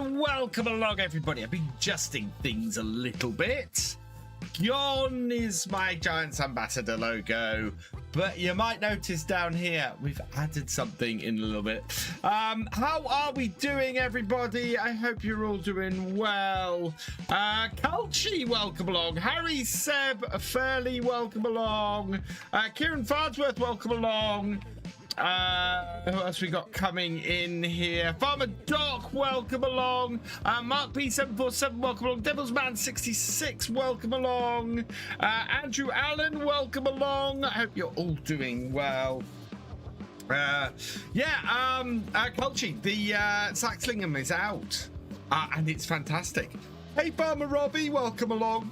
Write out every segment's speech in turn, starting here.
Welcome along, everybody. I've been adjusting things a little bit. Gone is my Giants Ambassador logo, but you might notice down here we've added something in a little bit. How are we doing, everybody? I hope you're all doing well. Culchi, welcome along. Harry Seb Fairley, welcome along. Kieran Farnsworth, welcome along. Who else we got coming in here? Farmer Doc, welcome along. Mark P747, welcome along. Devilsman66, welcome along. Andrew Allen, welcome along. I hope you're all doing well. Culchi, the Saxlingham is out, and it's fantastic. Hey, Farmer Robbie, welcome along.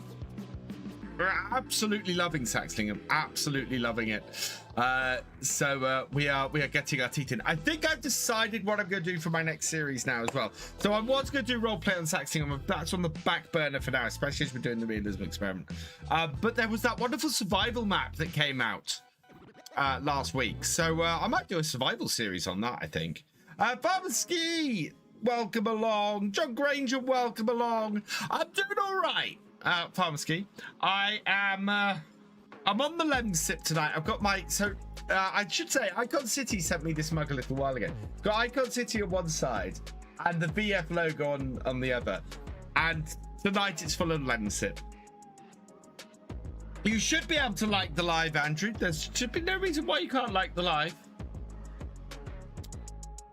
We're absolutely loving Saxlingham, absolutely loving it. We are getting our teeth in. I think I've decided what I'm going to do for my next series now as well. So I was going to do roleplay on Saxlingham. That's on the back burner for now, especially as we're doing the realism experiment. But there was that wonderful survival map that came out last week. So I might do a survival series on that, I think. Farmer Ski, welcome along. John Granger, welcome along. I'm doing all right. Farmer Ski. I'm on the lens sip tonight. I've got my, I should say, Icon City sent me this mug a little while ago. Got Icon City on one side and the VF logo on the other. And tonight it's full of lens sip. You should be able to like the live, Andrew. There should be no reason why you can't like the live.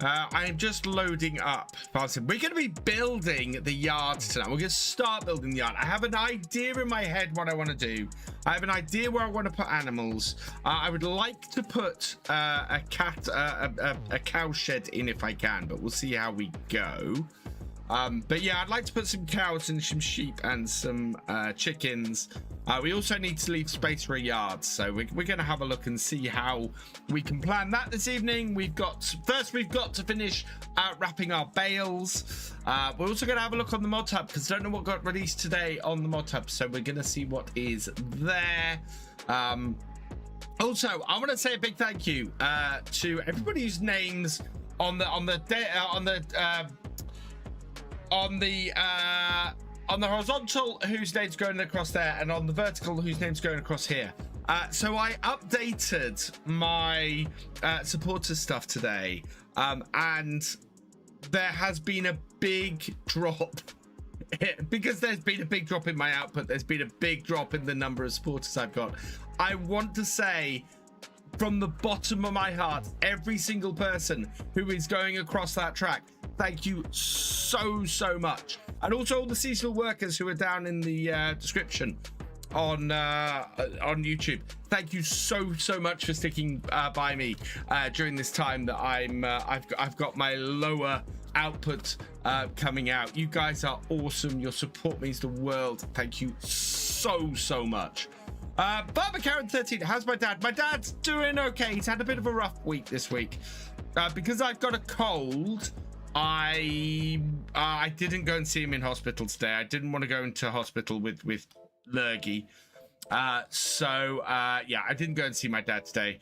I'm just loading up. We're going to be building the yard tonight. We're going to start building the yard. I have an idea in my head what I want to do. I have an idea where I want to put animals. I would like to put a cow shed in if I can, but we'll see how we go. But yeah, I'd like to put some cows and some sheep and some chickens. We also need to leave space for a yard, so we're going to have a look and see how we can plan that this evening. We've got to finish wrapping our bales. We're also going to have a look on the mod hub because I don't know what got released today on the mod hub, so we're going to see what is there. Also, I want to say a big thank you to everybody whose names on the horizontal, whose name's going across there, and on the vertical, whose name's going across here. So I updated my supporter stuff today, and there has been a big drop. Because there's been a big drop in my output, there's been a big drop in the number of supporters I've got. I want to say, from the bottom of my heart, every single person who is going across that track, thank you so much. And also all the seasonal workers who are down in the description on YouTube. Thank you so much for sticking by me during this time that I've got my lower output coming out. You guys are awesome. Your support means the world. Thank you so much. Barbara Karen 13, how's my dad? My dad's doing okay. He's had a bit of a rough week this week. Because I've got a cold, I didn't go and see him in hospital today. I didn't want to go into hospital with lurgy. Yeah, I didn't go and see my dad today.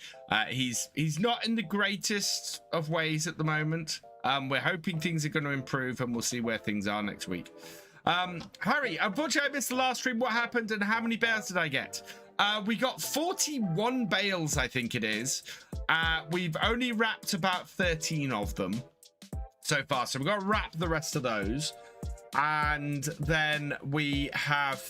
He's not in the greatest of ways at the moment. We're hoping things are going to improve, and we'll see where things are next week. Harry, unfortunately I missed the last stream. What happened and how many bales did I get? We got 41 bales, I think it is. We've only wrapped about 13 of them so far, so we've got to wrap the rest of those, and then we have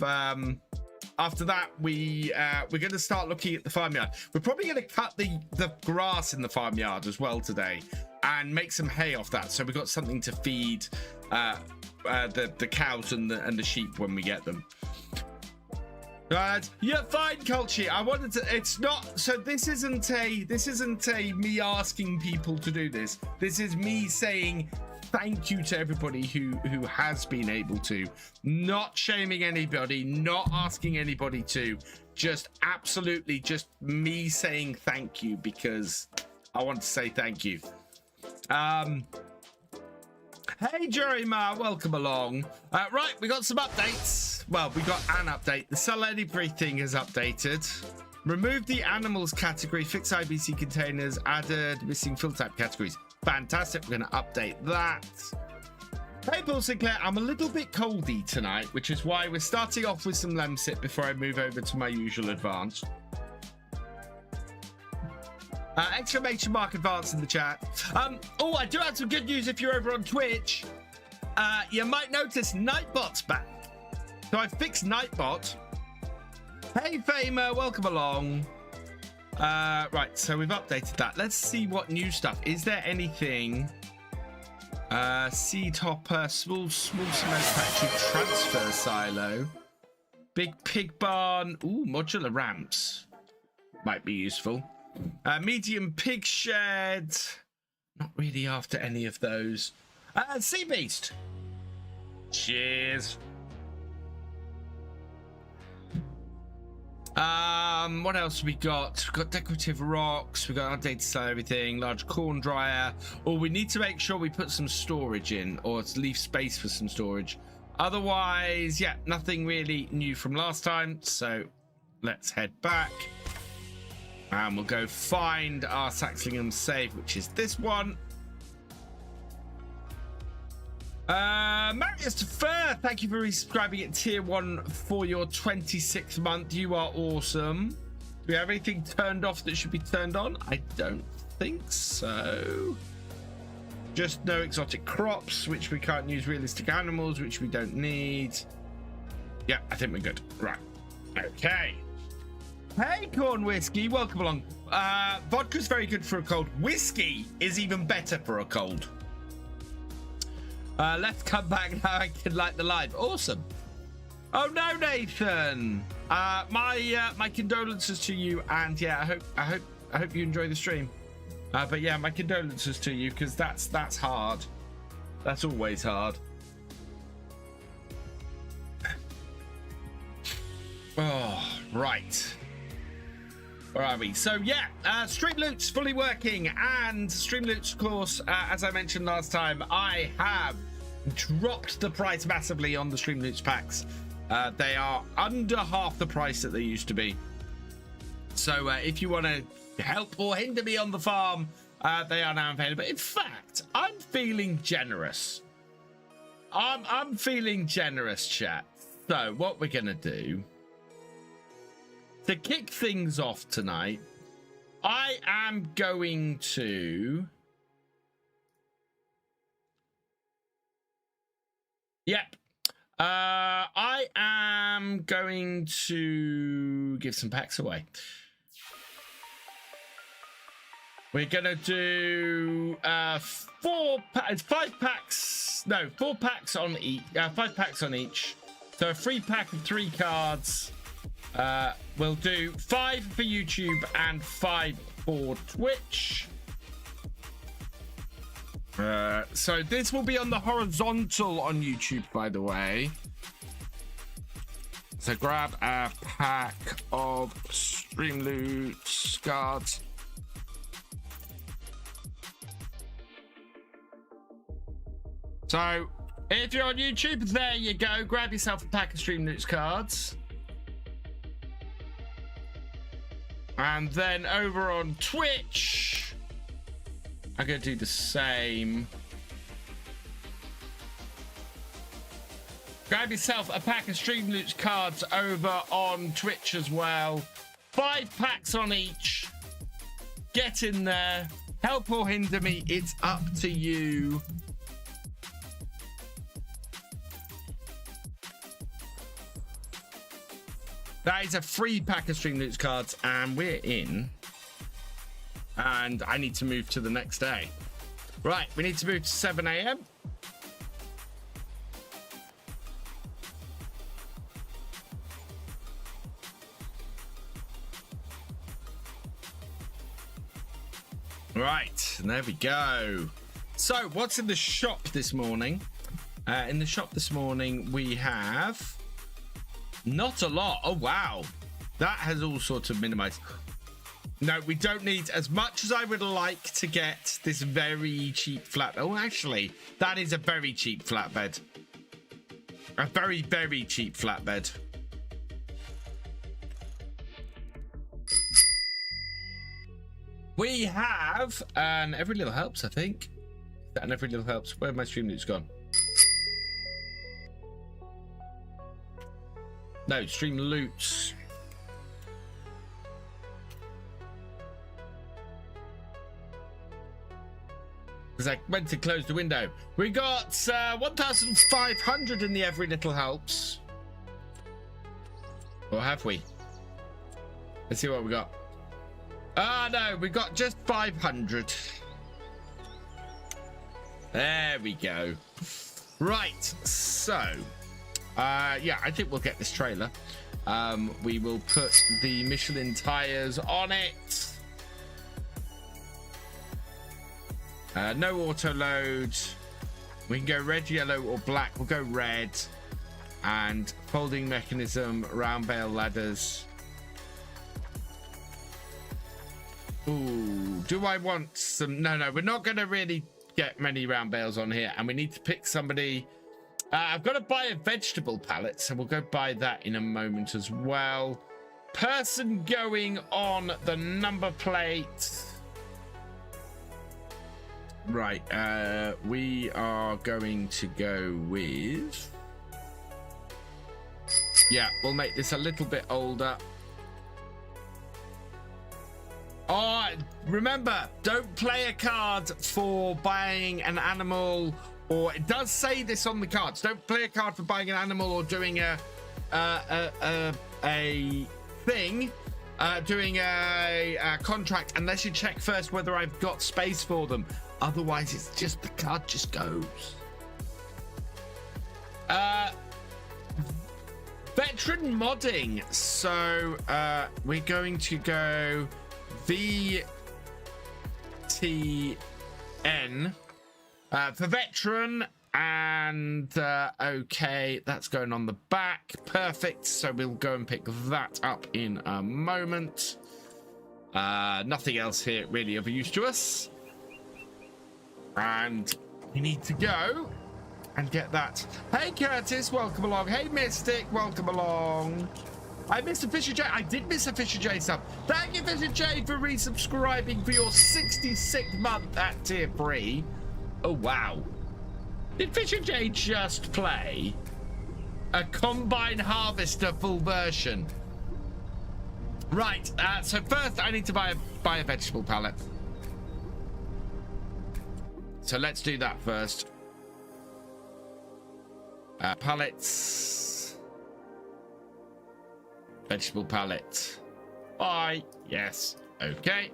after that we're going to start looking at the farmyard. We're probably going to cut the grass in the farmyard as well today and make some hay off that, so we've got something to feed the cows and the sheep when we get them. Yeah, fine, Culchi. I wanted to. It's not. So this isn't a me asking people to do this. This is me saying thank you to everybody who has been able to. Not shaming anybody. Not asking anybody to. Just absolutely just me saying thank you because I want to say thank you. Hey, Jerry Ma, welcome along. Right, we got some updates. Well, we got an update. The Sell Everything has updated. Removed the animals category, fixed IBC containers, added missing fill type categories. Fantastic. We're going to update that. Hey, Paul Sinclair, I'm a little bit coldy tonight, which is why we're starting off with some Lemsip before I move over to my usual advanced. Exclamation mark advance in the chat. Oh, I do have some good news if you're over on Twitch. You might notice Nightbot's back. So I fixed Nightbot. Hey, Famer, welcome along. Right, so we've updated that. Let's see what new stuff. Is there anything? Seed hopper, small cement factory, transfer silo, big pig barn. Ooh, modular ramps might be useful. Medium pig shed. Not really after any of those. Sea beast. Cheers. What else we got? We've got decorative rocks. We've got our data sell everything. Large corn dryer. Or we need to make sure we put some storage in, or leave space for some storage. Otherwise, yeah, nothing really new from last time. So let's head back. And we'll go find our Saxlingham save, which is this one. Marius Defer, thank you for resubscribing at tier 1 for your 26th month. You are awesome. Do we have anything turned off that should be turned on? I don't think so. Just no exotic crops, which we can't use. Realistic animals, which we don't need. Yeah, I think we're good. Right. Okay. Hey, Corn Whiskey, welcome along. Vodka's very good for a cold. Whiskey is even better for a cold. Let's come back now. I can light the live. Awesome. Oh no, Nathan. My condolences to you, and yeah, I hope you enjoy the stream. But yeah, my condolences to you, because that's hard. That's always hard. Oh, right. Where are we? So yeah, Streamloot's fully working, and Streamloot's, of course, as I mentioned last time, I have dropped the price massively on the Streamloot's packs. They are under half the price that they used to be. So if you want to help or hinder me on the farm, they are now available. In fact, I'm feeling generous. I'm feeling generous, chat. So what we're gonna do to kick things off tonight, I am going to... Yep. I am going to give some packs away. We're going to do 4 packs on each. 5 packs on each. So a free pack of 3 cards. We'll do 5 for YouTube and 5 for Twitch. So this will be on the horizontal on YouTube, by the way. So grab a pack of Streamloot cards. So if you're on YouTube, there you go. Grab yourself a pack of Streamloot cards. And then over on Twitch, I'm going to do the same. Grab yourself a pack of Streamloot cards over on Twitch as well. 5 packs on each. Get in there. Help or hinder me. It's up to you. That is a free pack of Streamloot cards, and we're in. And I need to move to the next day. Right, we need to move to 7 a.m. Right, and there we go. So, what's in the shop this morning? In the shop this morning, we have... not a lot. Oh, wow. That has all sorts of minimized. No, we don't need as much as I would like to get this very cheap flat. Oh, actually, that is a very cheap flatbed. A very, very cheap flatbed. We have, and every little helps, I think. And every little helps. Where have my Streamloots gone? No, stream loots. Because I went to close the window. We got 1,500 in the Every Little Helps. Or have we? Let's see what we got. Ah, no, we got just 500. There we go. Right, so yeah, I think we'll get this trailer. We will put the Michelin tires on it. No auto load. We can go red, yellow, or black. We'll go red. And folding mechanism, round bale ladders. Ooh, do I want some? No, we're not going to really get many round bales on here, and we need to pick somebody. I've got to buy a vegetable pallet, so we'll go buy that in a moment as well. Person going on the number plate. Right, we are going to go with, yeah, we'll make this a little bit older. Oh, remember, don't play a card for buying an animal, or it does say this on the cards. Don't play a card for buying an animal or doing a thing, doing a contract, unless you check first whether I've got space for them. Otherwise, it's just the card just goes. VeteranModding. So we're going to go VTN for veteran, and okay, that's going on the back. Perfect. So we'll go and pick that up in a moment. Nothing else here really of use to us, and we need to go and get that. Hey Curtis, welcome along. Hey Mystic, welcome along. I missed a Thefisherj. I did miss a Thefisherj sub. Thank you, Thefisherj, for resubscribing for your 66th month at tier 3. Oh, wow. Did Thefisherj just play a Combine Harvester full version? Right, so first I need to buy a vegetable pallet. So let's do that first. Pallets. Vegetable pallet. Bye. Yes. Okay.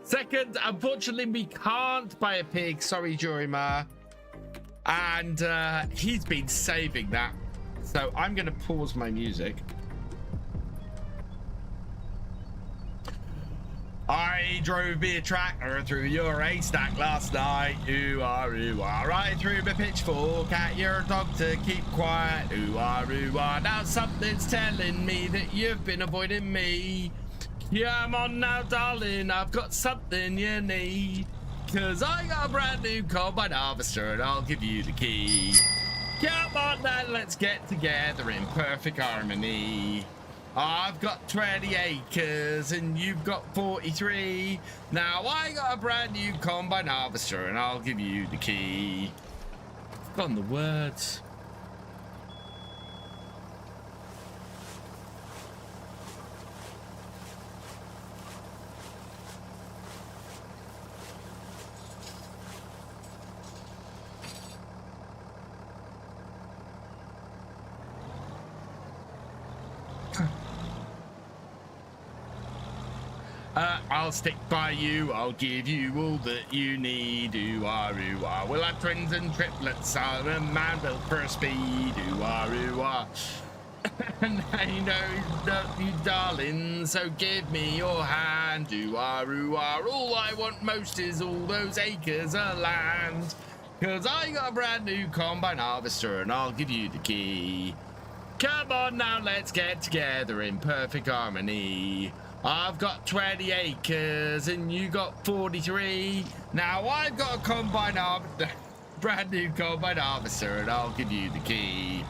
Second, unfortunately, we can't buy a pig. Sorry, Jurima. And he's been saving that. So I'm going to pause my music. I drove me a tractor through your haystack last night. Ooh-ah, ooh-ah. Right through my pitchfork at your dog to keep quiet. Ooh-ah, ooh-ah. Now something's telling me that you've been avoiding me. Come on now, darling, I've got something you need. 'Cause I got a brand new Combine Harvester and I'll give you the key. Come on now, let's get together in perfect harmony. I've got 20 acres and you've got 43. Now I got a brand new Combine Harvester and I'll give you the key. I've gone the words. I'll stick by you, I'll give you all that you need. Ooh-ah, ooh-ah. We'll have twins and triplets, I'm a man built for speed. Ooh-ah, ooh-ah. And I know you, darling, so give me your hand. Ooh-ah, ooh-ah. All I want most is all those acres of land. 'Cause I got a brand new Combine Harvester and I'll give you the key. Come on now, let's get together in perfect harmony. I've got 20 acres and you got 43. Now I've got a Combine Harvester, brand new Combine Harvester, and I'll give you the key.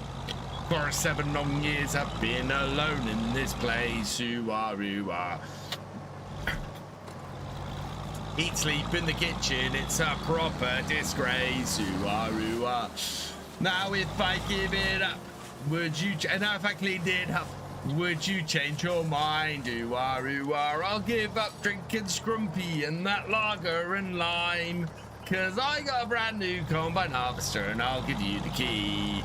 For 7 long years I've been alone in this place. Ooh-ah, ooh-ah. Eat, sleep in the kitchen, it's a proper disgrace. Ooh-ah, ooh-ah. Now if I give it up, would you... And now if I cleaned it up, Would you change your mind? Ooh-ah, I'll give up drinking Scrumpy and that lager and lime. Cause I got a brand new combine harvester and I'll give you the key.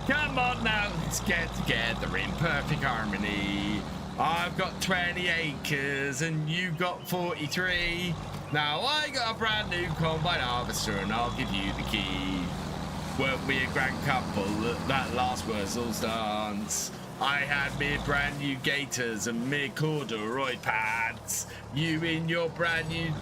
Come on now, let's get together in perfect harmony. I've got 20 acres and you got 43. Now I got a brand new combine harvester and I'll give you the key. Weren't we a grand couple at that last Wurzel's dance? I had me brand new gaiters and me corduroy pants. You in your brand new,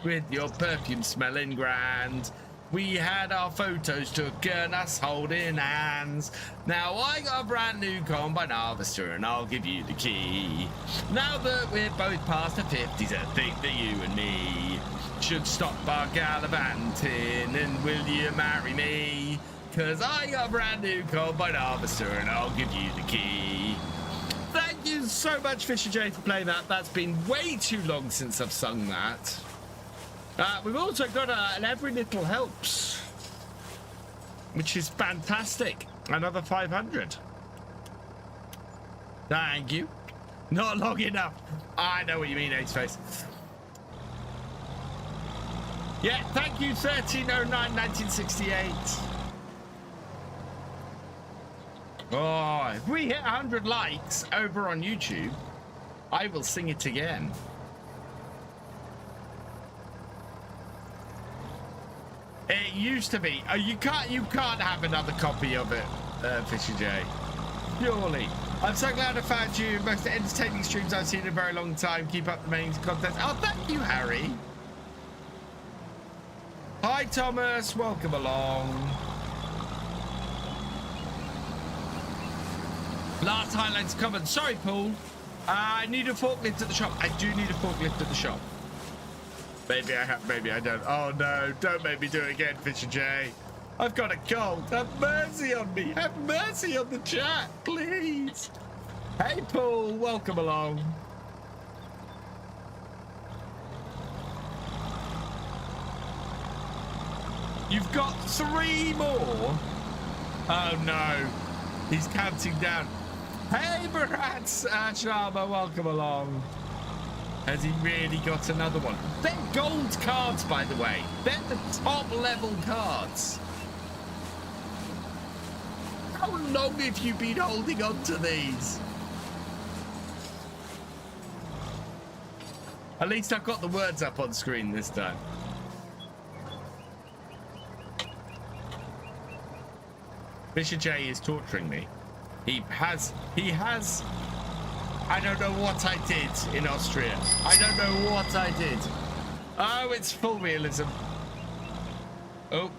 with your perfume smelling grand. We had our photos took and us holding hands. Now I got a brand new combine harvester and I'll give you the key. Now that we're both past the 50s, I think that you and me should stop our gallivanting, and will you marry me? Cause I got a brand new combine harvester and I'll give you the key. Thank you so much, Thefisherj, for playing that. That's been way too long since I've sung that. We've also got an Every Little Helps, which is fantastic. Another 500. Thank you. Not long enough. I know what you mean, Ace Face. Yeah, thank you, 1309-1968. Oh, if we hit 100 likes over on YouTube, I will sing it again. It used to be. You can't have another copy of it, Thefisherj. Surely. I'm so glad I found you. Most entertaining streams I've seen in a very long time. Keep up the main content. Oh, thank you, Harry. Hi, Thomas. Welcome along. Last highlights comment. Sorry, Paul. I need a forklift at the shop. I do need a forklift at the shop. Maybe I have, maybe I don't. Oh no, don't make me do it again, Thefisherj. I've got a cold. Have mercy on me. Have mercy on the chat, please. Hey, Paul. Welcome along. You've got 3 more. Oh no, he's counting down. Hey, Barats, Sharma, welcome along. Has he really got another one? They're gold cards, by the way. They're the top level cards. How long have you been holding on to these? At least I've got the words up on screen this time. Thefisherj is torturing me. He has, I don't know what I did in Austria. I don't know what I did. Oh, it's full realism. Oh.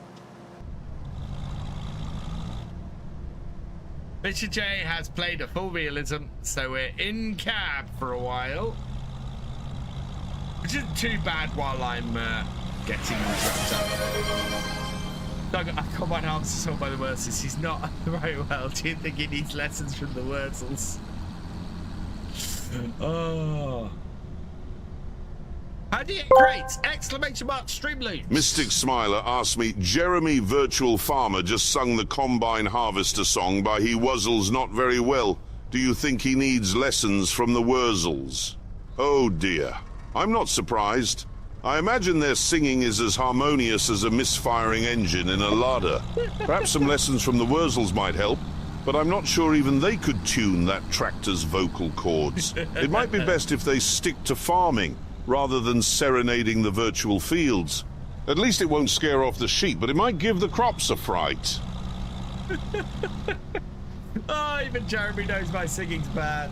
Thefisherj has played a full realism, so we're in cab for a while. Which isn't too bad while I'm getting wrapped up. I got my arms sold by the Wurzels. He's not very well. Do you think he needs lessons from the Wurzels? Oh. How do you create? Exclamation mark, Streamloot. Mystic Smiler asked me, Jeremy Virtual Farmer just sung the Combine Harvester song by He Wuzzles Not Very Well. Do you think he needs lessons from the Wurzels? Oh dear. I'm not surprised. I imagine their singing is as harmonious as a misfiring engine in a larder. Perhaps some lessons from the Wurzels might help, but I'm not sure even they could tune that tractor's vocal cords. It might be best if they stick to farming, rather than serenading the virtual fields. At least it won't scare off the sheep, but it might give the crops a fright. Oh, even Jeremy knows my singing's bad.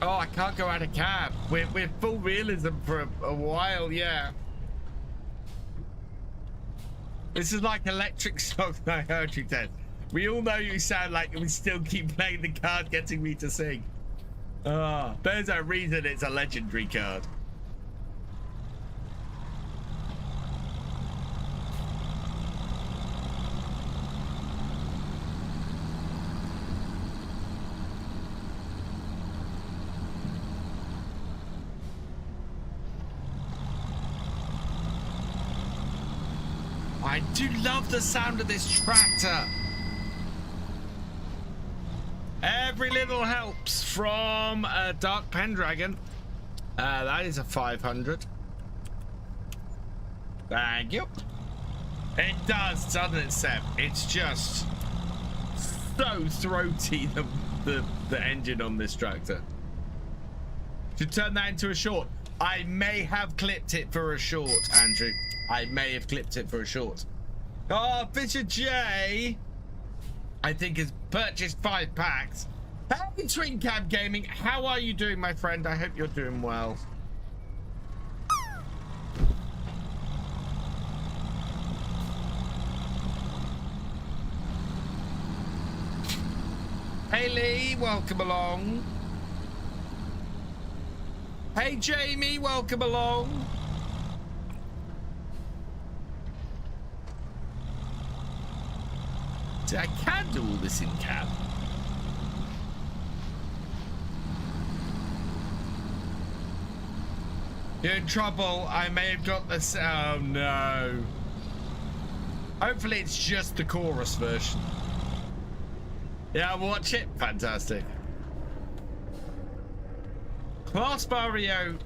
Oh, I can't go out of cab. We're full realism for a while, yeah. This is like electric shock I heard you then. We all know you sound like we still keep playing the card getting me to sing. Ah, oh, there's a reason it's a legendary card. I I do love the sound of this tractor. Every little helps from a Dark Pendragon. That is a 500. Thank you. It does, doesn't it, Seb? It's just so throaty, the engine on this tractor. Should turn that into a short. I may have clipped it for a short, Andrew. I may have clipped it for a short. Oh, Thefisherj, I think, has purchased 5 packs. Hey, TwinCam Gaming, how are you doing, my friend? I hope you're doing well. Hey, Lee, welcome along. Hey, Jamie, welcome along. See, I can do all this in cab. You're in trouble. I may have got this. Oh no. Hopefully it's just the chorus version. Yeah, watch it. Fantastic. Class Barrio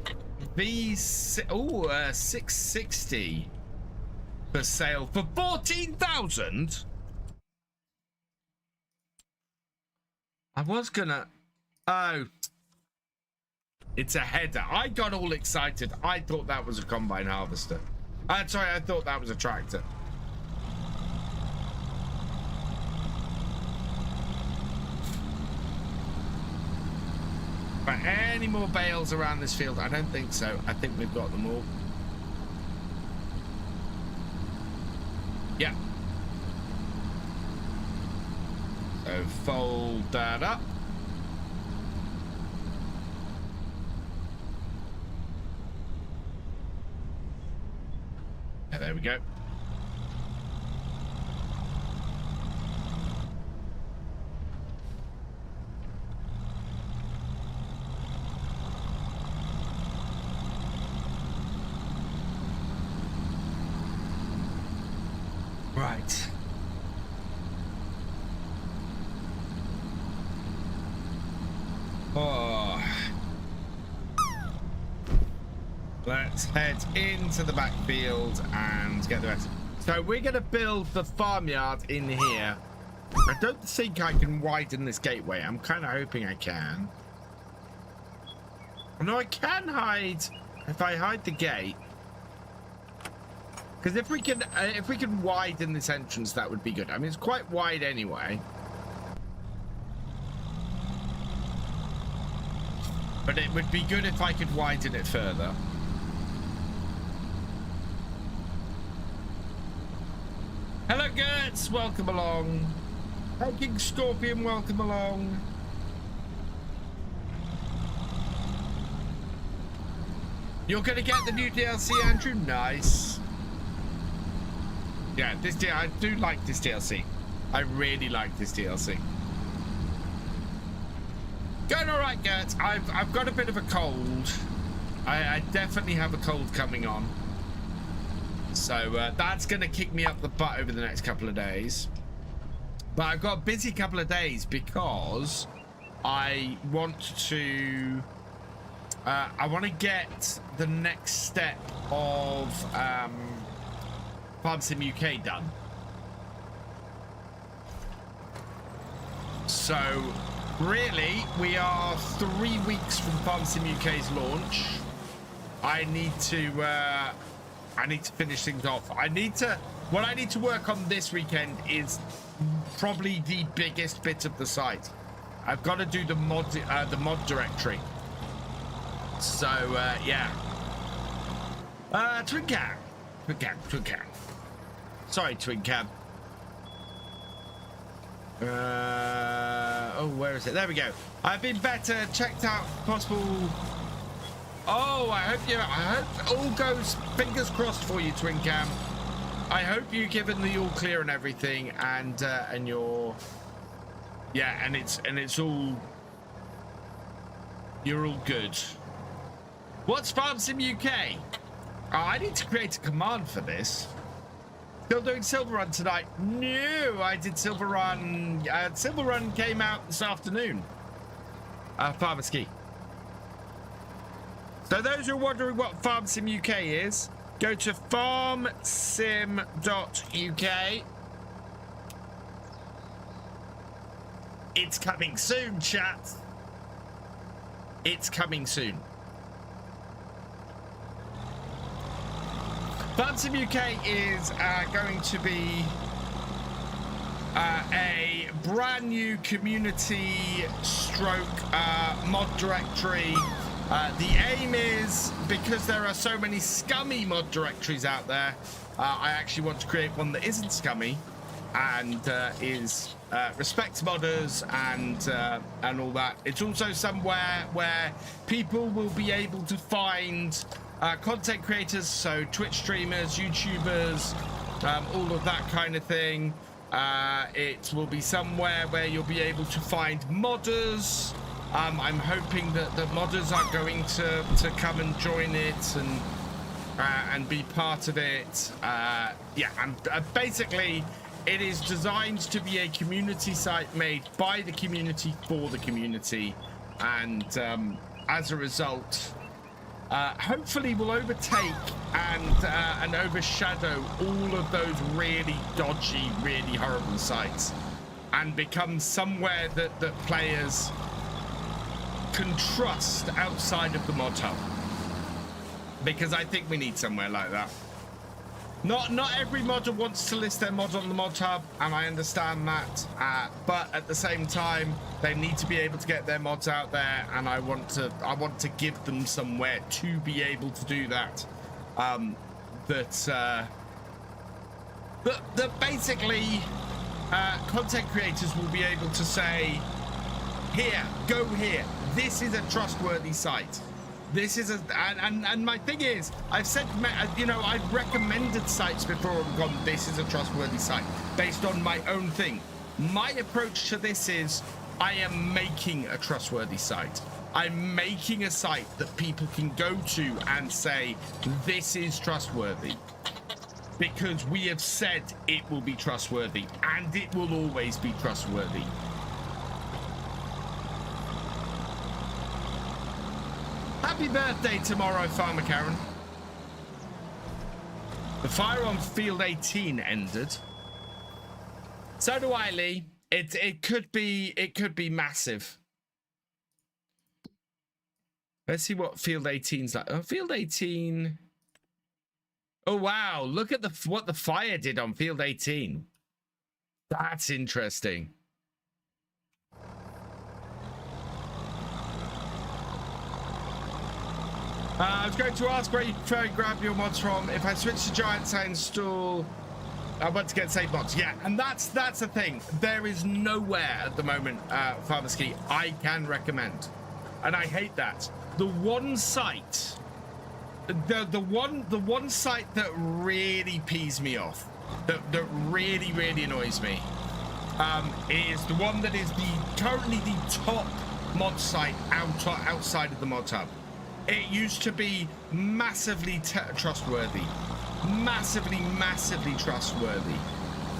V660 for sale for 14,000. I was gonna. Oh. It's a header. I got all excited. I thought that was a combine harvester. Sorry, I thought that was a tractor. Right, any more bales around this field? I don't think so. I think we've got them all. Yeah. So fold that up. There we go. Right. Oh. Let's head into the backfield and get the rest. So we're going to build the farmyard in here. I don't think I can widen this gateway. I'm kind of hoping I can. No, I can hide if I hide the gate. Because if we can widen this entrance, that would be good. I mean, it's quite wide anyway. But it would be good if I could widen it further. Hello, Gertz. Welcome along. Hey, King Scorpion. Welcome along. You're going to get the new DLC, Andrew? Nice. Yeah, I do like this DLC. I really like this DLC. Going all right, Gert. I've got a bit of a cold. I definitely have a cold coming on. So that's going to kick me up the butt over the next couple of days. But I've got a busy couple of days because I want to get the next step of Farm Sim UK done. So really, we are 3 weeks from Farm Sim UK's launch. I need to finish things off. What I need to work on this weekend is probably the biggest bit of the site. I've got to do the mod directory. So yeah. Twin cam. Sorry, Twin cam. Oh, where is it? There we go. I've been better. Checked out possible. Oh, I hope all goes fingers crossed for you, Twin Cam. I hope you're given the all clear and everything, and you're, yeah, and it's all, you're all good. What's Farm Sim UK? Oh, I need to create a command for this. Still doing Silver Run tonight? No, I did Silver Run. Silver Run came out this afternoon. Farmer Ski. So those who are wondering what Farm Sim UK is, go to farmsim.uk. It's coming soon, chat. It's coming soon. Farm Sim UK is going to be a brand new community stroke mod directory. The aim is, because there are so many scummy mod directories out there, I actually want to create one that isn't scummy and respects modders and all that. It's also somewhere where people will be able to find content creators, so Twitch streamers, YouTubers, all of that kind of thing. It will be somewhere where you'll be able to find modders. I'm hoping that the modders are going to come and join it and be part of it. Yeah, and basically it is designed to be a community site made by the community for the community, and as a result, hopefully will overtake and overshadow all of those really dodgy, really horrible sites, and become somewhere that players can trust outside of the mod hub, because I think we need somewhere like that. Not every modder wants to list their mod on the mod hub, and I understand that, but at the same time they need to be able to get their mods out there, and I want to give them somewhere to be able to do that. That basically content creators will be able to say, here, go here, this is a trustworthy site. This is and my thing is, I've said, you know, I've recommended sites before and gone, this is a trustworthy site, based on my own thing. My approach to this is, I am making a trustworthy site. I'm making a site that people can go to and say, this is trustworthy. Because we have said it will be trustworthy, and it will always be trustworthy. Happy birthday tomorrow, Farmer Karen. The fire on Field 18 ended. So do I, Lee. It could be massive. Let's see what Field 18's like. Oh, Field 18. Oh wow! Look at what the fire did on Field 18. That's interesting. I was going to ask where you grab your mods from. If I switch to Giants, I install. I want to get saved mods. Yeah, and that's the thing. There is nowhere at the moment, Farmer Ski, I can recommend, and I hate that. The one site, the one site that really pees me off, that really annoys me, is the one that is currently the top mod site outside of the mod hub. It used to be massively trustworthy, massively trustworthy,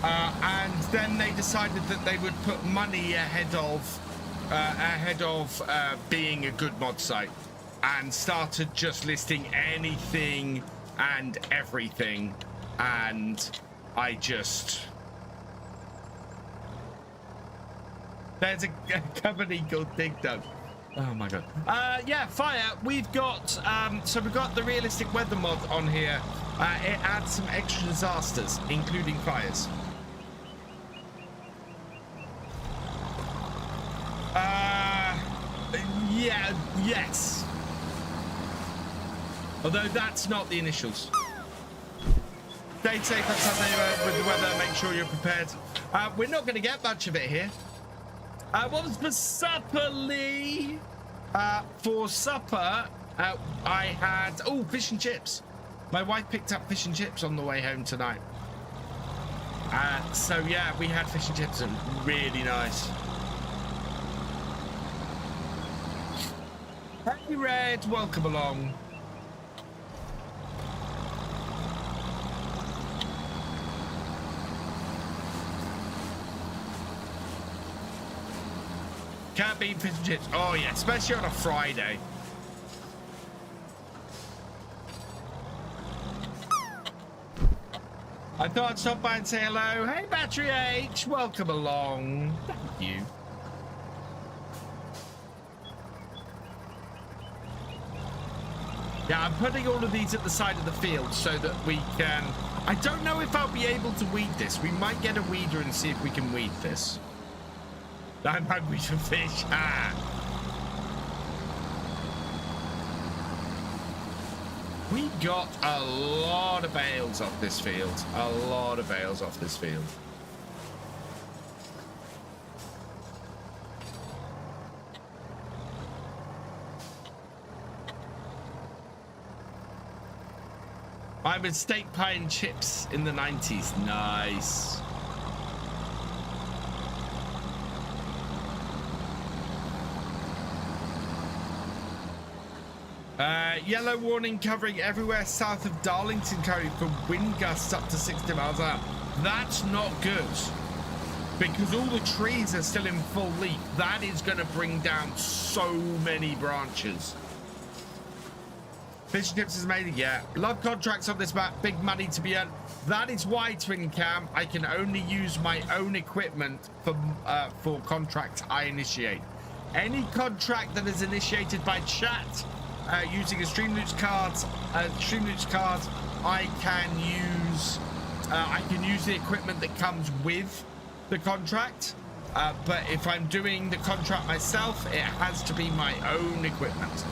and then they decided that they would put money ahead of being a good mod site, and started just listing anything and everything, and I just... There's a company called Dig Dug. Oh my god. Yeah, fire. We've got so we've got the realistic weather mod on here. It adds some extra disasters, including fires. Yeah, yes. Although that's not the initials. Stay safe on Sunday with the weather. Make sure you're prepared. We're not going to get much of it here. What was for supper, Lee? For supper, I had fish and chips. My wife picked up fish and chips on the way home tonight. So yeah, we had fish and chips, and really nice. Hey Red, welcome along. Can't beat fish and chips. Oh yeah, especially on a Friday. I thought I'd stop by and say hello. Hey, Battery H, welcome along. Thank you. Yeah, I'm putting all of these at the side of the field so that we can... I don't know if I'll be able to weed this. We might get a weeder and see if we can weed this. I'm hungry for fish. Ah. We got a lot of bales off this field. A lot of bales off this field. I was steak pie and chips in the 90s. Nice. Yellow warning covering everywhere south of Darlington County for wind gusts up to 60 miles an hour. That's not good because all the trees are still in full leaf. That is going to bring down so many branches. Fish and chips is amazing, yeah. Love contracts on this map, big money to be earned. That is why, Twin Cam, I can only use my own equipment for contracts I initiate. Any contract that is initiated by chat using a Streamloots card, I can use the equipment that comes with the contract. But if I'm doing the contract myself, it has to be my own equipment.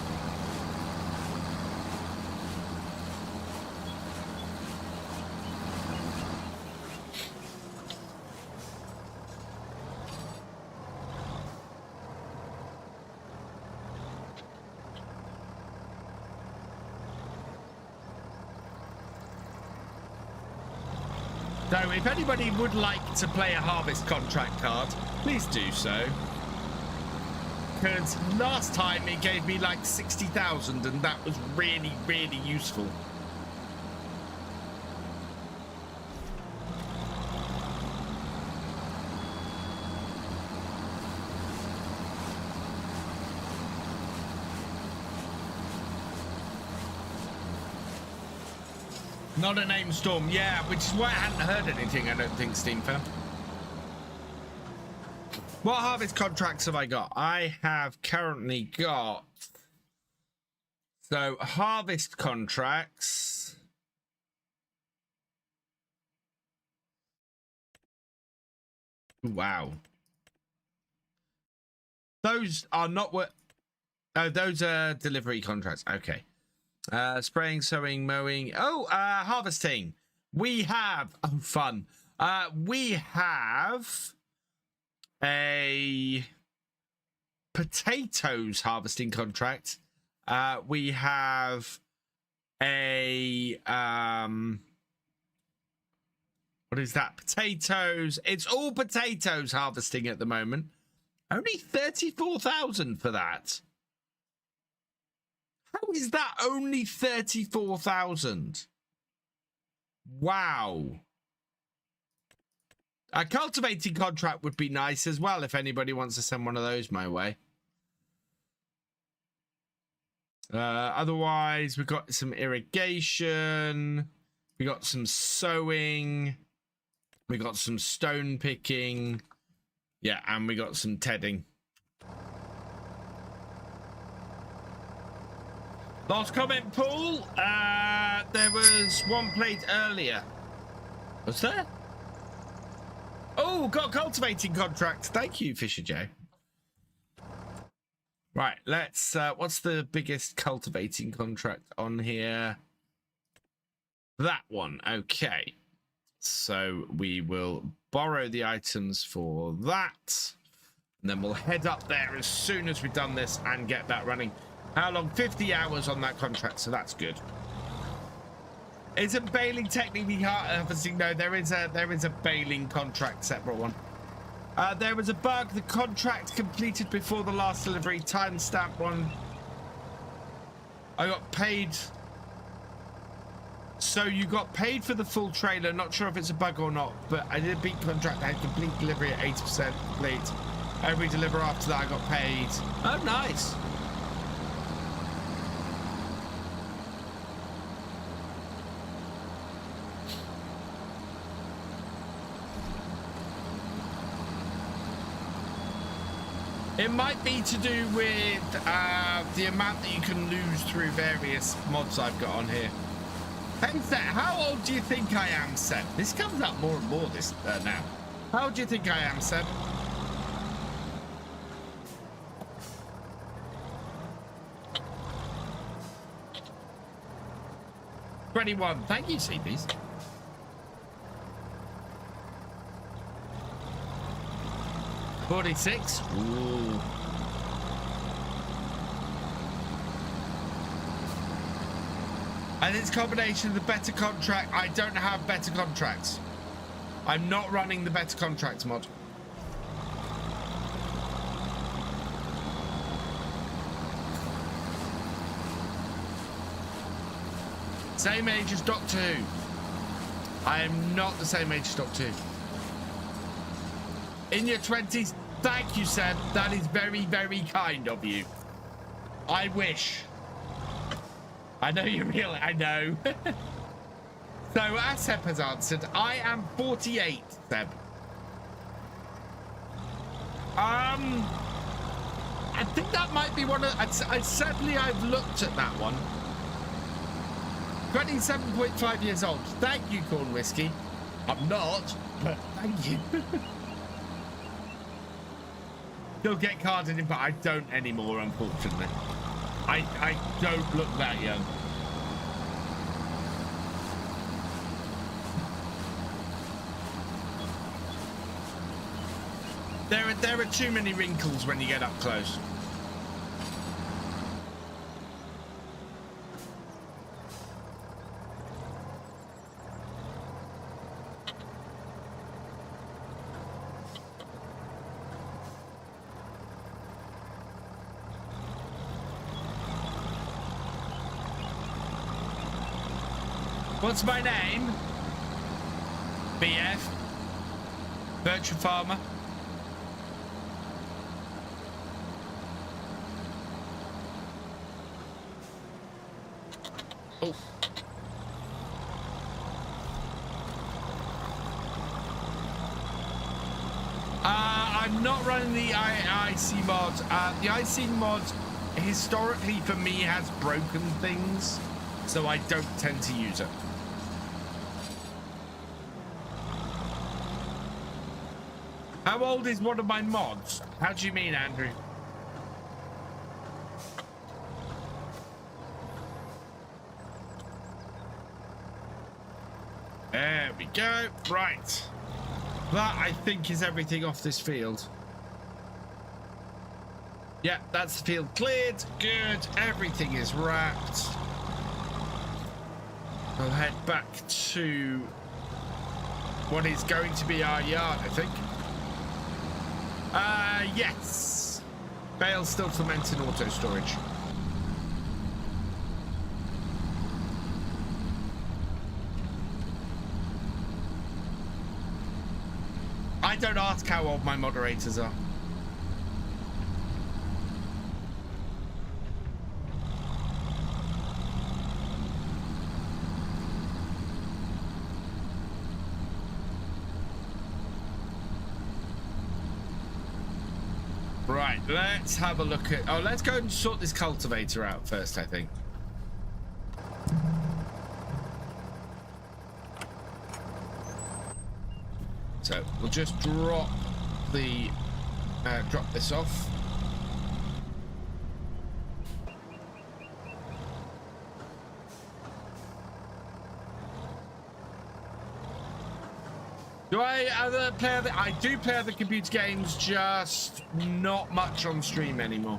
So if anybody would like to play a harvest contract card, please do so. Because last time it gave me like 60,000 and that was really, really useful. Not a name storm, yeah, which is why I hadn't heard anything, I don't think, Steamfam. What harvest contracts have I got? I have currently got... So, harvest contracts... Wow. Those are not what... Oh, those are delivery contracts, okay. Spraying, sowing, mowing. Oh, harvesting. We have, oh, fun. We have a potatoes harvesting contract. We have a, what is that? Potatoes. It's all potatoes harvesting at the moment. Only 34,000 for that. How is that only 34,000? Wow. A cultivating contract would be nice as well if anybody wants to send one of those my way. Otherwise, we've got some irrigation. We got some sowing. We got some stone picking. Yeah, and we got some tedding. Last comment, Paul. There was one played earlier. Was there? Oh, got a cultivating contract. Thank you, Thefisherj. Right, let's... what's the biggest cultivating contract on here? That one. Okay. So we will borrow the items for that. And then we'll head up there as soon as we've done this and get that running. How long? 50 hours on that contract, so that's good. Isn't baling technically harvesting? No, there is a baling contract, separate one. There was a bug. The contract completed before the last delivery. Timestamp one. I got paid. So you got paid for the full trailer. Not sure if it's a bug or not, but I did a beat contract. I had complete delivery at 80% complete. Every deliver after that I got paid. Oh, nice. It might be to do with the amount that you can lose through various mods I've got on here. Hey, Seb, how old do you think I am, Seb? This comes up more and more this now. How old do you think I am, Seb? $21. Thank you, CBs. $46. Ooh. And it's a combination of the better contract. I don't have better contracts. I'm not running the better contracts mod. Same age as Doctor Who. I am not the same age as Doctor Who. In your 20s, thank you, Seb. That is very, very kind of you. I wish. I know you're real. I know. So, as Seb has answered, I am 48, Seb. I think that might be one of... certainly, I've looked at that one. 27.5 years old. Thank you, Corn Whiskey. I'm not, but thank you. Still get carded in, but I don't anymore, unfortunately. I don't look that young. There are too many wrinkles when you get up close. What's my name? BF. Virtual Farmer. Oh. I'm not running the IC mod. The IC mod historically for me has broken things, so I don't tend to use it. How old is one of my mods? How do you mean, Andrew? There we go. Right. That, I think, is everything off this field. Yeah, that's the field cleared. Good. Everything is wrapped. I'll head back to what is going to be our yard, I think. Yes. Bale's still fermenting auto storage. I don't ask how old my moderators are. Right, let's have a look at... Oh, let's go and sort this cultivator out first, I think. So we'll just drop the drop this off. Do I play other? I do play other computer games, just not much on stream anymore.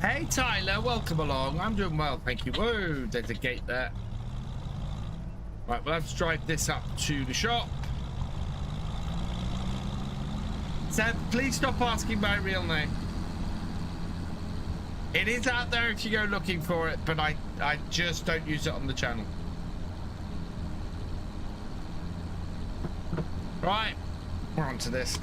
Hey Tyler, welcome along. I'm doing well, thank you. Whoa, there's a gate there. Right, we'll have to drive this up to the shop. Seb, please stop asking my real name. It is out there if you go looking for it, but I just don't use it on the channel. Right, we're on to this.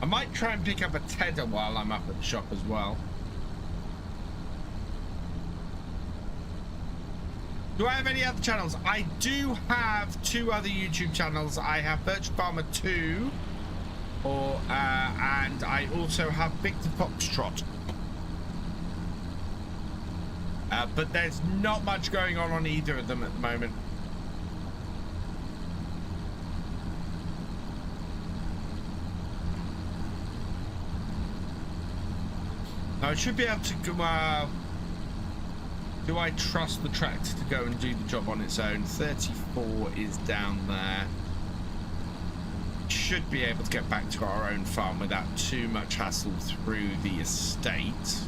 I might try and pick up a tether while I'm up at the shop as well. Do I have any other channels? I do have 2 other YouTube channels. I have VFGAMING 2, and I also have Victor Foxtrot. But there's not much going on either of them at the moment. I should be able to go. Do I trust the tractor to go and do the job on its own? 34 is down there. Should be able to get back to our own farm without too much hassle through the estate.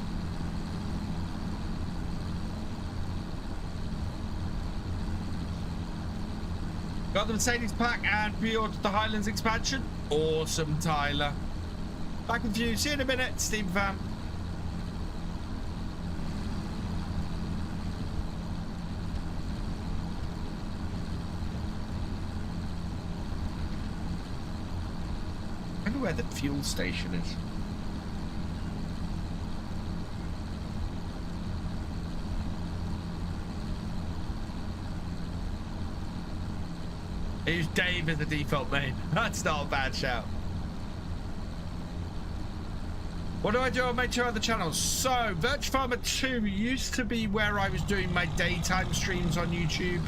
Got the Mercedes pack and pre-ordered the Highlands expansion. Awesome, Tyler. Back with you. See you in a minute, Steam fam. I wonder where the fuel station is. Use Dave as the default name. That's not a bad shout. What do I do on my 2 other channels? So, VFGAMING 2 used to be where I was doing my daytime streams on YouTube.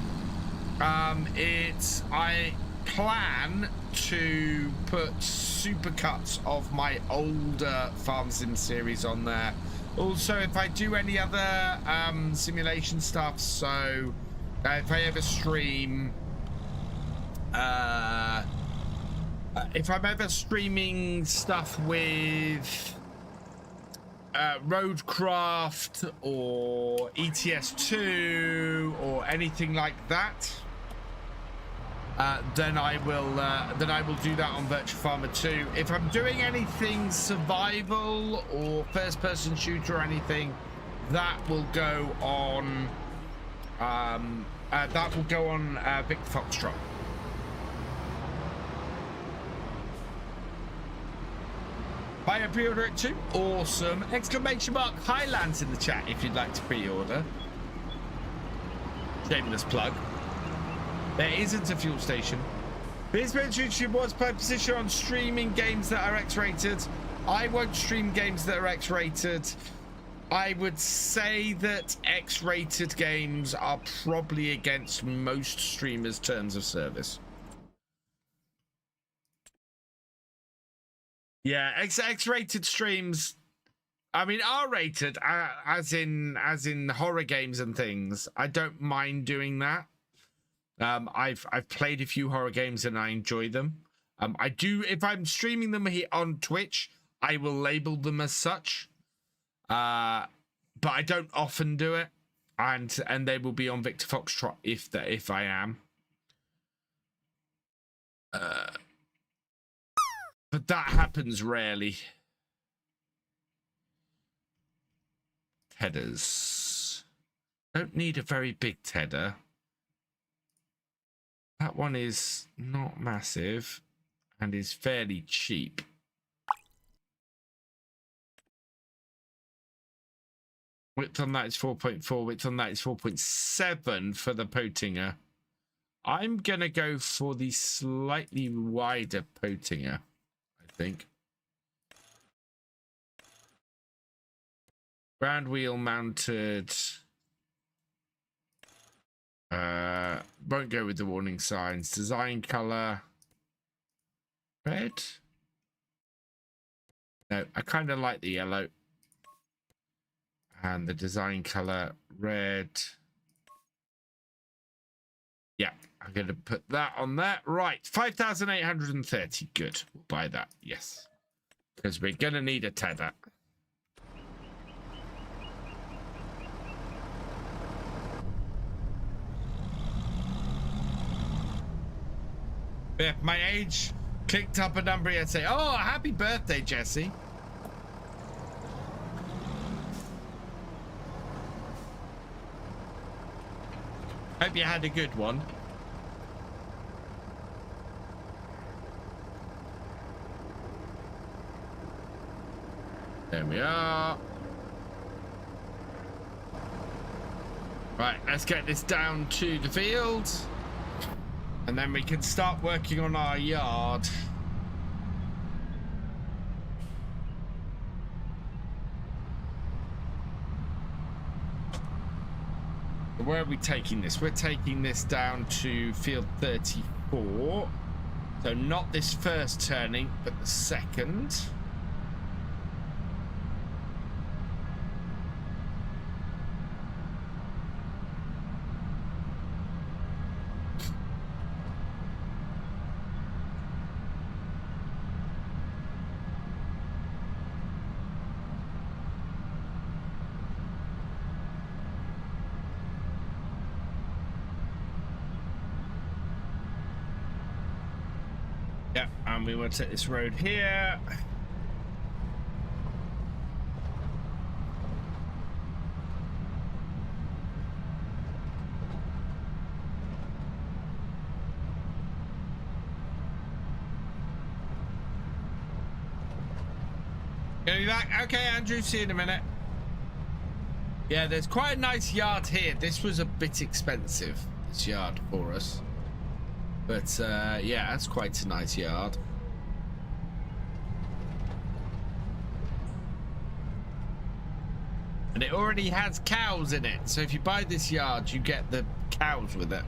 I plan to put supercuts of my older Farm Sim series on there. Also, if I do any other simulation stuff, so if I ever stream, if I'm ever streaming stuff with Roadcraft or ETS2 or anything like that, then I will do that on VFGAMING 2. If I'm doing anything survival or first-person shooter or anything, that will go on Victor Foxtrot. Buy a pre-order it too. Awesome! Exclamation mark Highlands in the chat if you'd like to pre-order. Shameless plug. There isn't a fuel station. This YouTube was by position on streaming games that are X-rated. I won't stream games that are X-rated. I would say that X-rated games are probably against most streamers' terms of service. Yeah, X-rated streams. I mean, R-rated, as in horror games and things. I don't mind doing that. I've played a few horror games and I enjoy them. I do, if I'm streaming them here on Twitch, I will label them as such. But I don't often do it, and they will be on Victor Foxtrot if I am. But that happens rarely. Tedders. Don't need a very big tedder. That one is not massive and is fairly cheap. Width on that is 4.4. Width on that is 4.7 for the Potinger. I'm going to go for the slightly wider Potinger, I think. Ground wheel mounted. Won't go with the warning signs. Design color. Red. No, I kind of like the yellow. And the design color red. Yeah, I'm going to put that on there. Right, 5,830. Good. We'll buy that. Yes. Because we're going to need a tether. Yeah, my age clicked up a number yesterday. Oh, happy birthday, Jesse. Hope you had a good one. There we are. Right, let's get this down to the field. And then we can start working on our yard. Where are we taking this? We're taking this down to field 34. So not this first turning, but the second. Yeah, and we want to take this road here. Gonna be back. Okay, Andrew, see you in a minute. Yeah, there's quite a nice yard here. This was a bit expensive, this yard for us. But yeah, that's quite a nice yard. And it already has cows in it. So if you buy this yard, you get the cows with it.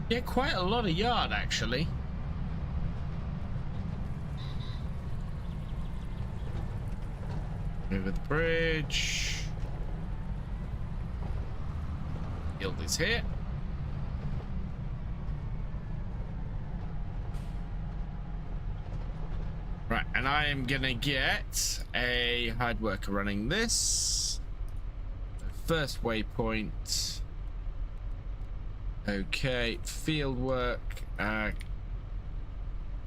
Yeah, quite a lot of yard actually. Over the bridge. Field is here. Right, and I am gonna get a hard worker running this. First waypoint. Okay, field work.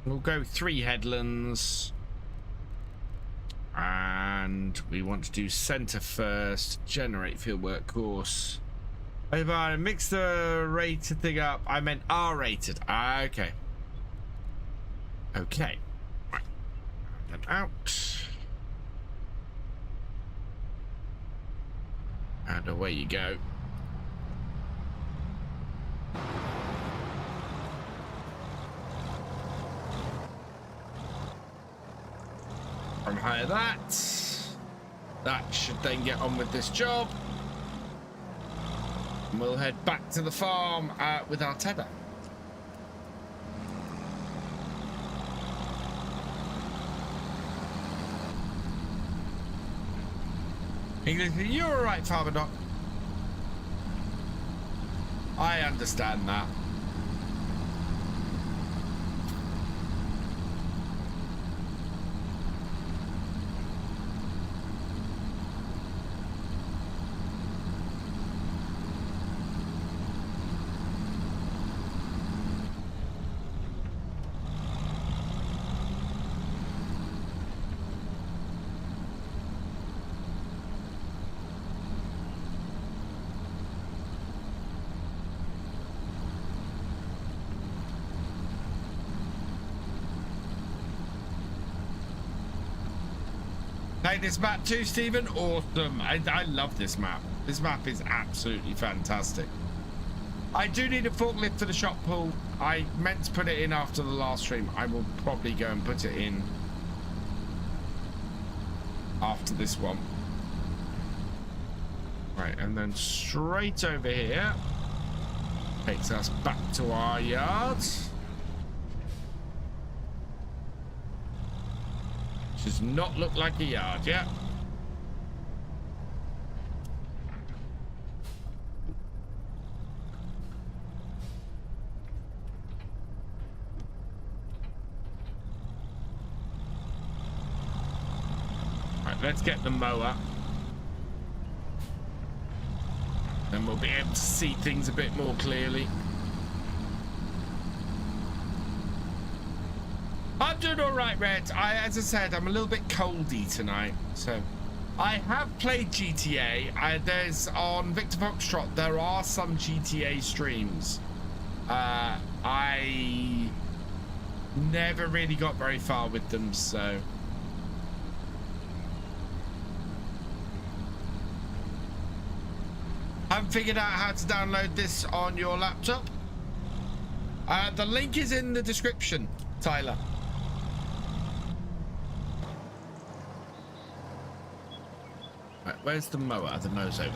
We'll go 3 headlands. And we want to do center first. Generate field work course. If I mix the rated thing up, I meant R-rated. Okay. Okay. Right. And out. And away you go. From higher that. That should then get on with this job. And we'll head back to the farm with our tether. English, you're all right, Farmer Doc. I understand that. Like this map too, Stephen? Awesome. I love this map. This map is absolutely fantastic. I do need a forklift for the shop pool. I meant to put it in after the last stream. I will probably go and put it in after this one. Right, and then straight over here takes us back to our yard. Does not look like a yard yet. Right, let's get the mower. Then we'll be able to see things a bit more clearly. I'm doing all right, Red. As I said, I'm a little bit coldy tonight, so I have played GTA. There's on Victor Foxtrot, there are some GTA streams. I never really got very far with them, so haven't figured out how to download this on your laptop. The link is in the description, Tyler. Right, where's the mower? The mower's over.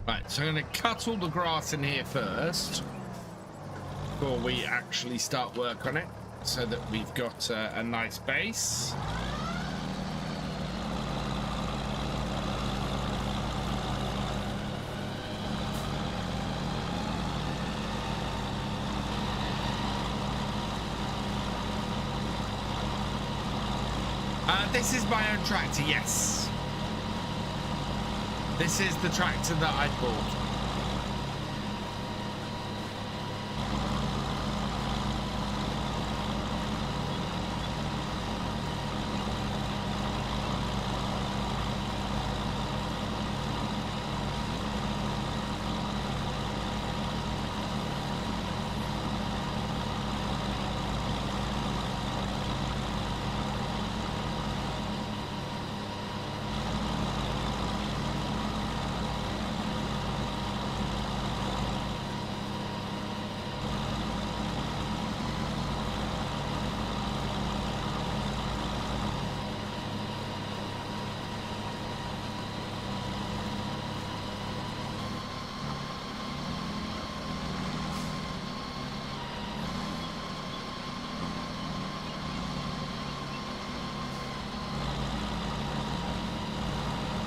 Right, so I'm going to cut all the grass in here first before we actually start work on it, so that we've got a nice base. This is my own tractor, yes. This is the tractor that I bought.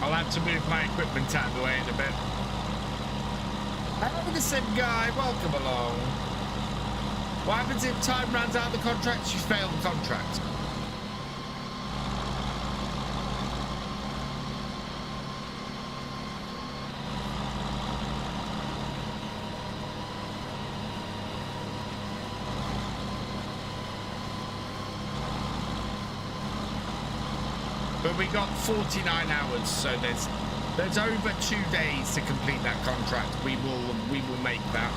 I'll have to move my equipment out of the way in a bit. Andersen guy, welcome along. What happens if time runs out of the contract? You fail the contract. But we got 49 hours, so there's over 2 days to complete that contract. We will make that.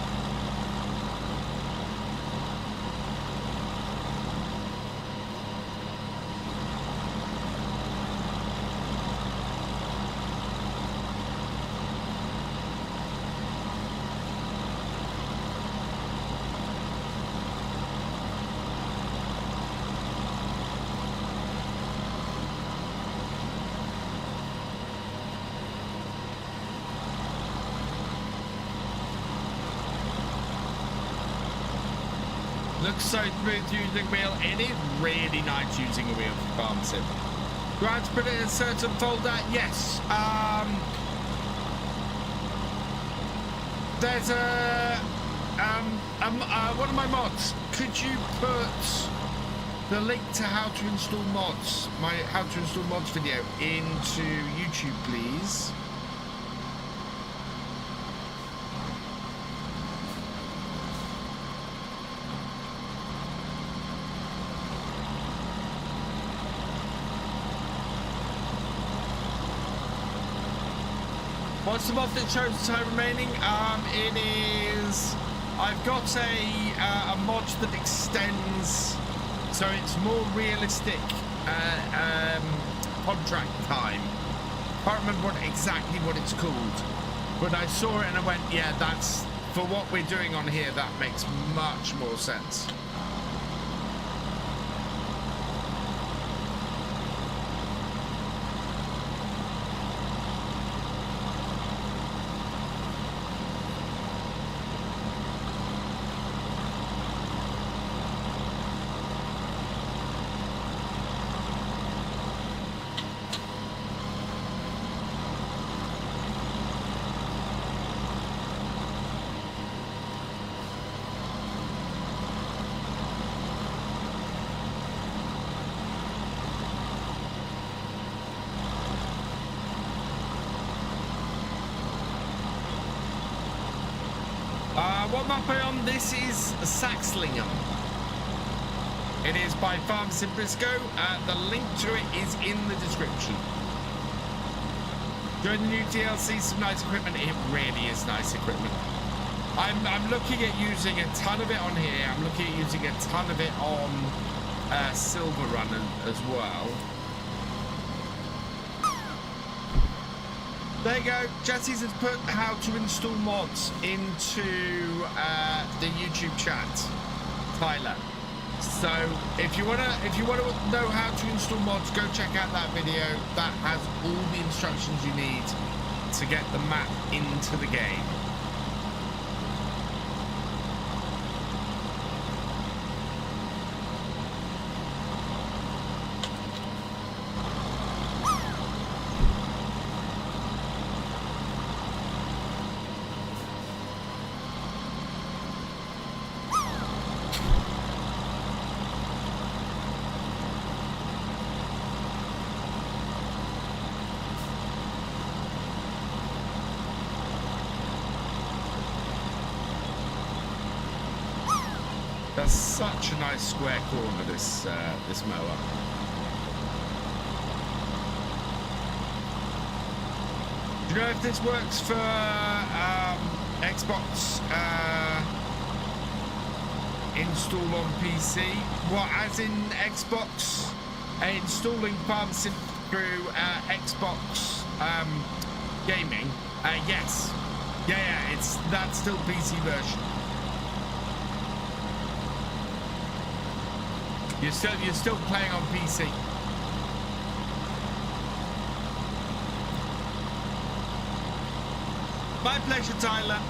Looks so smooth using a wheel. It is really nice using a wheel for farm sim. Do I have to put it in a certain folder? Yes. There's one of my mods. Could you put the link to how to install mods, my how to install mods video, into YouTube, please? What's the mod that shows the time remaining? It is... I've got a mod that extends, so it's more realistic contract time. Can't remember exactly what it's called, but I saw it and I went, yeah, that's, for what we're doing on here, that makes much more sense. What map are on? This is Saxlingham. It is by Farmers in Briscoe. The link to it is in the description. Join the new DLC, some nice equipment. It really is nice equipment. I'm looking at using a ton of it on here. I'm looking at using a ton of it on Silver Run as well. There you go. Jesse's has put how to install mods into the YouTube chat, Tyler. So if you wanna know how to install mods, go check out that video. That has all the instructions you need to get the map into the game. That's such a nice square corner, this this mower. Do you know if this works for Xbox install on PC? What, as in Xbox installing Farm Sim through Xbox gaming? Yes. Yeah, that's still PC version. You're still playing on PC. My pleasure, Tyler.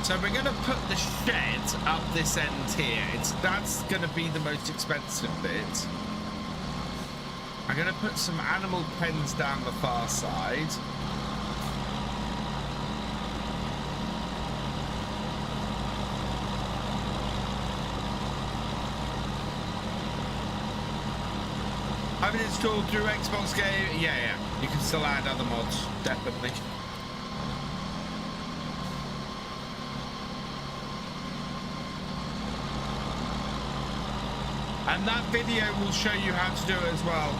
So we're going to put the shed up this end here. That's going to be the most expensive bit. I'm going to put some animal pens down the far side. Have it installed through Xbox Game? Yeah. You can still add other mods, definitely. And that video will show you how to do it as well.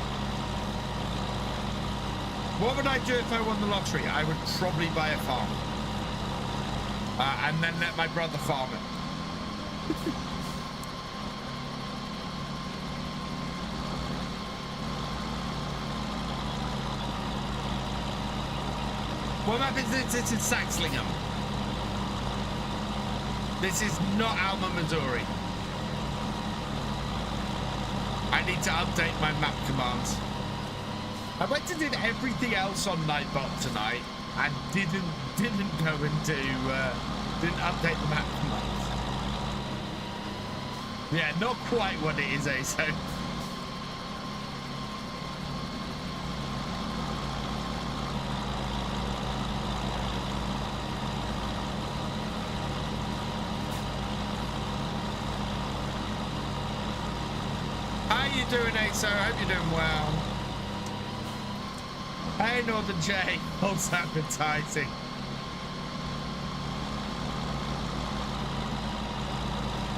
What would I do if I won the lottery? I would probably buy a farm. And then let my brother farm it. What map is it? It's in Saxlingham. This is not Alma, Missouri. I need to update my map commands. I went and did everything else on Nightbot tonight and didn't go and didn't update the map commands. Yeah, not quite what it is, so. Doing, ASO? I hope you're doing well. Hey, Northern J, false advertising.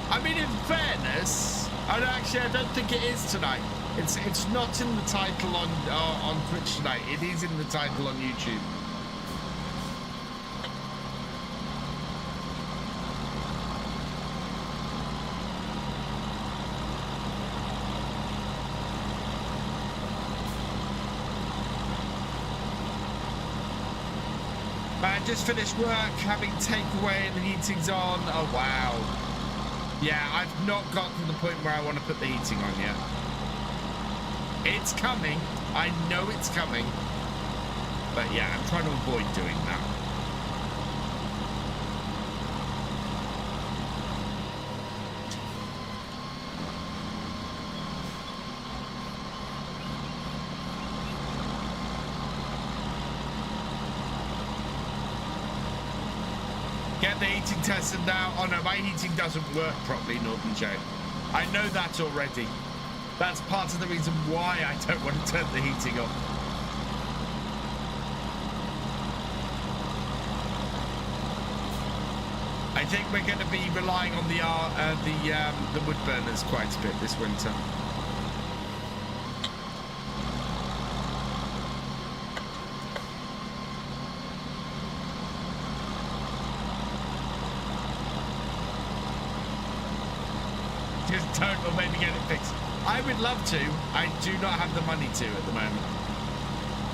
I mean, in fairness, And actually, I don't think it is tonight. It's not in the title on Twitch tonight. It is in the title on YouTube. I just finished work, having takeaway and the heating's on. Oh, wow. Yeah, I've not got to the point where I want to put the heating on yet. It's coming. I know it's coming. But yeah, I'm trying to avoid doing that. Get the heating tested now. Oh no, my heating doesn't work properly, Northern Joe. I know that already. That's part of the reason why I don't want to turn the heating off. I think we're going to be relying on the wood burners quite a bit this winter. Just don't, or maybe get it fixed. I would love to. I do not have the money to at the moment.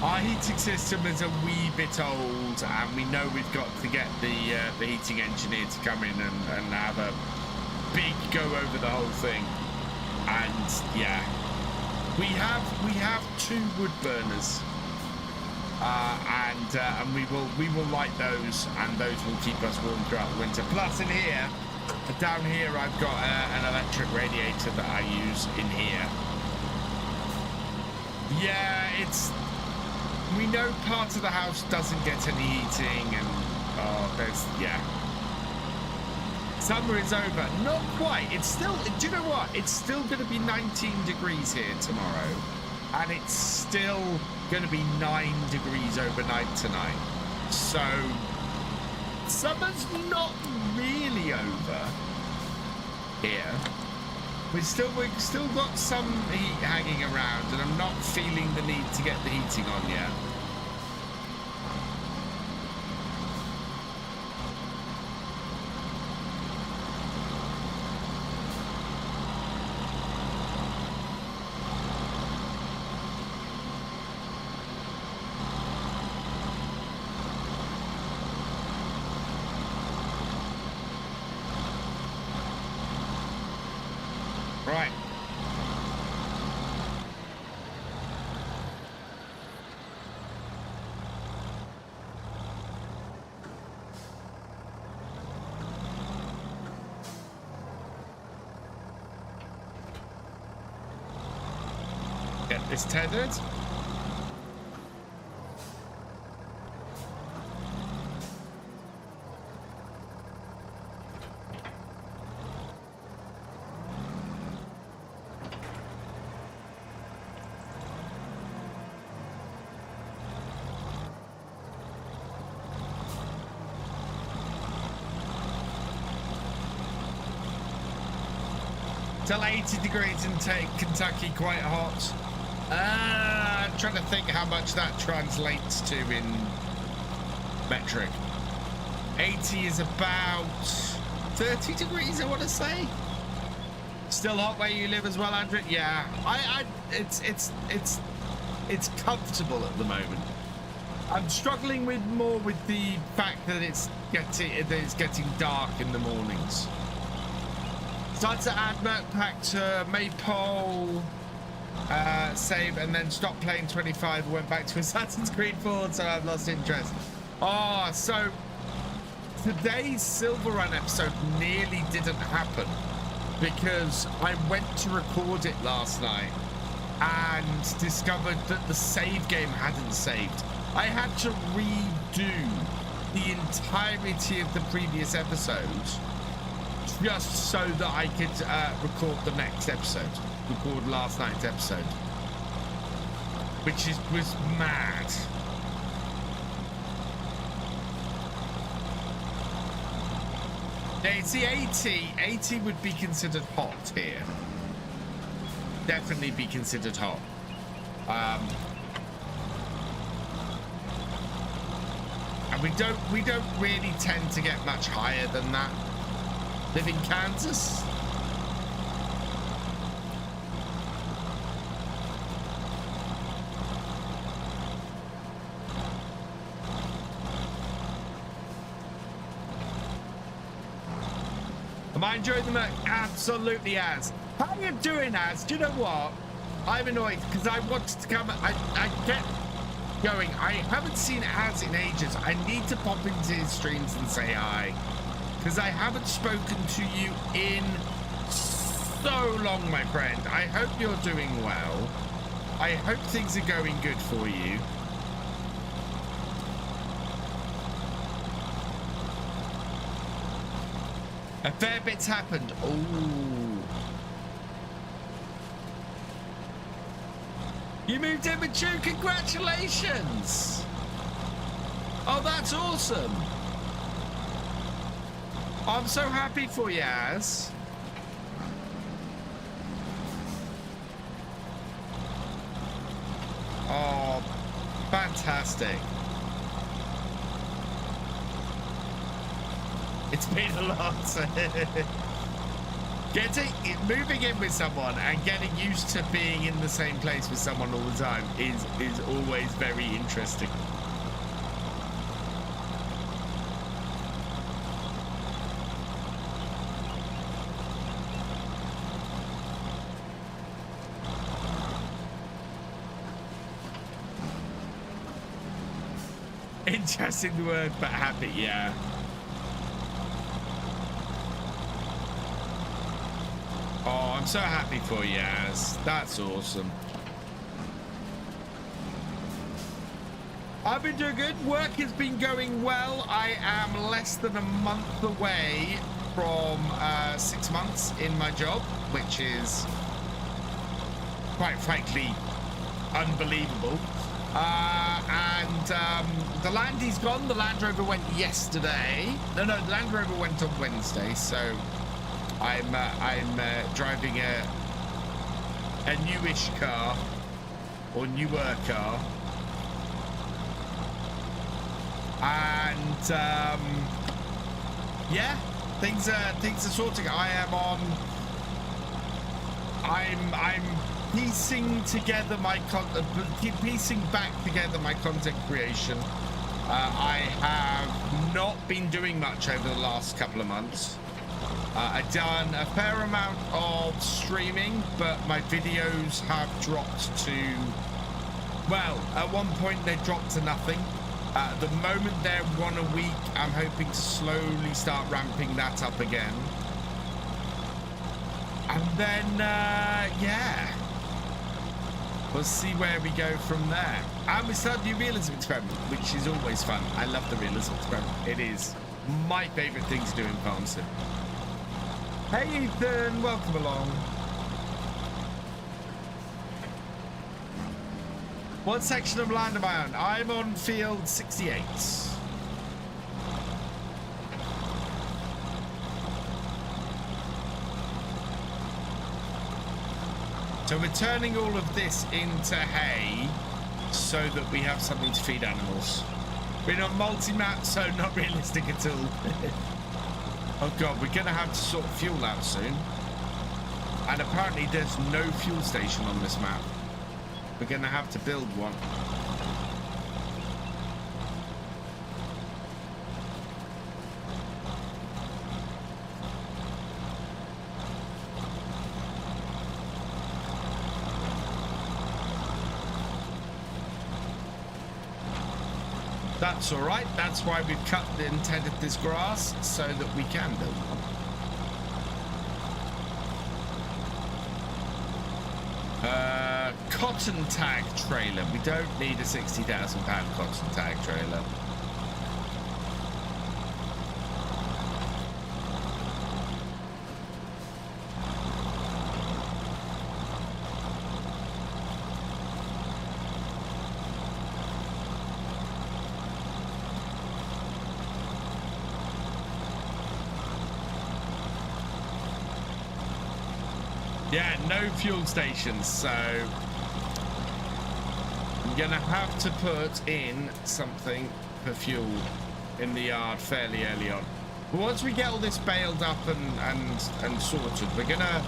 Our heating system is a wee bit old, and we know we've got to get the heating engineer to come in and have a big go over the whole thing. And yeah, we have 2 wood burners, and we will light those, and those will keep us warm throughout the winter. Plus, in here. Down here, I've got an electric radiator that I use in here. Yeah, we know part of the house doesn't get any heating, and yeah. Summer is over. Not quite. It's still, do you know what? It's still going to be 19 degrees here tomorrow, and it's still going to be 9 degrees overnight tonight. So summer's not really over here. We've still got some heat hanging around, and I'm not feeling the need to get the heating on yet. Right. Get this tethered. Till 80 degrees in Kentucky, quite hot. I'm trying to think how much that translates to in metric. 80 is about 30 degrees, I want to say. Still hot where you live as well, Andrew? Yeah, it's comfortable at the moment. I'm struggling more with the fact that it's getting dark in the mornings. Started to add Merc Pack to Maypole, save, and then stopped playing 25, went back to Assassin's Creed 4, so I've lost interest. Oh, so today's Silver Run episode nearly didn't happen because I went to record it last night and discovered that the save game hadn't saved. I had to redo the entirety of the previous episodes just so that I could record the next episode, record last night's episode, which was mad. Yeah, see, 80 would be considered hot here. definitely be considered hot. And we don't really tend to get much higher than that. Live in Kansas. Am I enjoying the Merc? Absolutely, Az. How are you doing, Az? Do you know what? I'm annoyed because I wanted to come. I get going. I haven't seen Az in ages. I need to pop into his streams and say hi because I haven't spoken to you in so long, my friend. I hope you're doing well. I hope things are going good for you. A fair bit's happened. Oh. You moved in with you. Congratulations. Oh, that's awesome. I'm so happy for you, Az. Oh, fantastic. It's been a lot. Moving in with someone and getting used to being in the same place with someone all the time is always very interesting. Interesting word, but happy, yeah. Oh, I'm so happy for you, Az. That's awesome. I've been doing good. Work has been going well. I am less than a month away from 6 months in my job, which is quite frankly unbelievable. The Landy's gone. The Land Rover went yesterday. No, the Land Rover went on Wednesday, so I'm driving a newish car or newer car, and yeah, things are sorting. I'm piecing together piecing back together my content creation. I have not been doing much over the last couple of months. I've done a fair amount of streaming, but my videos have dropped to, well, at one point they dropped to nothing. At the moment they're one a week. I'm hoping to slowly start ramping that up again. And then, yeah, we'll see where we go from there. And we started the Realism experiment, which is always fun. I love the Realism experiment. It is my favorite thing to do in Farm Sim. Hey Ethan, welcome along. What section of land am I on? I'm on field 68. So we're turning all of this into hay so that we have something to feed animals. We're on multi-map, so not realistic at all. Oh god, we're gonna have to sort fuel out soon. And apparently there's no fuel station on this map. We're gonna have to build one. That's all right. That's why we've cut and tended this grass so that we can build one. Cotton tag trailer. We don't need a £60,000 cotton tag trailer. Yeah, no fuel stations, so I'm gonna have to put in something for fuel in the yard fairly early on. But once we get all this baled up and sorted, we're gonna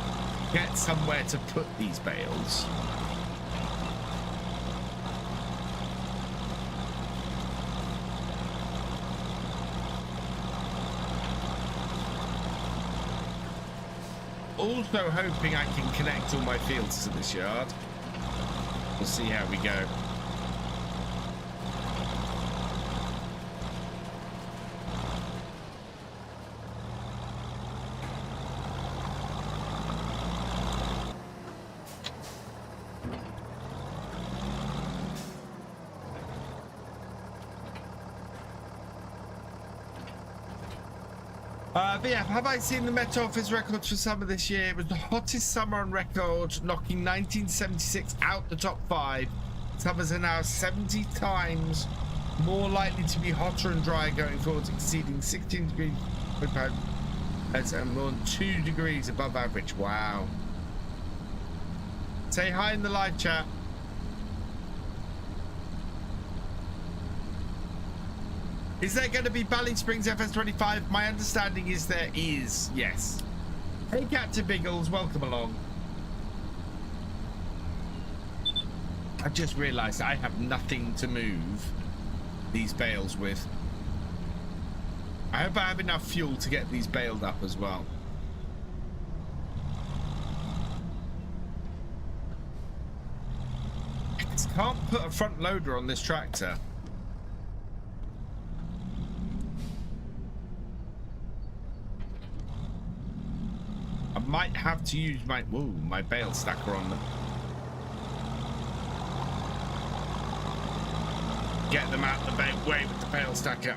get somewhere to put these bales. Also hoping I can connect all my fields to this yard. We'll see how we go. VF, have I seen the Met Office records for summer this year? It was the hottest summer on record, knocking 1976 out the top 5. Summers are now 70 times more likely to be hotter and drier going forward, exceeding 16 degrees and more than 2 degrees above average. Wow. Say hi in the live chat. Is there going to be Bally Springs FS25? My understanding is there is, yes. Hey, Captain Biggles, welcome along. I just realised I have nothing to move these bales with. I hope I have enough fuel to get these baled up as well. I just can't put a front loader on this tractor. I might have to use my bale stacker on them. Get them out the way with the bale stacker.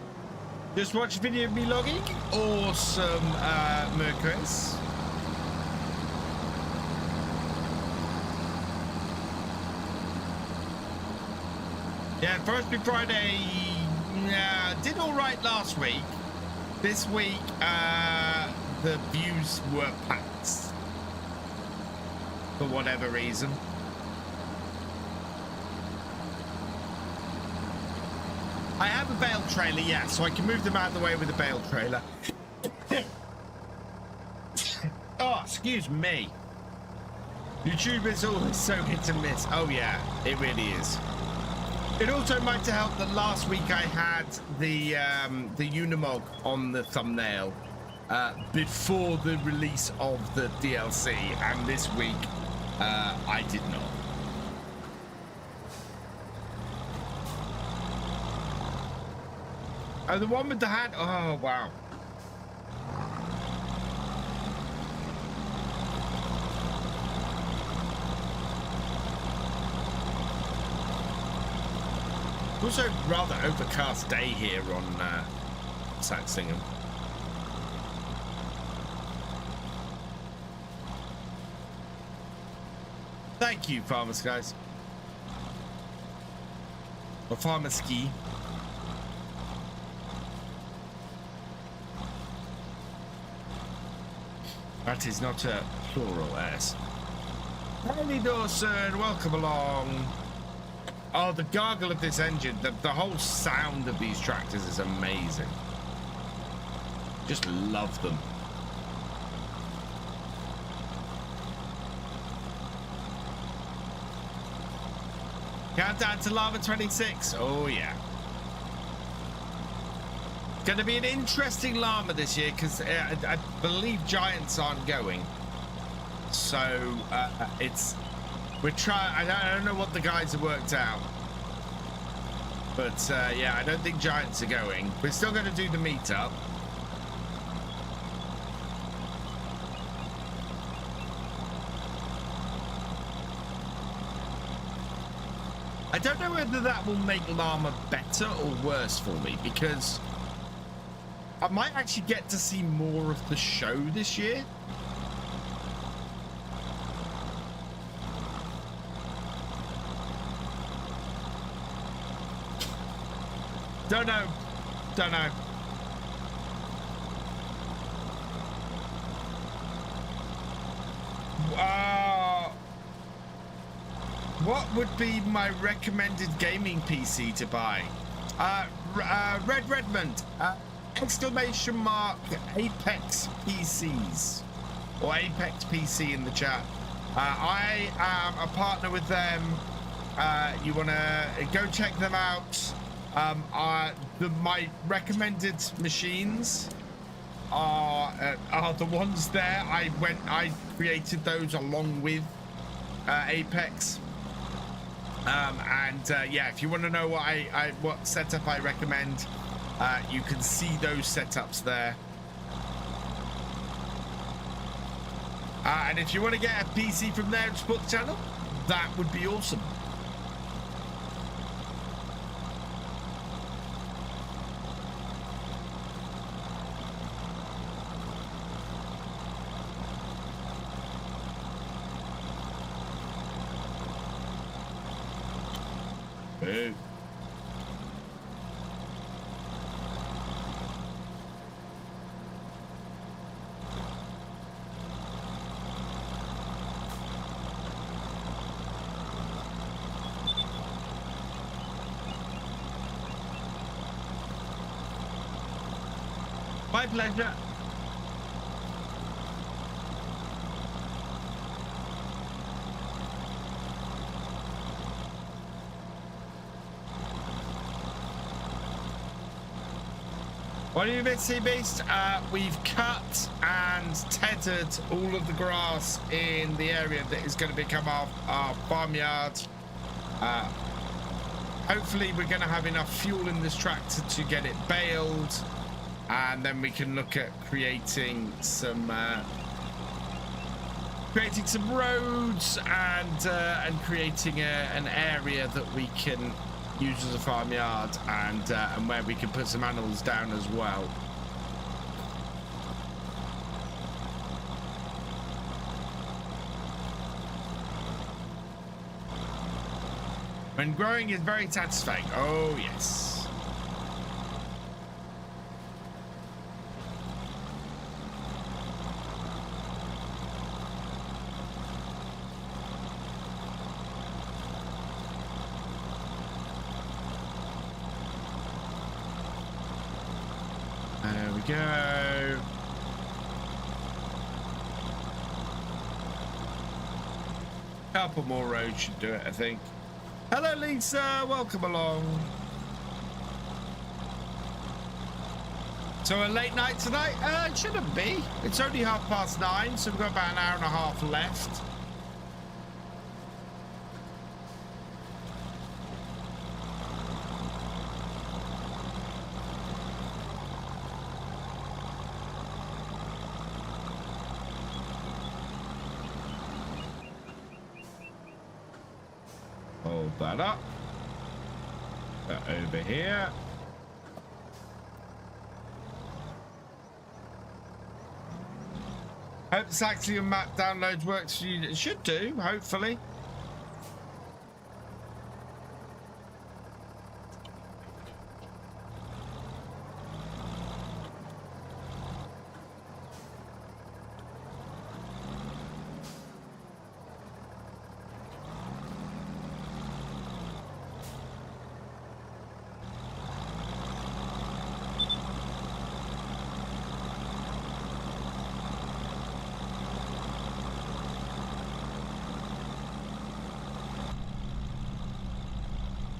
Just watch a video of me logging. Awesome, Mercus. Yeah, Forestry Friday did all right last week. This week, the views were packed for whatever reason. I have a bale trailer, yeah, so I can move them out of the way with a bale trailer. Oh, excuse me. YouTube is always so hit and miss. Oh yeah, it really is. It also might have helped that last week I had the Unimog on the thumbnail before the release of the DLC, and this week I did not. Oh, the one with the hat? Oh, wow. Also, rather overcast day here on Saxlingham. Thank you, Farmer Skies. Or Farmer Ski. That is not a plural S. Haley Dawson, welcome along. Oh, the gargle of this engine, the whole sound of these tractors is amazing. Just love them. Countdown to Lava 26. Oh, yeah. Going to be an interesting llama this year because I believe Giants aren't going. So we're trying. I don't know what the guys have worked out, but yeah, I don't think Giants are going. We're still going to do the meetup. I don't know whether that will make llama better or worse for me, because I might actually get to see more of the show this year. Don't know. Don't know. what would be my recommended gaming PC to buy? Red Redmond, exclamation mark Apex PCs, or Apex PC in the chat. I am a partner with them. You want to go check them out. My recommended machines are the ones there. I created those along with Apex. Yeah, if you want to know what setup I recommend, you can see those setups there. And if you want to get a PC from there and support the channel, that would be awesome. Hey. My pleasure. What do you mean, Sea Beast? We've cut and tethered all of the grass in the area that is going to become our farmyard. Hopefully we're going to have enough fuel in this tractor to get it baled, and then we can look at creating some roads and creating an area that we can use as a farmyard, and where we can put some animals down as well. When growing is very satisfying. Oh yes. There we go. Couple more roads should do it, I think. Hello, Lisa. Welcome along. So a late night tonight? It shouldn't be. It's only 9:30, so we've got about an hour and a half left. Hold that up. That over here. Hope the Saxlingham map download works for you. It should do, hopefully.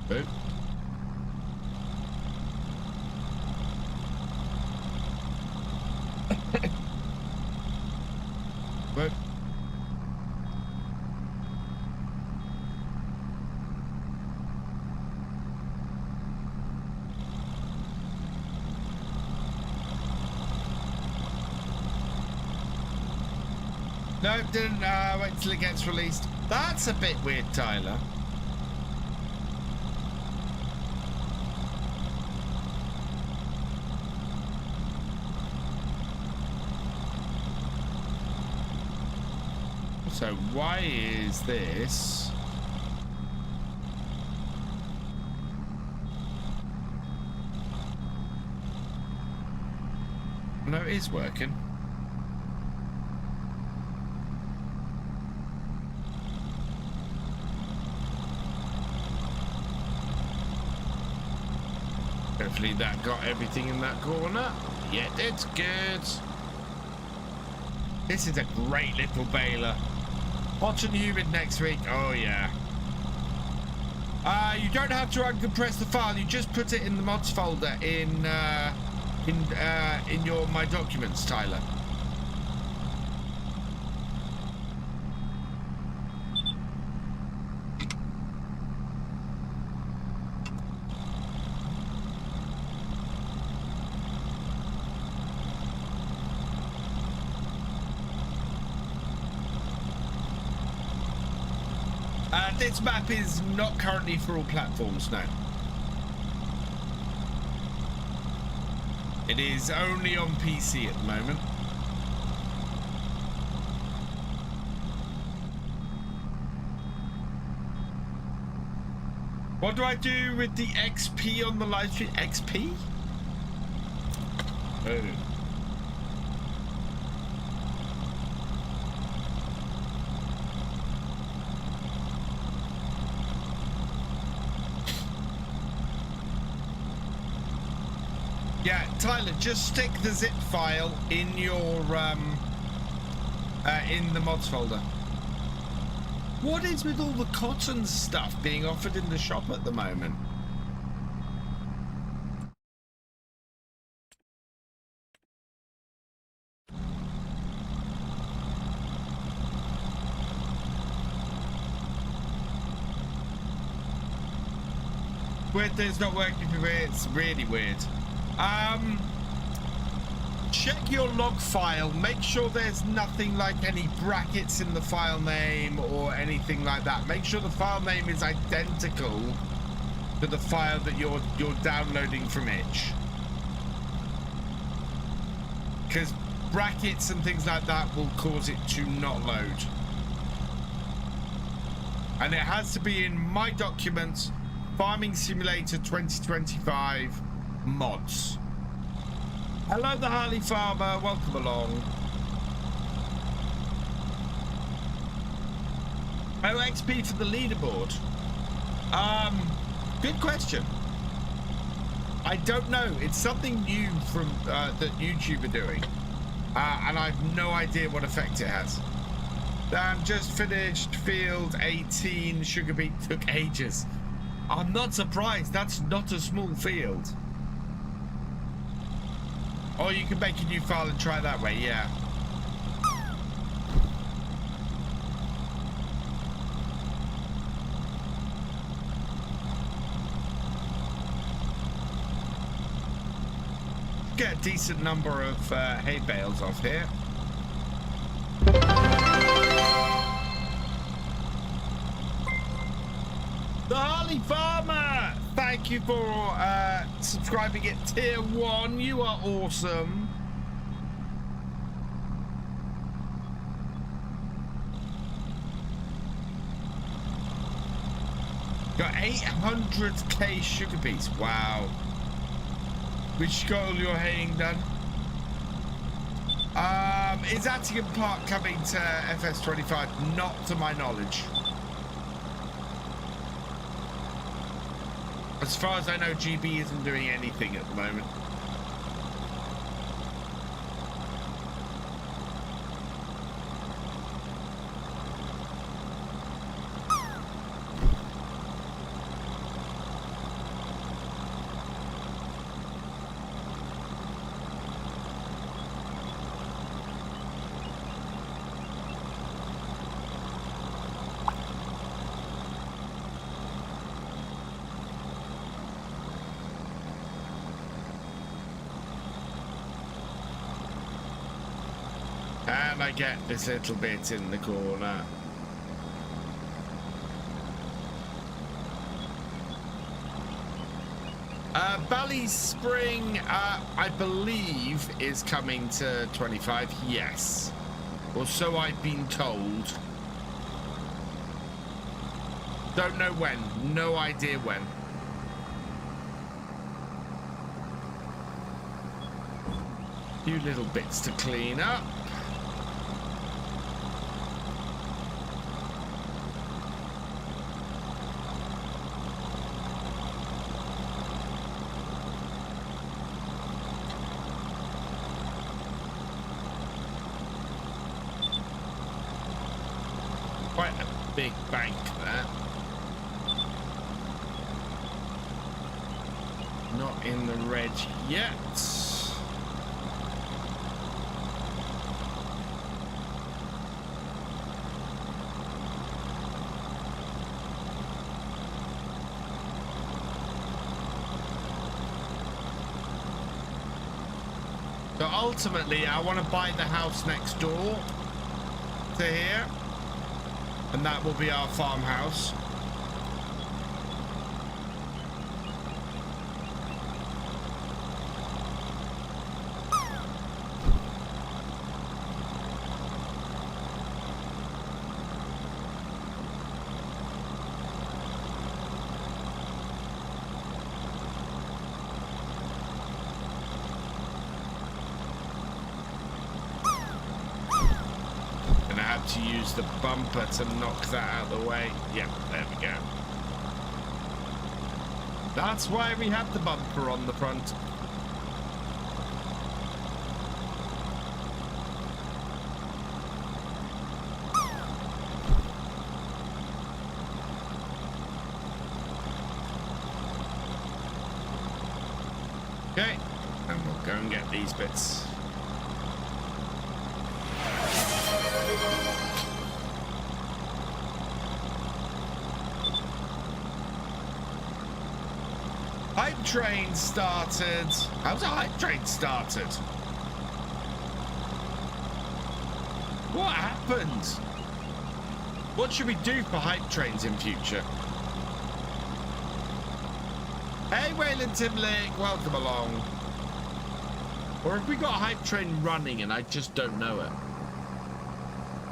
Boop. Boop. No, didn't wait till it gets released. That's a bit weird, Tyler. So why is this? No, it is working. Hopefully that got everything in that corner. Yeah, it's good. This is a great little baler. Hot and humid next week. Oh yeah. You don't have to uncompress the file. You just put it in the mods folder in your My Documents, Tyler. This map is not currently for all platforms, no. It is only on PC at the moment. What do I do with the XP on the live stream? XP? Oh. Yeah, Tyler, just stick the zip file in your in the mods folder. What is with all the cotton stuff being offered in the shop at the moment? Weird thing's not working for me. It's really weird. Check your log file. Make sure there's nothing like any brackets in the file name or anything like that. Make sure the file name is identical to the file that you're downloading from itch. Because brackets and things like that will cause it to not load. And it has to be in My Documents, Farming Simulator 2025 mods. Hello, the Harley Farmer. Welcome along. Oh, XP for the leaderboard. Good question. I don't know. It's something new from that YouTube are doing, and I've no idea what effect it has. Dan just finished field 18. Sugar beet took ages. I'm not surprised. That's not a small field. Or you can make a new file and try that way, yeah. Get a decent number of hay bales off here. The Harley Farmer! Thank you for subscribing at tier 1. You are awesome. Got 800k sugar beets. Wow. Which got all your haying done? Is Attingham Park coming to FS25? Not to my knowledge. As far as I know, GB isn't doing anything at the moment. And I get this little bit in the corner. Bally Spring, I believe, is coming to 25. Yes. Or so I've been told. Don't know when. No idea when. Few little bits to clean up. big bank there. Not in the red yet. So ultimately, I want to buy the house next door to here, and that will be our farmhouse. To use the bumper to knock that out of the way. Yeah, there we go. That's why we have the bumper on the front. Okay, and we'll go and get these bits. Hype train started. How's a hype train started? What happened? What should we do for hype trains in future? Hey, Wayland Timlick, welcome along. Or have we got a hype train running and I just don't know it?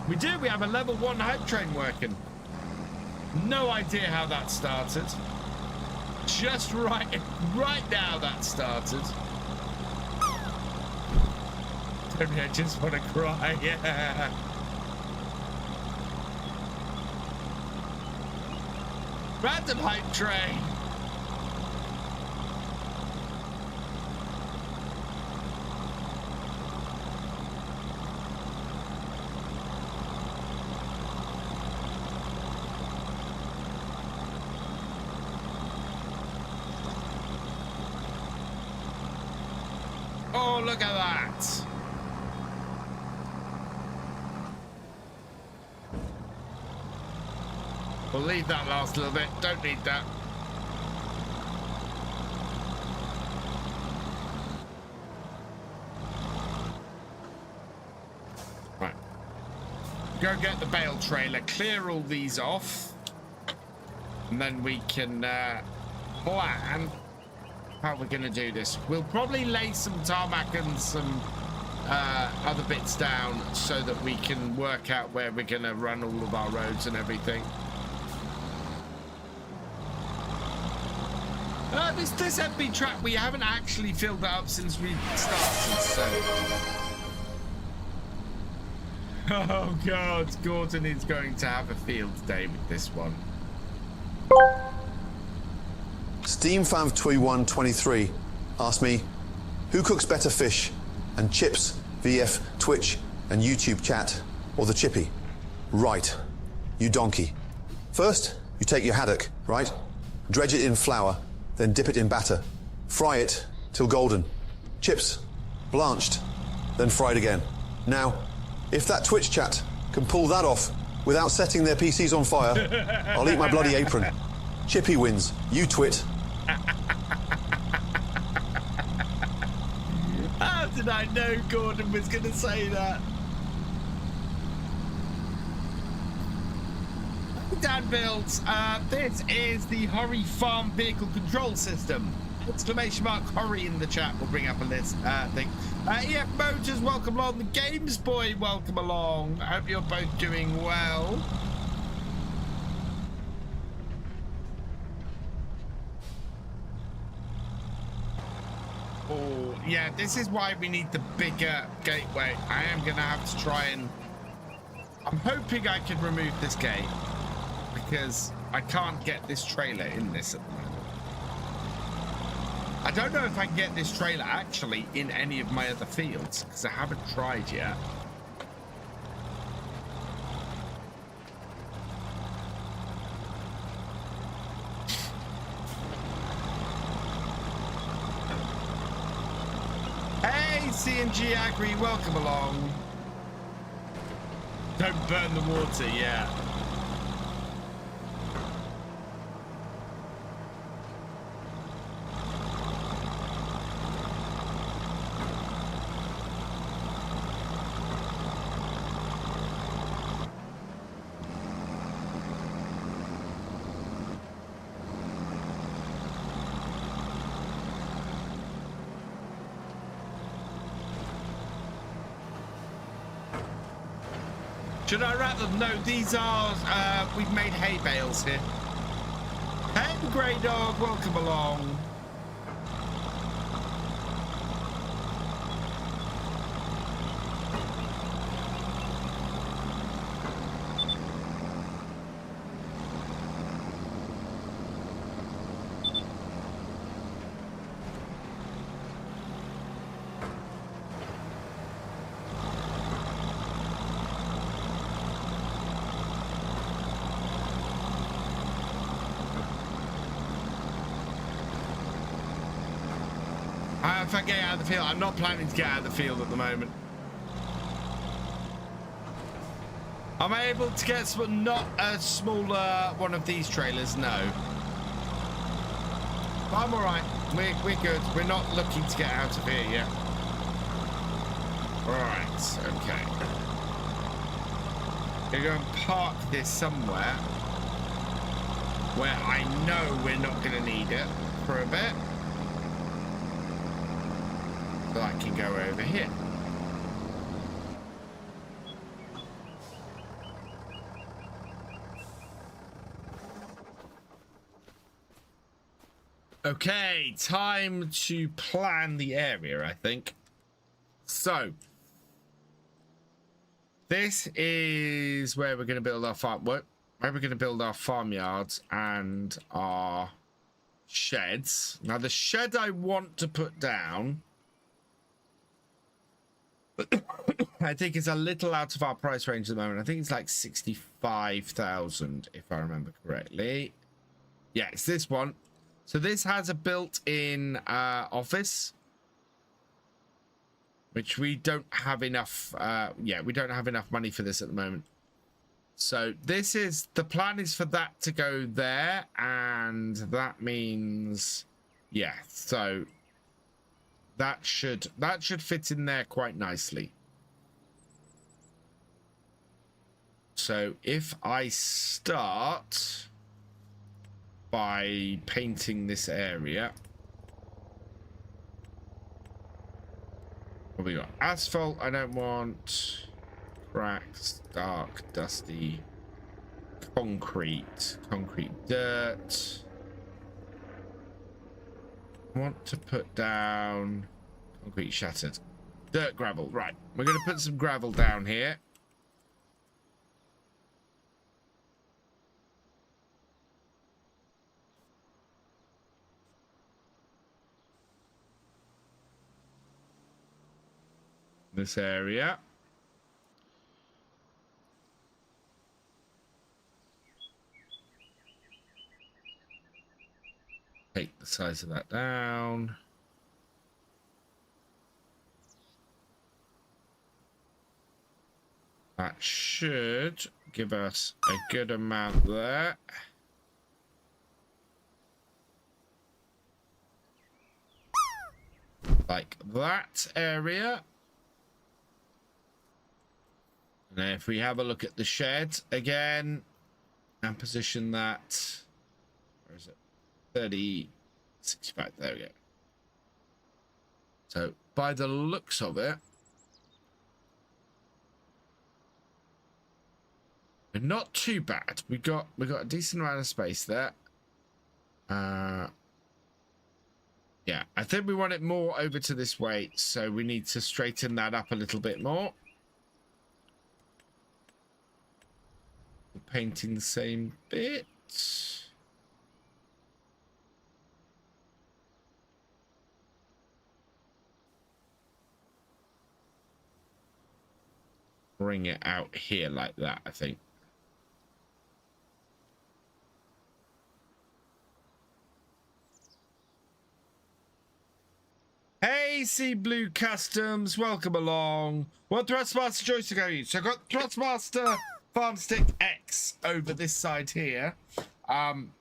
We do. We have a level 1 hype train working. No idea how that started. Just right now that started. I just want to cry. Yeah. Random hype train. Oh, look at that. We'll leave that last little bit. Don't need that. Right. Go get the bale trailer. Clear all these off. And then we can plan how we're going to do this. We'll probably lay some tarmac and some other bits down so that we can work out where we're going to run all of our roads and everything. This FB track, we haven't actually filled that up since we started, so... Oh God, Gordon is going to have a field day with this one. SteamFav2123 asked me, who cooks better fish and chips, VF, Twitch and YouTube chat, or the chippy? Right, you donkey. First, you take your haddock, right? Dredge it in flour, then dip it in batter. Fry it till golden. Chips, blanched, then fried again. Now, if that Twitch chat can pull that off without setting their PCs on fire, I'll eat my bloody apron. Chippy wins, you twit. How did I know Gordon was going to say that? Dan builds. This is the Hurry Farm Vehicle Control System. Exclamation mark Hurry in the chat will bring up a list thing. EF Motors, welcome along. The Games Boy, welcome along. I hope you're both doing well. Oh, yeah, this is why we need the bigger gateway. I am going to have to try and... I'm hoping I can remove this gate because I can't get this trailer in this at the moment. I don't know if I can get this trailer actually in any of my other fields because I haven't tried yet. CNG Agri, welcome along. Don't burn the water, yeah. Should I rather? No, these are, we've made hay bales here. Hey, Grey Dog, welcome along. If I get out of the field, I'm not planning to get out of the field at the moment. Am I able to get some, not a smaller one of these trailers? No. But I'm all right. We're good. We're not looking to get out of here yet. All right. Okay. We're going to park this somewhere where I know we're not going to need it for a bit. So I can go over here. Okay, time to plan the area, I think. So, this is where we're going to build our farm. Where we're going to build our farmyards and our sheds. Now, the shed I want to put down, I think it's a little out of our price range at the moment. I think it's like 65,000, if I remember correctly. Yeah, it's this one. So this has a built-in office, which we don't have enough. Yeah, we don't have enough money for this at the moment. So this is, the plan is for that to go there, and that means, yeah, so that should fit in there quite nicely. So if I start by painting this area, what we got? Asphalt. I don't want cracks, dark, dusty, concrete dirt. I want to put down concrete shattered, dirt, gravel. Right, we're going to put some gravel down here. This area. Take the size of that down. That should give us a good amount there. Like that area. And if we have a look at the shed again and position that, where is it? 30, 65, there we go. So by the looks of it, we're not too bad. We got a decent amount of space there. Yeah, I think we want it more over to this way, so we need to straighten that up a little bit more. We're painting the same bit. Bring it out here like that, I think. Hey, AC Blue Customs, welcome along. What Thrustmaster joystick are you? So I've got Thrustmaster Farmstick X over this side here.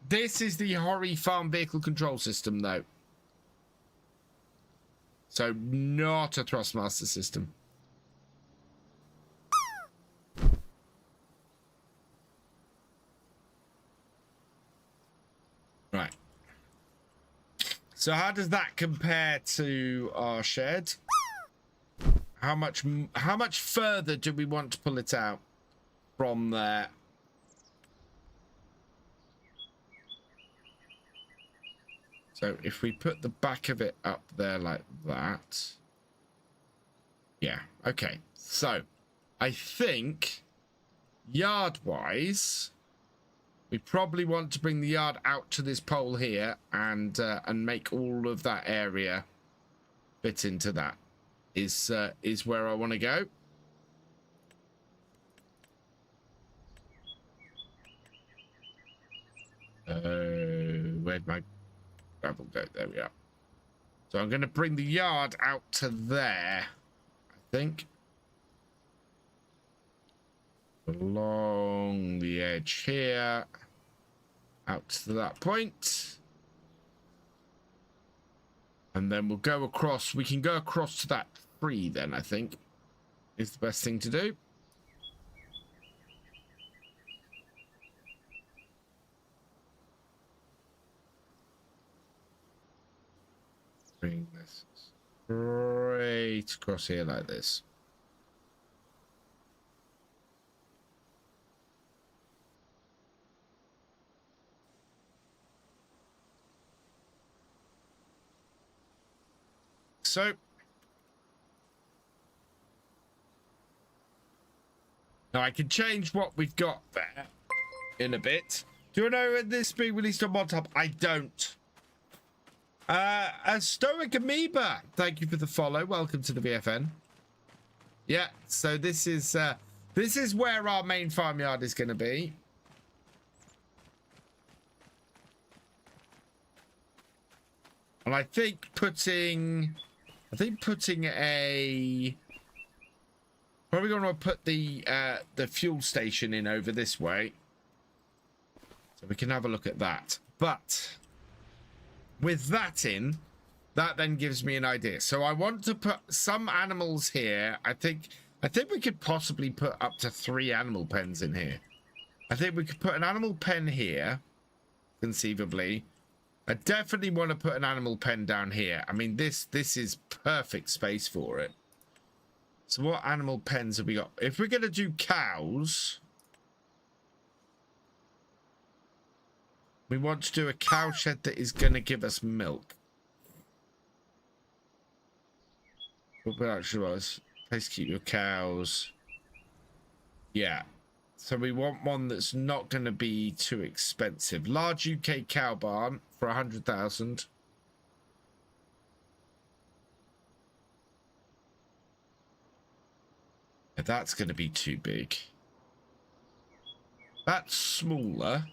This is the Hori Farm Vehicle Control System, though. So not a Thrustmaster system. Right. So how does that compare to our shed? How much further do we want to pull it out from there? So if we put the back of it up there like that. Yeah, okay. So I think yard-wise, we probably want to bring the yard out to this pole here and make all of that area fit into that. Is where I want to go. Where'd my gravel go? There we are. So I'm going to bring the yard out to there, I think. Along the edge here. Out to that point. And then we'll go across. We can go across to that tree then, I think. Is the best thing to do. Bring this straight across here like this. So now I can change what we've got there in a bit. Do you know when this being released on ModTop? I don't. A Stoic Amoeba, thank you for the follow. Welcome to the VFN. Yeah, so this is where our main farmyard is going to be. And I think putting a probably going to put the fuel station in over this way, so we can have a look at that. But with that in, that then gives me an idea. So I want to put some animals here. I think we could possibly put up to 3 animal pens in here. I think we could put an animal pen here, conceivably. I definitely want to put an animal pen down here. I mean, this is perfect space for it. So what animal pens have we got? If we're going to do cows, we want to do a cow shed that is going to give us milk. What production was? Place to keep your cows. Yeah. So we want one that's not going to be too expensive. Large UK cow barn for 100,000. That's going to be too big. That's smaller.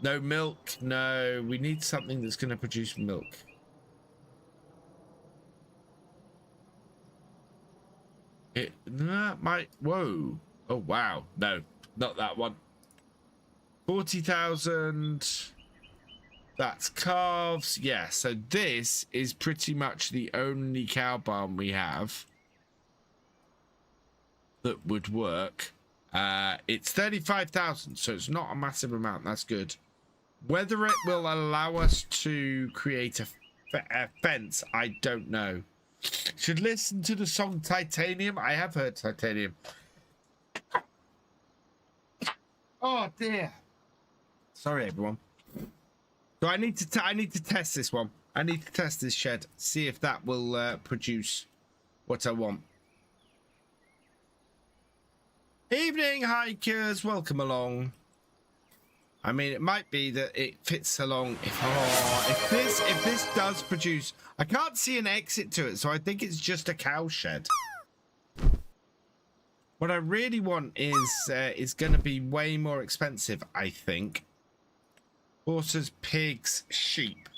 No milk. No, we need something that's going to produce milk. That might. Whoa. Oh, wow. No, not that one. 40,000. That's calves. Yeah, so this is pretty much the only cow barn we have that would work. It's 35,000, so it's not a massive amount. That's good. Whether it will allow us to create a fence, I don't know. Should listen to the song Titanium. I have heard Titanium. Oh dear. Sorry, everyone. So I need to test this one. I need to test this shed. See if that will produce what I want. Evening, hikers. Welcome along. I mean, it might be that it fits along. If this does produce, I can't see an exit to it, so I think it's just a cow shed. What I really want is going to be way more expensive, I think. Horses, pigs, sheep.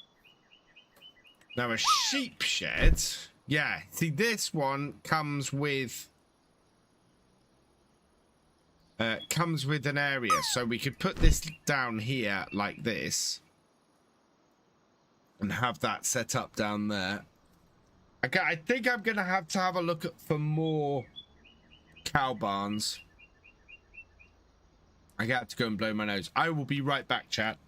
Now a sheep shed. Yeah, see this one comes with an area, so we could put this down here like this and have that set up down there. Okay, I think I'm gonna have to have a look for more cow barns. I got to go and blow my nose. I will be right back, chat.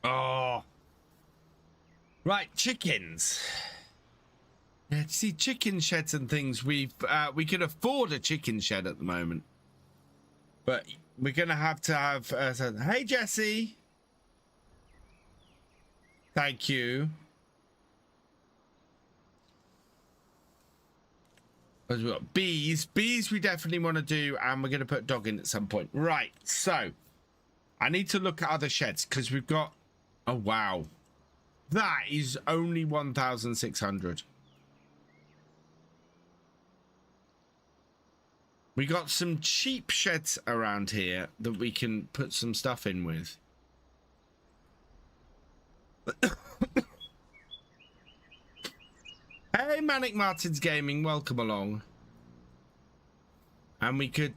Oh, right, chickens. Yeah, see, chicken sheds and things. We can afford a chicken shed at the moment, but we're gonna have to have. Hey, Jesse. Thank you. We've got bees. Bees we definitely want to do, and we're gonna put dog in at some point. Right. So I need to look at other sheds because we've got. Oh, wow. That is only 1,600. We got some cheap sheds around here that we can put some stuff in with. Hey, Manic Martins Gaming, welcome along. And we could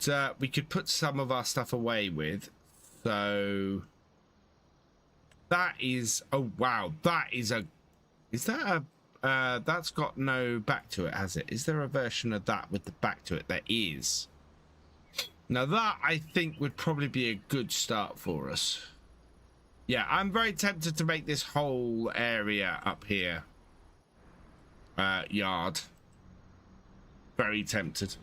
put some of our stuff away with. So that is, oh wow, that is a, is that a, that's got no back to it, has it? Is there a version of that with the back to it? There is. Now that I think would probably be a good start for us. Yeah, I'm very tempted to make this whole area up here yard. Very tempted.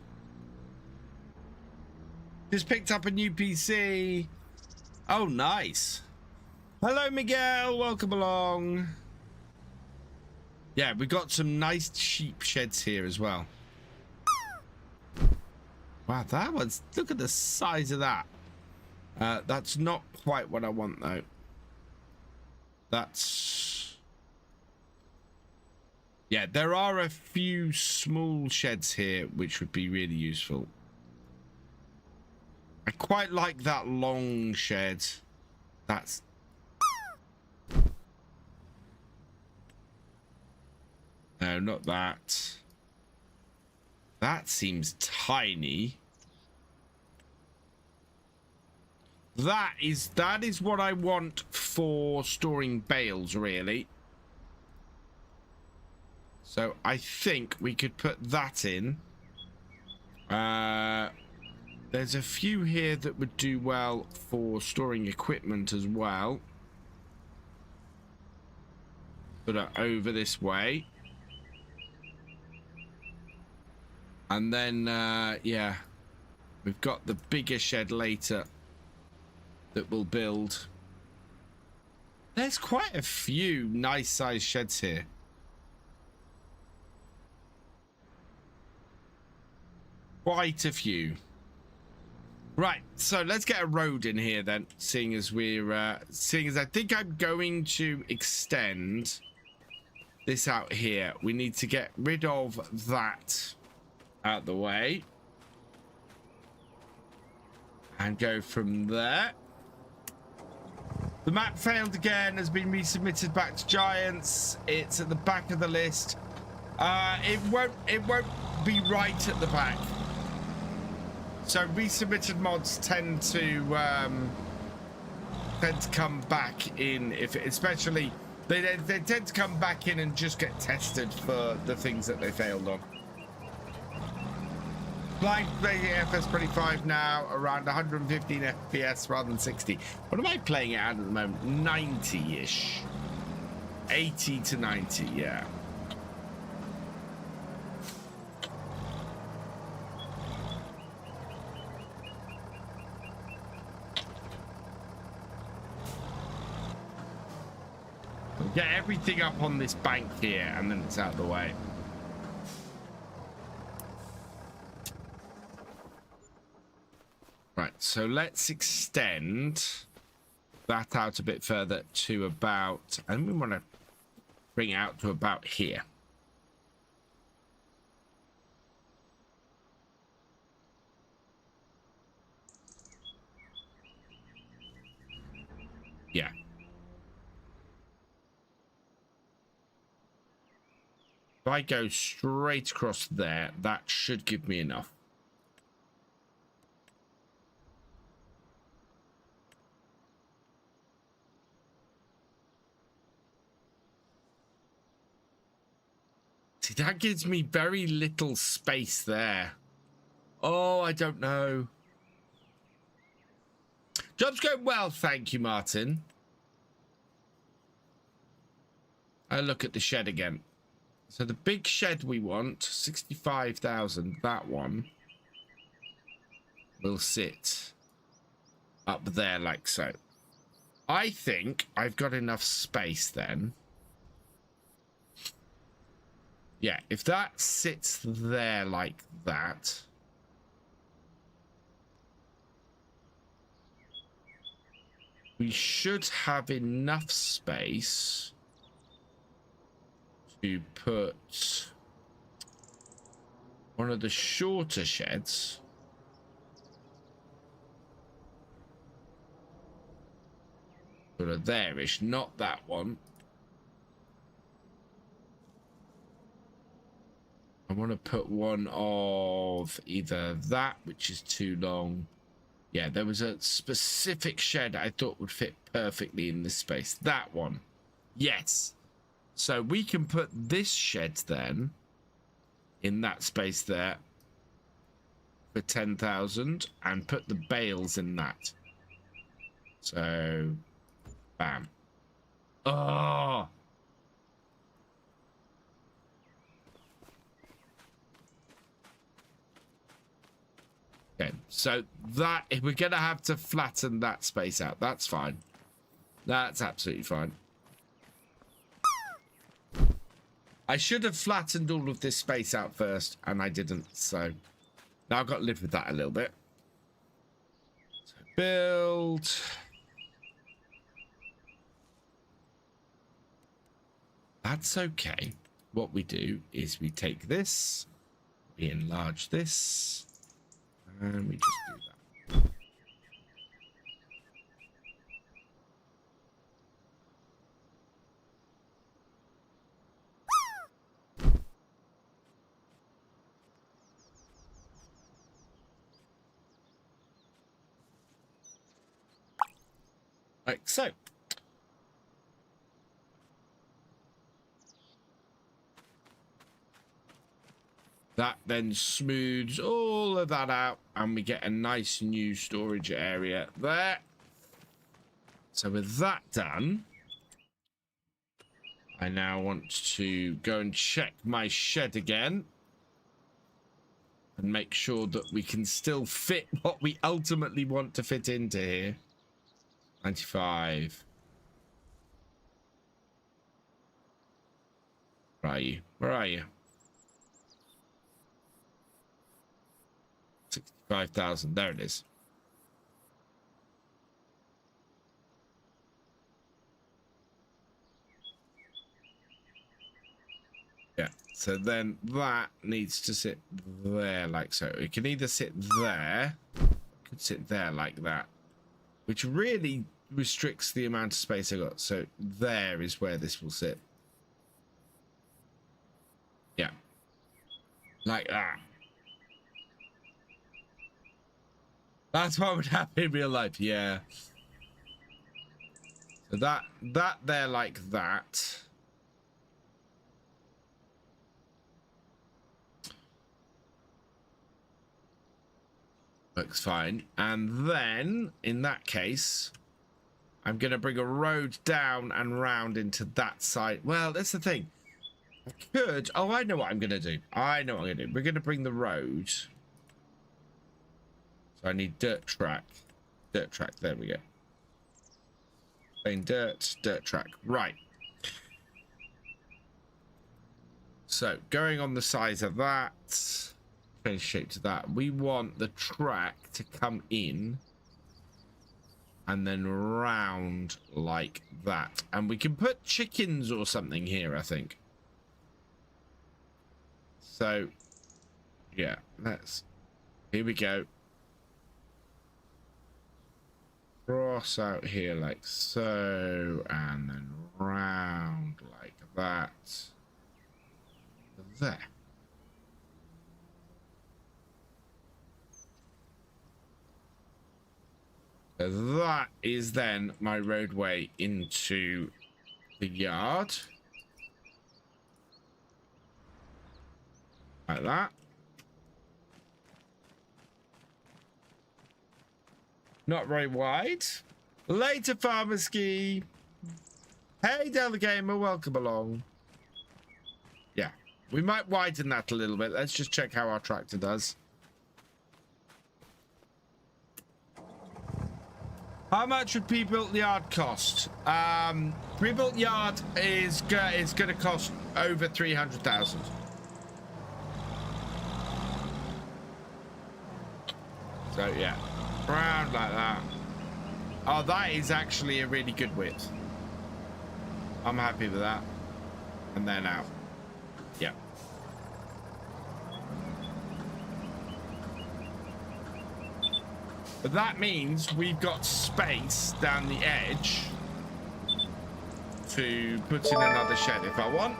Just picked up a new PC. Oh, nice. Hello, Miguel. Welcome along. Yeah, we got some nice sheep sheds here as well. Wow, that was... Look at the size of that. That's not quite what I want, though. That's... Yeah, there are a few small sheds here which would be really useful. I quite like that long shed. That's... No, not that. That seems tiny. That is what I want for storing bales, really. So I think we could put that in. There's a few here that would do well for storing equipment as well. Put it over this way. And then, yeah, we've got the bigger shed later that we'll build. There's quite a few nice sized sheds here. Quite a few. Right, so let's get a road in here then, seeing as we're, seeing as I think I'm going to extend this out here. We need to get rid of that out the way and go from there. The map failed again, has been resubmitted back to Giants. It's at the back of the list. It won't be right at the back. So resubmitted mods tend to come back in, if especially they tend to come back in and just get tested for the things that they failed on. Playing FS25 now, around 115 FPS rather than 60. What am I playing it at the moment? 90-ish. 80 to 90, yeah. get everything up on this bank here, and then it's out of the way. Right, so let's extend that out a bit further to about, and we want to bring it out to about here. Yeah. If I go straight across there, that should give me enough. See, that gives me very little space there. Oh, I don't know. Job's going well, thank you, Martin. I look at the shed again. So the big shed we want, 65,000, that one will sit up there like so. I think I've got enough space then. Yeah, if that sits there like that, we should have enough space to put one of the shorter sheds sort of there-ish, not that one. I want to put one of either that, which is too long. Yeah, there was a specific shed I thought would fit perfectly in this space. That one. Yes. So we can put this shed then in that space there for 10,000 and put the bales in that. So, bam. Oh. Okay, so that, if we're going to have to flatten that space out, that's fine. That's absolutely fine. I should have flattened all of this space out first, and I didn't, so now I've got to live with that a little bit. So build. That's okay. What we do is we take this, we enlarge this, and we just do that. Like so. That then smooths all of that out, and we get a nice new storage area there. So with that done, I now want to go and check my shed again and make sure that we can still fit what we ultimately want to fit into here. 95. Where are you? Where are you? 65,000. There it is. Yeah. So then that needs to sit there like so. It can either sit there, it could sit there like that, which really restricts the amount of space I got. So there is where this will sit. Yeah. Like that. That's what would happen in real life, yeah. So that there like that. Looks fine. And then, in that case, I'm going to bring a road down and round into that side. Well, that's the thing. I could... Oh, I know what I'm going to do. I know what I'm going to do. We're going to bring the road... So I need dirt track. Dirt track, there we go. Plain dirt track. Right. So going on the size of that, change shape to that. We want the track to come in and then round like that. And we can put chickens or something here, I think. So, yeah, here we go. Cross out here like so, and then round like that. There. That is then my roadway into the yard. Like that. Not very wide. Later, Farmer Ski. Hey, Del the Gamer, welcome along. Yeah, we might widen that a little bit. Let's just check how our tractor does. How much would pre-built yard cost? Pre-built yard is going to cost over 300,000. So yeah, round like that. Oh, that is actually a really good width. I'm happy with that. And then out. Yeah. But that means we've got space down the edge to put in another shed if I want.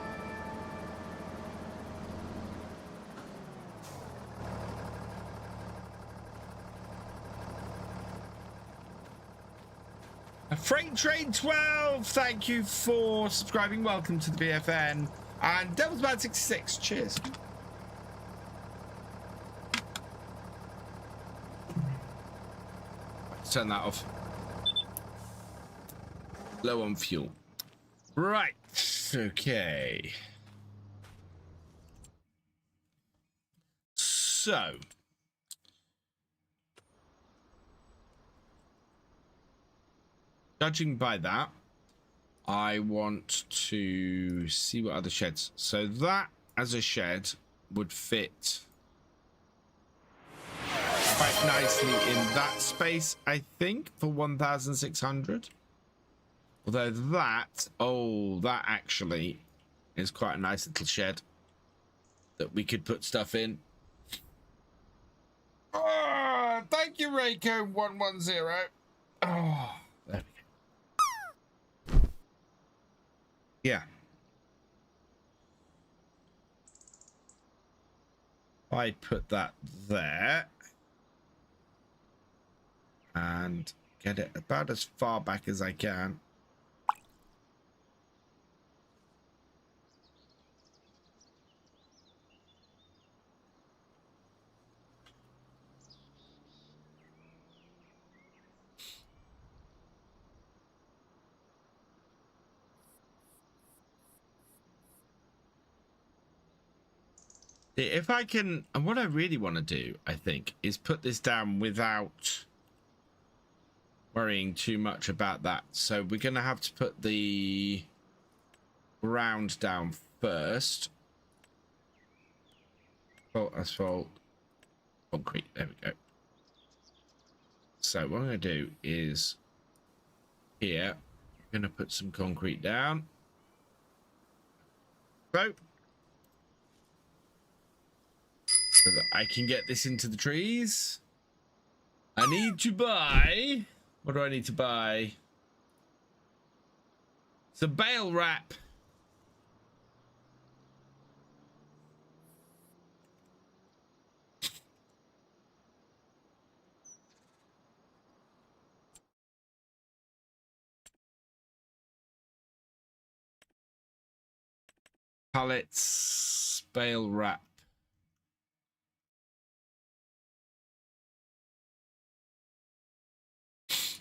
A Freight Train 12, thank you for subscribing. Welcome to the BFN. And Devil's Bad 66, cheers. Turn that off. Low on fuel. Right, okay. So. Judging by that, I want to see what other sheds. So that as a shed would fit quite nicely in that space, I think, for 1,600. Although that, oh, that actually is quite a nice little shed that we could put stuff in. Oh, thank you, Reiko 110. Oh, there we go. Yeah. I put that there and get it about as far back as I can. If I can, and what I really want to do, I think, is put this down without worrying too much about that. So we're going to have to put the ground down first. Oh, asphalt, concrete. There we go. So what I'm going to do is here, I'm going to put some concrete down. So that I can get this into the trees. I need to buy. What do I need to buy? It's a bale wrap. Pallets, bale wrap.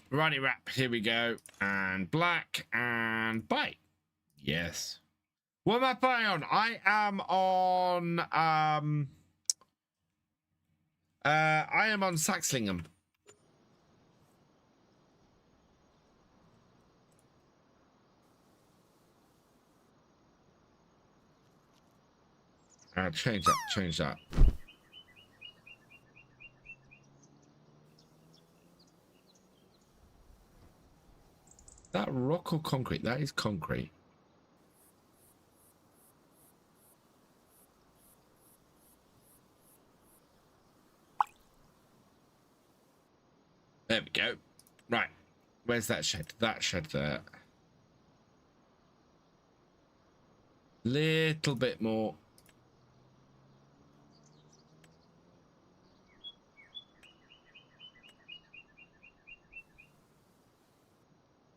Ronnie wrap, here we go. And black and buy. Yes. What am I buying on? I am on Saxlingham. Change that, change that. That rock or concrete? That is concrete. There we go. Right. Where's that shed? That shed there. Little bit more.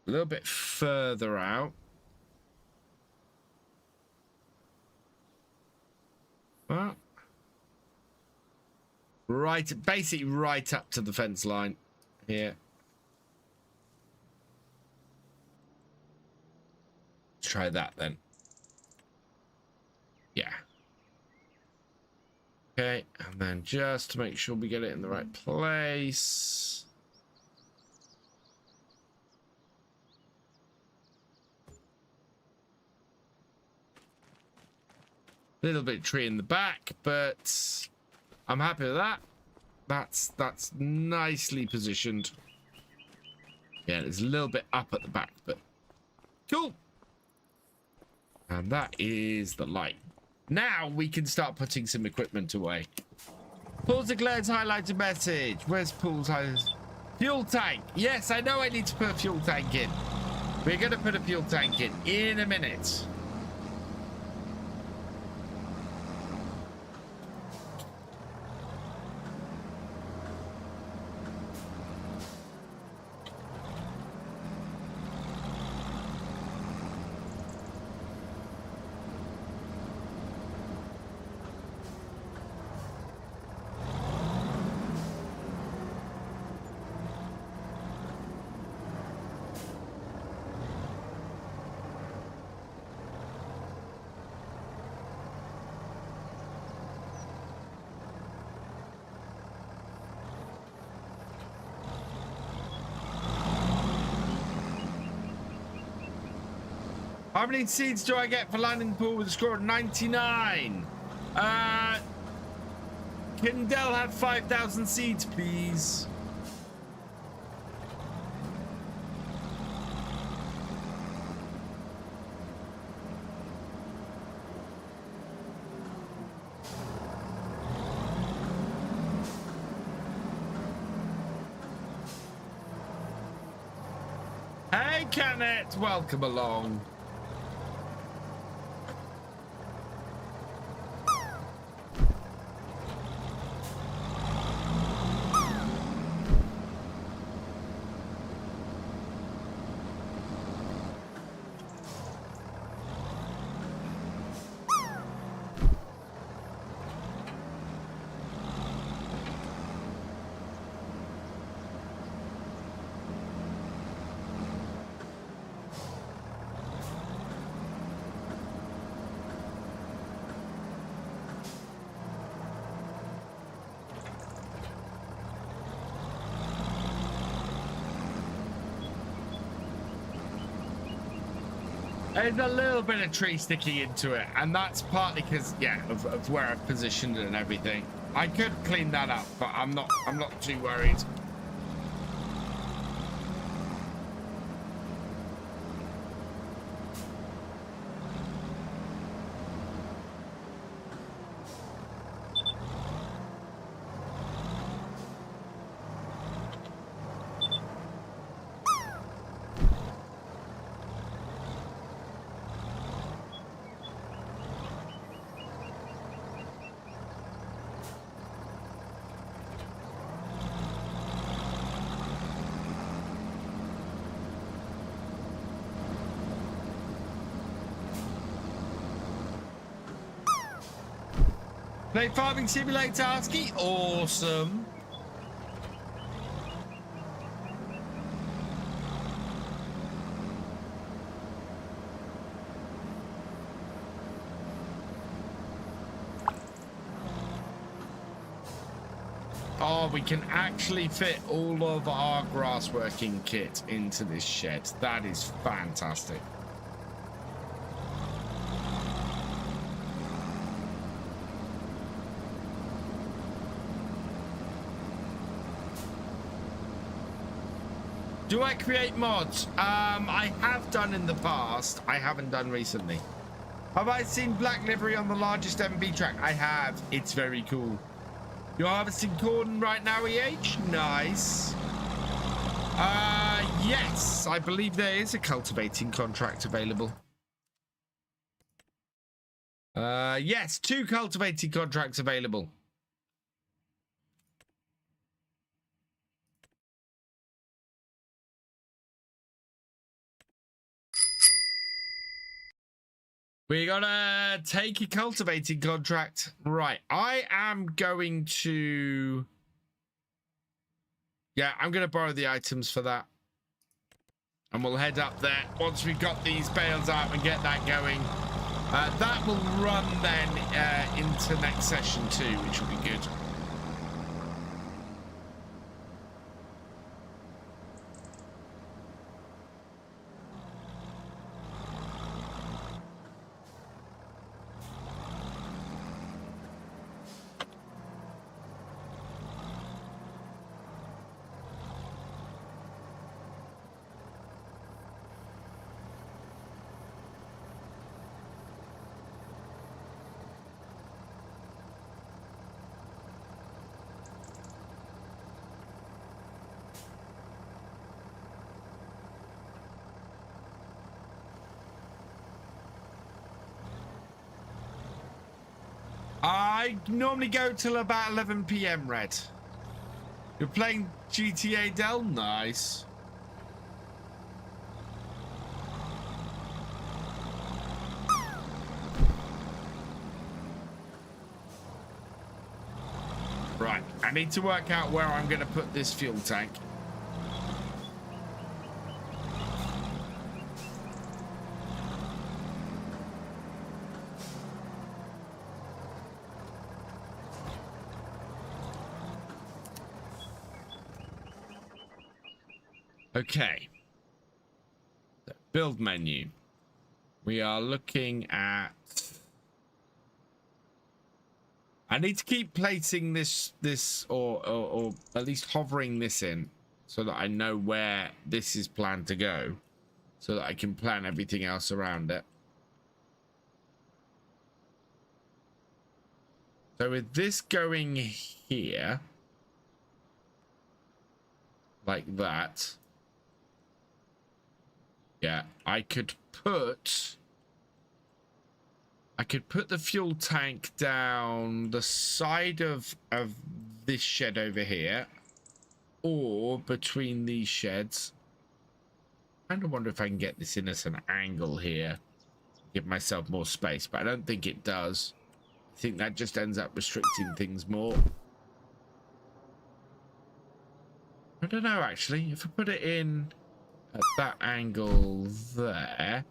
A little bit further out. Well, right, basically right up to the fence line here. Try that then. Yeah. Okay, and then just to make sure we get it in the right place. Little bit of tree in the back, but I'm happy with that. That's nicely positioned. Yeah, there's a little bit up at the back, but cool. And that is the light. Now we can start putting some equipment away. Paul's declares highlighted message. Where's Paul's highlighted? Fuel tank. Yes, I know I need to put a fuel tank in. We're going to put a fuel tank in a minute. How many seeds do I get for landing the pool with a score of 99? Can Dell have 5,000 seeds, please? Hey, Kenneth, welcome along. There's a little bit of tree sticking into it, and that's partly because, yeah, of where I've positioned it and everything. I could clean that up, but I'm not too worried. Play Farming Simulator, ASCII? Awesome. Oh, we can actually fit all of our grass working kit into this shed. That is fantastic. Do I create mods? I have done in the past. I haven't done recently. Have I seen black livery on the largest MB track? I have. It's very cool. You're harvesting corn right now, EH? Nice. Yes, I believe there is a cultivating contract available. Yes, 2 cultivating contracts available. We gotta take a cultivating contract. Right, I am going to... Yeah, I'm gonna borrow the items for that. And we'll head up there once we've got these bales out and get that going. That will run then into next session too, which will be good. I normally go till about 11 PM, Red. You're playing GTA Del? Nice. Right, I need to work out where I'm going to put this fuel tank. Okay, build menu. We are looking at... I need to keep placing this or at least hovering this in so that I know where this is planned to go, so that I can plan everything else around it. So with this going here, like that, yeah, I could put the fuel tank down the side of this shed over here, or between these sheds. I kind of wonder if I can get this in as an angle here, give myself more space, but I don't think it does. I think that just ends up restricting things more. I don't know, actually. If I put it in at that angle there,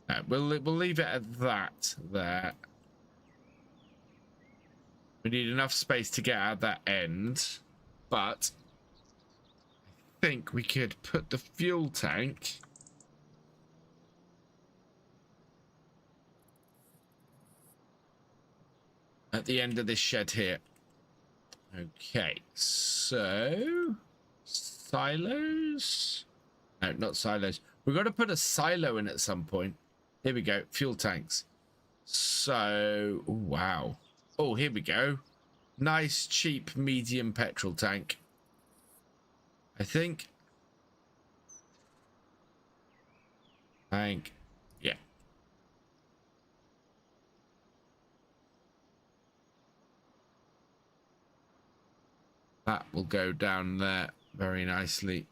no, we'll leave it at that there. We need enough space to get out that end, but I think we could put the fuel tank at the end of this shed here. Okay, so silos? No, not silos. We've got to put a silo in at some point. Here we go, fuel tanks. So, oh, wow. Oh, here we go. Nice, cheap, medium petrol tank. I think. Tank, yeah. That will go down there very nicely.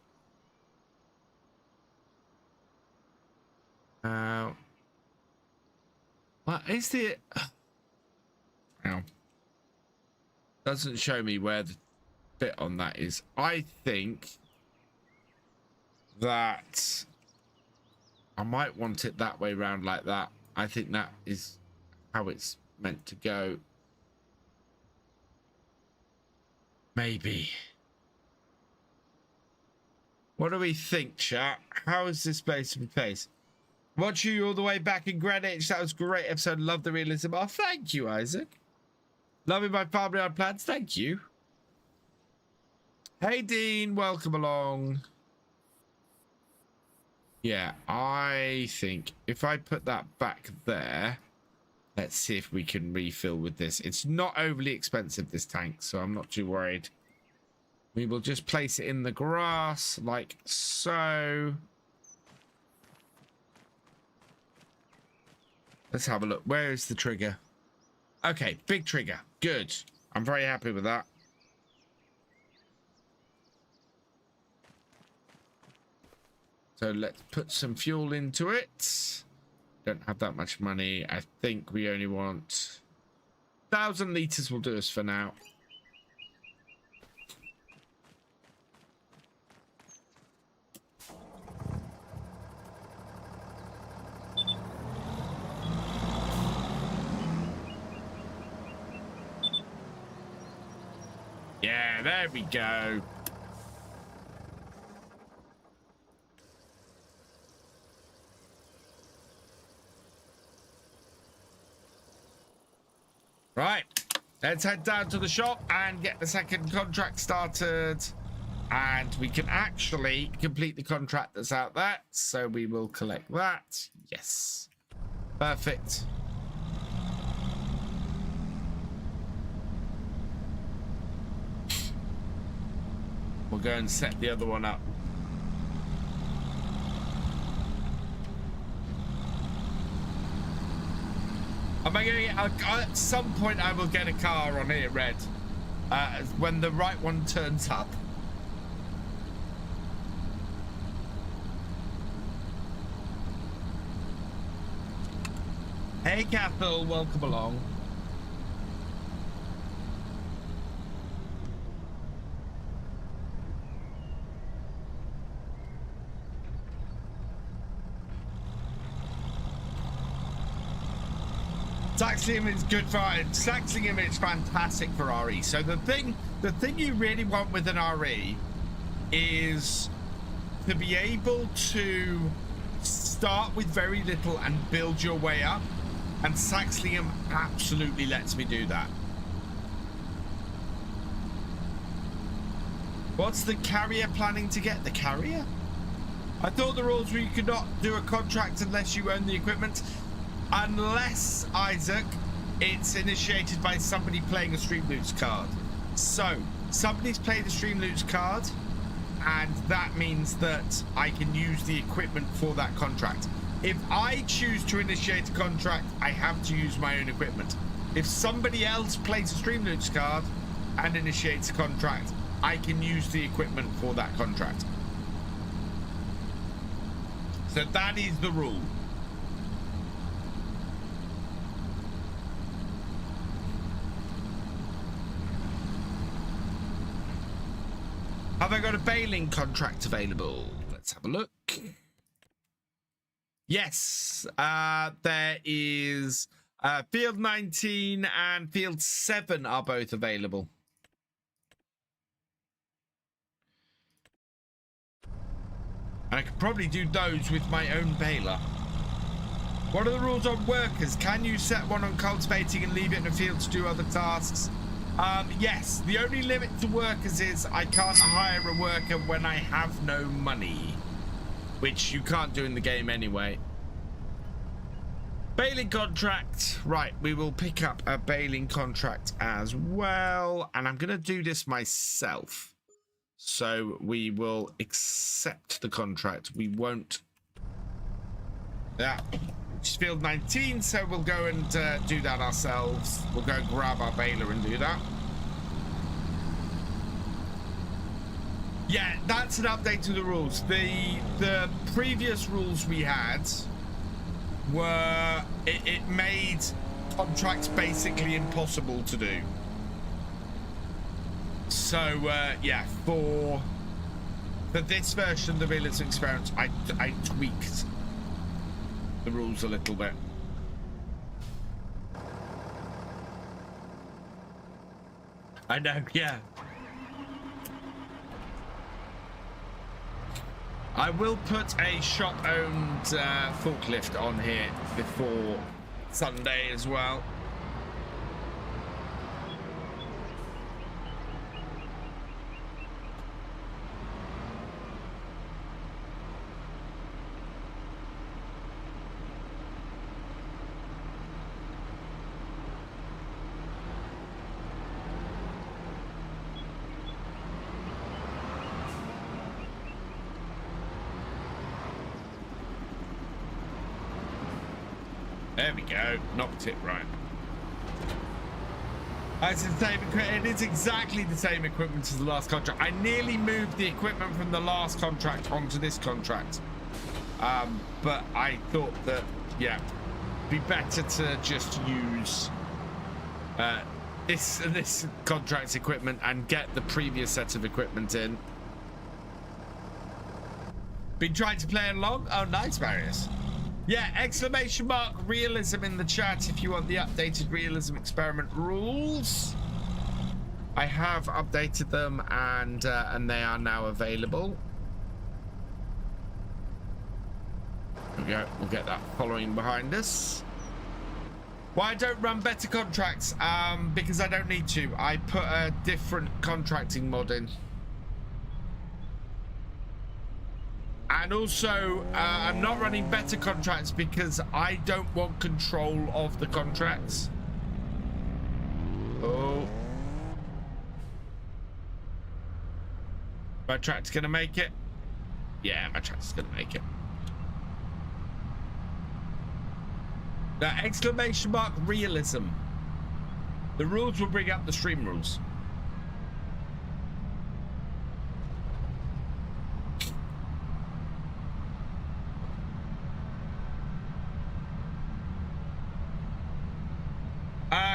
What is the... Ow. Doesn't show me where the bit on that is. I think that I might want it that way round like that. I think that is how it's meant to go. Maybe. What do we think, chat? How is this place to be placed? Watch you all the way back in Greenwich. That was a great episode. Love the realism. Oh, thank you, Isaac. Loving my farmyard plants. Thank you. Hey, Dean, welcome along. Yeah, I think if I put that back there, let's see if we can refill with this. It's not overly expensive, this tank, so I'm not too worried. We will just place it in the grass like so. Let's have a look. Where is the trigger? Okay, big trigger. Good. I'm very happy with that. So let's put some fuel into it. Don't have that much money. I think we only want 1,000 liters will do us for now. Yeah, there we go. Right, let's head down to the shop and get the second contract started. And we can actually complete the contract that's out there. So we will collect that. Yes. Perfect. We'll go and set the other one up. Am I going to get, at some point I will get a car on here, Red, when the right one turns up. Hey, Cathal, welcome along. Saxlingham is good for Saxlingham is fantastic for RE. So the thing you really want with an RE is to be able to start with very little and build your way up, and Saxlingham absolutely lets me do that. What's the carrier planning to get? The carrier? I thought the rules were you could not do a contract unless you own the equipment. Unless, Isaac, it's initiated by somebody playing a Streamloots card. So, somebody's played a Streamloots card, and that means that I can use the equipment for that contract. If I choose to initiate a contract, I have to use my own equipment. If somebody else plays a Streamloots card and initiates a contract, I can use the equipment for that contract. So that is the rule. Have I got a baling contract available? Let's have a look. Yes, there is Field 19 and Field 7 are both available. And I could probably do those with my own baler. What are the rules on workers? Can you set one on cultivating and leave it in a field to do other tasks? Yes, the only limit to workers is I can't hire a worker when I have no money, which you can't do in the game anyway. Baling contract. Right, we will pick up a baling contract as well, and I'm going to do this myself. So we will accept the contract. We won't. Yeah. It's Field 19, so we'll go and do that ourselves. We'll go grab our baler and do that. Yeah, that's an update to the rules. The previous rules we had were it made contracts basically impossible to do. So yeah, for this version of the Realism experiment, I tweaked the rules a little bit. I know, yeah. I will put a shop-owned forklift on here before Sunday as well. There we go. Knocked it right. It's the same equipment. It is exactly the same equipment as the last contract. I nearly moved the equipment from the last contract onto this contract. But I thought that, yeah, it'd be better to just use this contract's equipment and get the previous set of equipment in. Been trying to play along? Oh, nice, Marius. Yeah, exclamation mark realism in the chat if you want the updated realism experiment rules. I have updated them and they are now available. There we go. We'll get that following behind us. Why I don't run better contracts? Because I don't need to. I put a different contracting mod in. And also, I'm not running better contracts because I don't want control of the contracts. Oh. My tractor's gonna make it? Yeah, my tractor's gonna make it. Now, exclamation mark realism. The rules will bring up the stream rules.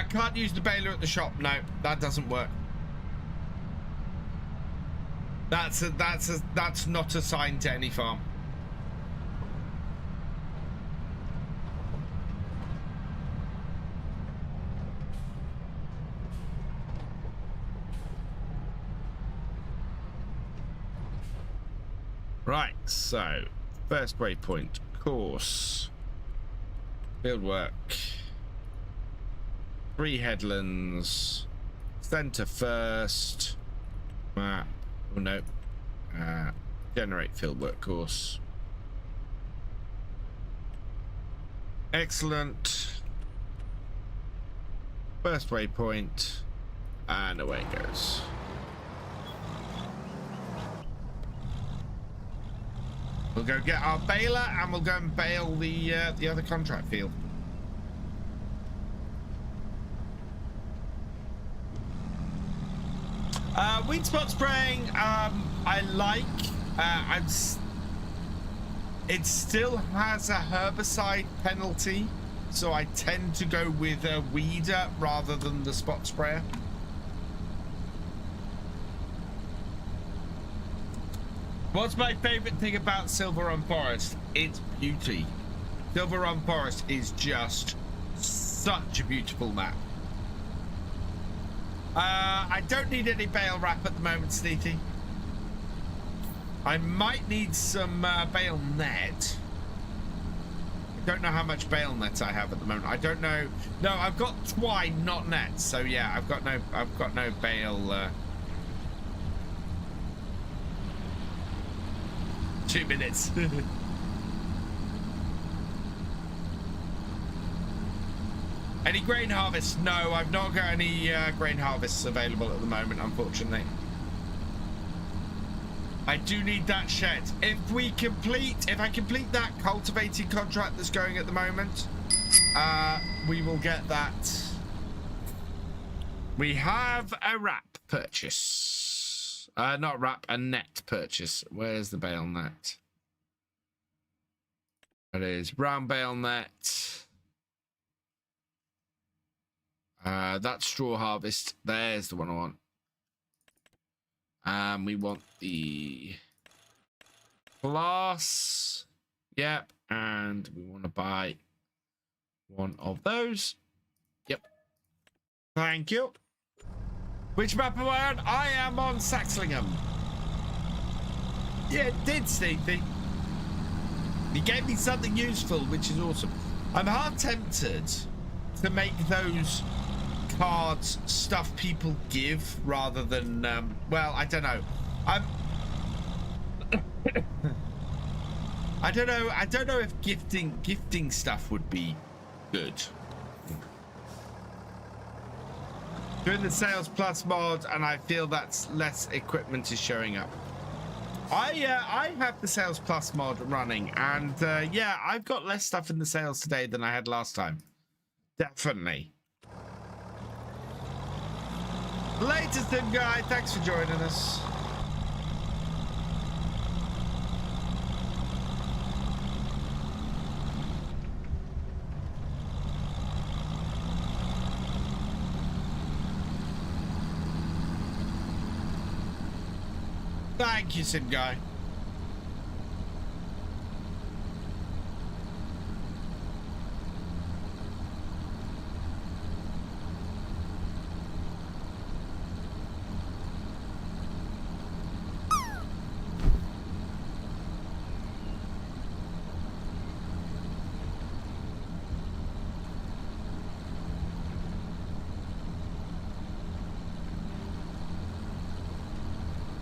Can't use the baler at the shop. No, that doesn't work. That's not assigned to any farm. Right, so first waypoint, course, field work. 3 headlands, center first, map, oh no, generate fieldwork course. Excellent. First waypoint, and away it goes. We'll go get our baler and we'll go and bale the other contract field. Weed spot spraying, I like. It still has a herbicide penalty, so I tend to go with a weeder rather than the spot sprayer. What's my favorite thing about Silver Run Forest? Its beauty. Silver Run Forest is just such a beautiful map. I don't need any bale wrap at the moment, Sneaky. I might need some bale net. I don't know how much bale net I have at the moment. I don't know. No, I've got twine, not net. So yeah, I've got no bale. 2 minutes. Any grain harvest? No, I've not got any grain harvests available at the moment, unfortunately. I do need that shed. If I complete that cultivating contract that's going at the moment, we will get that. We have a wrap purchase. Not wrap, a net purchase. Where's the bale net? It is brown bale net. That straw harvest. There's the one I want. We want the glass. Yep. And we want to buy one of those. Yep. Thank you. Which map am I on? I am on Saxlingham. Yeah, it did, Stevie. He gave me something useful, which is awesome. I'm half tempted to make those cards stuff people give rather than well, I don't know. I don't know if gifting stuff would be good. Doing the sales plus mod, and I feel that's less equipment is showing up. I have the Sales Plus mod running, and yeah, I've got less stuff in the sales today than I had last time. Definitely. Latest Sim Guy, thanks for joining us. Thank you, Sim Guy.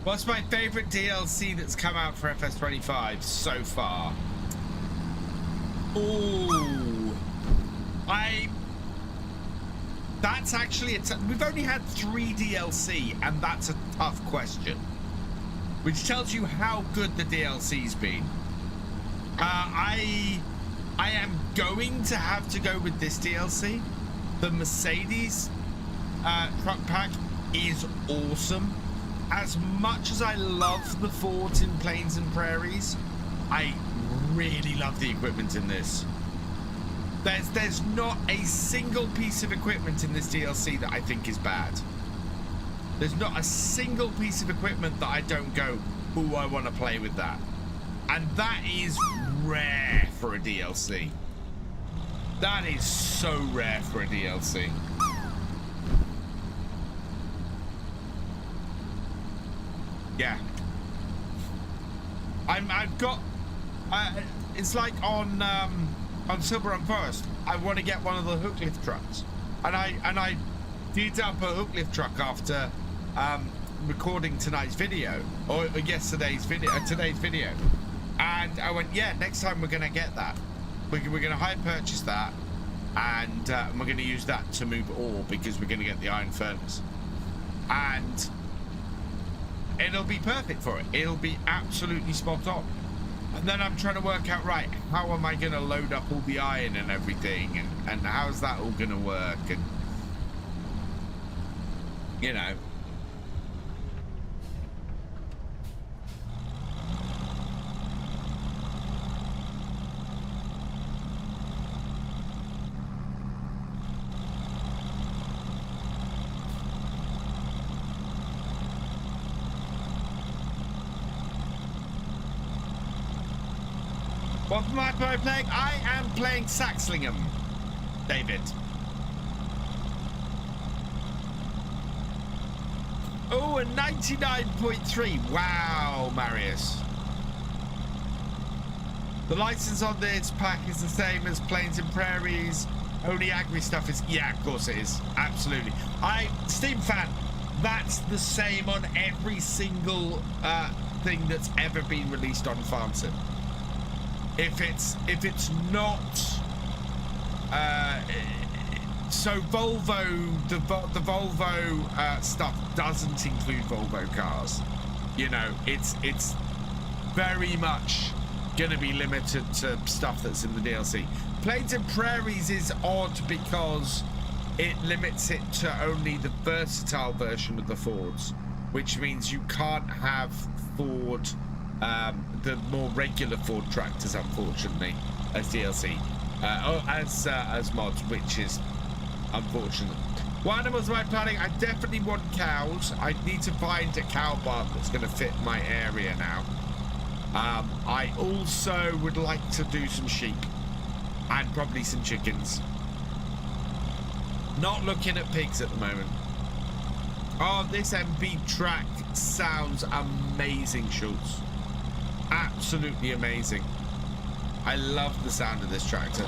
What's my favorite DLC that's come out for FS25 so far? Ooh. That's actually we've only had 3 DLC, and that's a tough question. Which tells you how good the DLC's been. I am going to have to go with this DLC. The Mercedes truck pack is awesome. As much as I love the Fords in Plains and Prairies, I really love the equipment in this. There's not a single piece of equipment in this DLC that I think is bad. There's not a single piece of equipment that I don't go, ooh, I want to play with that. And that is rare for a DLC. That is so rare for a DLC. Yeah, I've got. It's like on Silver Run Forest. I want to get one of the hook lift trucks, and I did up a hook lift truck after recording tonight's video or today's video, and I went, yeah, next time we're gonna get that. We're gonna hire purchase that, and we're gonna use that to move ore because we're gonna get the iron furnace, and it'll be perfect for it. It'll be absolutely spot on. And then I'm trying to work out, right, how am I going to load up all the iron and everything, and how's that all going to work, and you know. What am I playing? I am playing Saxlingham, David. Oh, a 99.3. Wow, Marius. The license on this pack is the same as Plains and Prairies. Only agri stuff is... Yeah, of course it is. Absolutely. Steam fan, that's the same on every single thing that's ever been released on FarmSim. If it's not so Volvo, the Volvo stuff doesn't include Volvo cars. You know, it's very much gonna be limited to stuff that's in the DLC. Plains and Prairies is odd because it limits it to only the versatile version of the Fords, which means you can't have Ford the more regular Ford tractors, unfortunately, as DLC, as mods, which is unfortunate. What animals am I planning? I definitely want cows. I need to find a cow barn that's going to fit my area now. I also would like to do some sheep and probably some chickens. Not looking at pigs at the moment. Oh, this MB track sounds amazing, Schultz. Absolutely amazing. I love the sound of this tractor.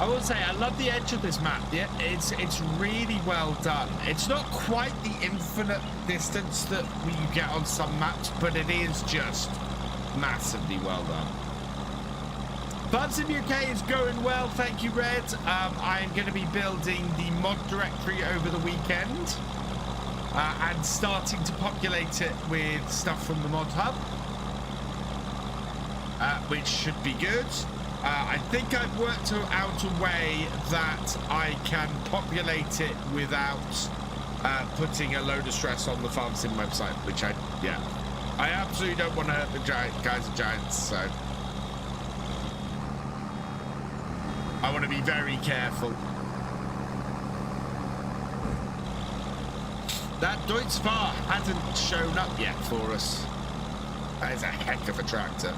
will say I love the edge of this map. Yeah, it's really well done. It's not quite the infinite distance that you get on some maps, but it is just massively well done. FarmSim UK is going well, thank you, Red. I'm going to be building the mod directory over the weekend and starting to populate it with stuff from the mod hub, which should be good. I think I've worked out a way that I can populate it without putting a load of stress on the FarmSim website, which I absolutely don't want to hurt the guys and giants, so I want to be very careful. That Deutz-Fahr hasn't shown up yet for us. That is a heck of a tractor.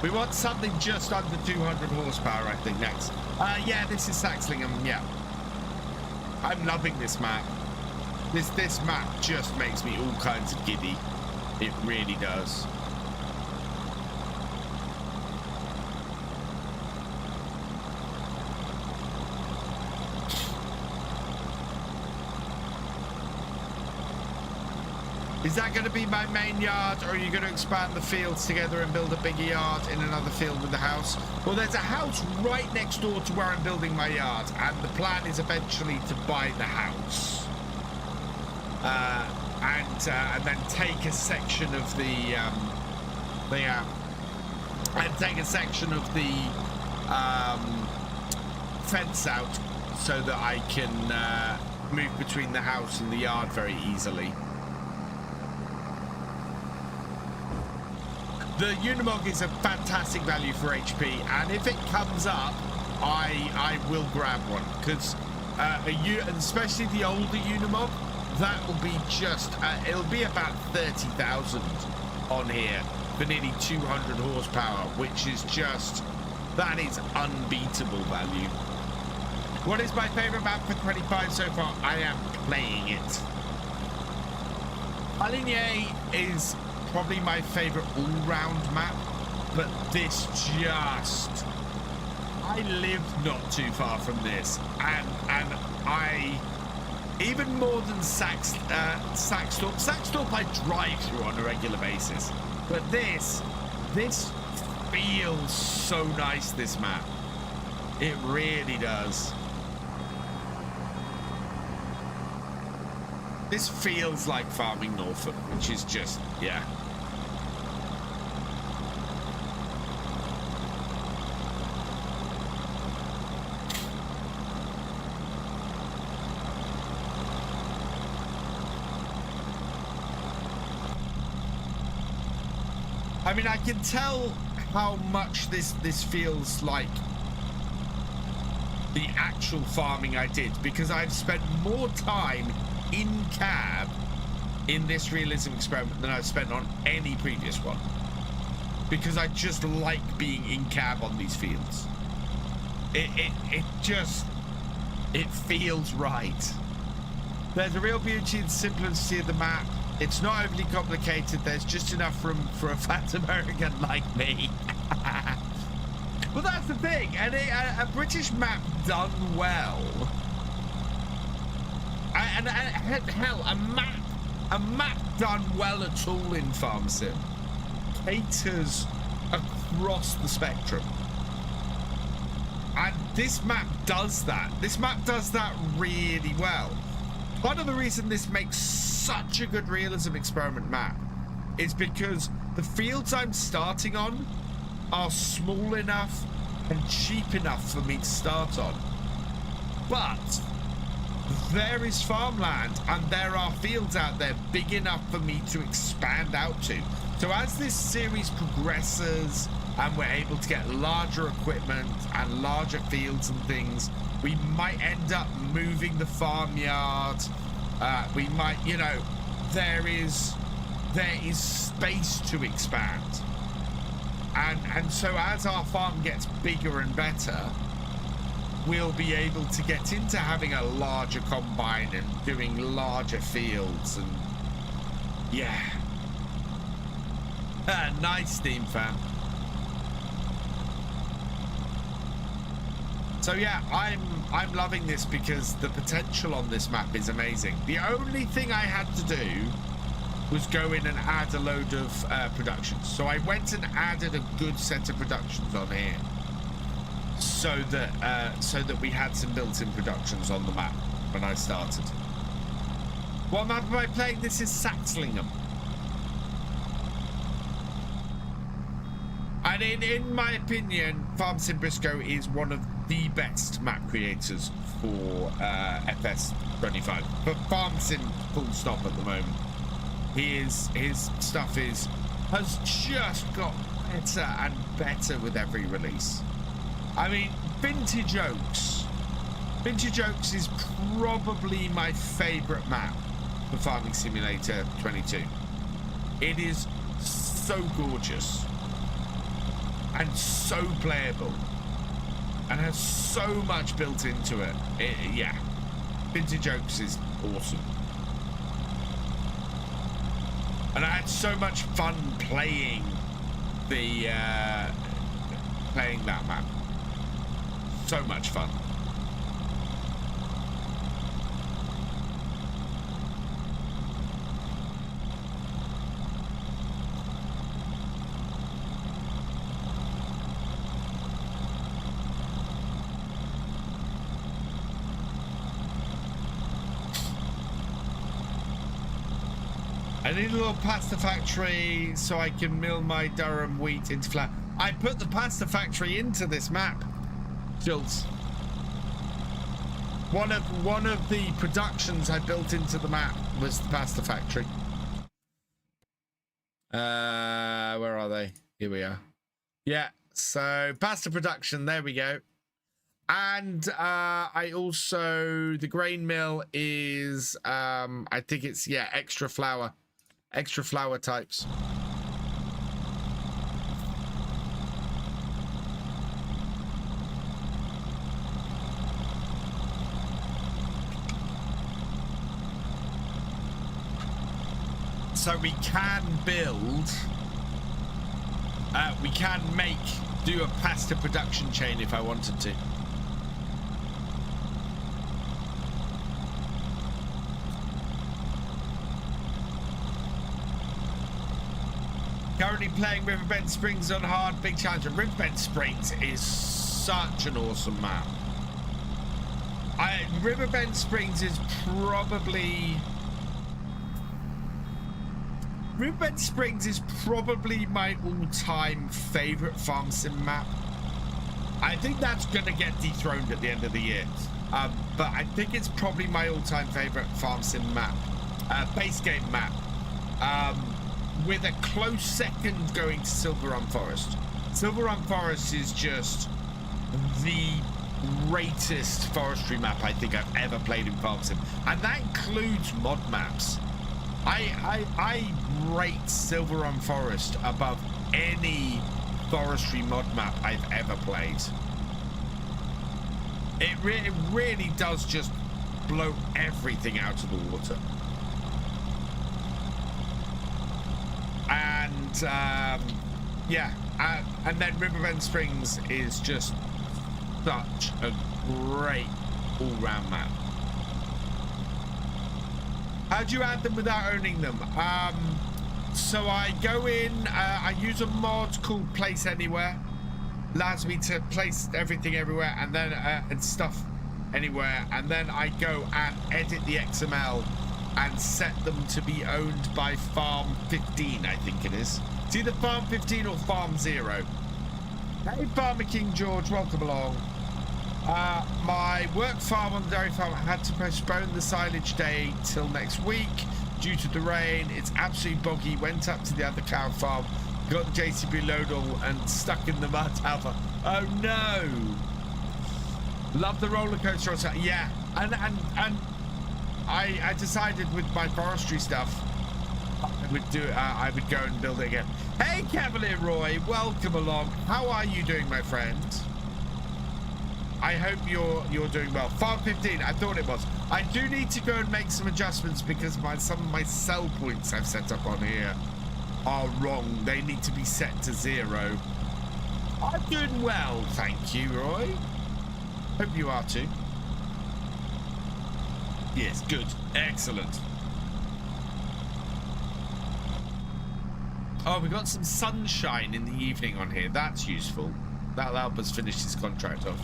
We want something just under 200 horsepower, I think, next. Yeah, this is Saxlingham, yeah. I'm loving this map. This map just makes me all kinds of giddy. It really does. Is that going to be my main yard, or are you going to expand the fields together and build a bigger yard in another field with the house? Well, there's a house right next door to where I'm building my yard, and the plan is eventually to buy the house. And then take a section of the fence out so that I can move between the house and the yard very easily. The Unimog is a fantastic value for HP, and if it comes up, I will grab one, because especially the older Unimog, that will be just it'll be about 30,000 on here for nearly 200 horsepower, which is just, that is unbeatable value. What is my favorite map for 25 so far? I am playing it. Aligné is probably my favorite all-round map, but this just, I live not too far from this, and I, even more than Saxthorpe I drive through on a regular basis, but this feels so nice, this map. It really does. This feels like farming Norfolk, which is just, yeah. I mean, I can tell how much this feels like the actual farming I did, because I've spent more time in cab in this realism experiment than I've spent on any previous one, because I just like being in cab on these fields. It feels right. There's a real beauty in the simplicity of the map. It's not overly complicated. There's just enough room for a fat American like me. Well, that's the thing. And a British map done well. And hell, a map done well at all in FarmSim caters across the spectrum. And this map does that. This map does that really well. Part of the reason this makes such a good realism experiment map is because the fields I'm starting on are small enough and cheap enough for me to start on. But there is farmland and there are fields out there big enough for me to expand out to. So as this series progresses and we're able to get larger equipment and larger fields and things, we might end up moving the farmyard. We might, you know, there is space to expand. And so as our farm gets bigger and better, we'll be able to get into having a larger combine and doing larger fields, and yeah. Nice, Steam fan. So yeah, I'm loving this because the potential on this map is amazing. The only thing I had to do was go in and add a load of productions. So I went and added a good set of productions on here, so that we had some built-in productions on the map when I started. What map am I playing? This is Saxlingham. And in my opinion, FarmSim Briscoe is one of the best map creators for FS25. But FarmSim, full stop at the moment. His stuff has just got better and better with every release. I mean, Vintage Oaks is probably my favorite map for Farming Simulator 22. It is so gorgeous and so playable and has so much built into it. Yeah, Vintage Oaks is awesome. And I had so much fun playing that map. So much fun. I need a little pasta factory so I can mill my Durham wheat into flour. I put the pasta factory into this map, Jules. One of the productions I built into the map was the pasta factory. Where are they? Here we are. Yeah, so pasta production, there we go. And I also, the grain mill is I think it's, yeah, extra flour types. So we can build, we can do a pasta production chain if I wanted to. Currently playing Riverbend Springs on hard, big challenge. Riverbend Springs is such an awesome map. Riverbend Springs is probably my all-time favorite farm sim map. I think that's gonna get dethroned at the end of the year, but I think it's probably my all-time favorite farm sim map, base game map. With a close second going to Silver Run Forest. Silver Run Forest is just the greatest forestry map I think I've ever played in Farm Sim, and that includes mod maps. I rate Silver Run Forest above any forestry mod map I've ever played. It really does just blow everything out of the water. And yeah, and then Riverbend Springs is just such a great all-round map. How do you add them without owning them? So I go in, I use a mod called Place Anywhere. Allows me to place everything everywhere and then and stuff anywhere, and then I go and edit the XML and set them to be owned by Farm 15, I think it is. It's either Farm 15 or Farm 0. Hey, Farmer King George, welcome along. My work farm on the dairy farm had to postpone the silage day till next week due to the rain. It's absolutely boggy. Went up to the other cow farm, got the JCB load all and stuck in the mud. Alpha. Oh no! Love the roller coaster also. Yeah, and I decided with my forestry stuff I would do I would go and build it again. Hey Cavalier Roy, welcome along. How are you doing, my friend? I hope you're doing well. Farm 15, I thought it was. I do need to go and make some adjustments because some of my sell points I've set up on here are wrong. They need to be set to 0. I'm doing well, thank you, Roy. Hope you are too. Yes, good. Excellent. Oh, we got some sunshine in the evening on here. That's useful. That'll help us finish this contract off.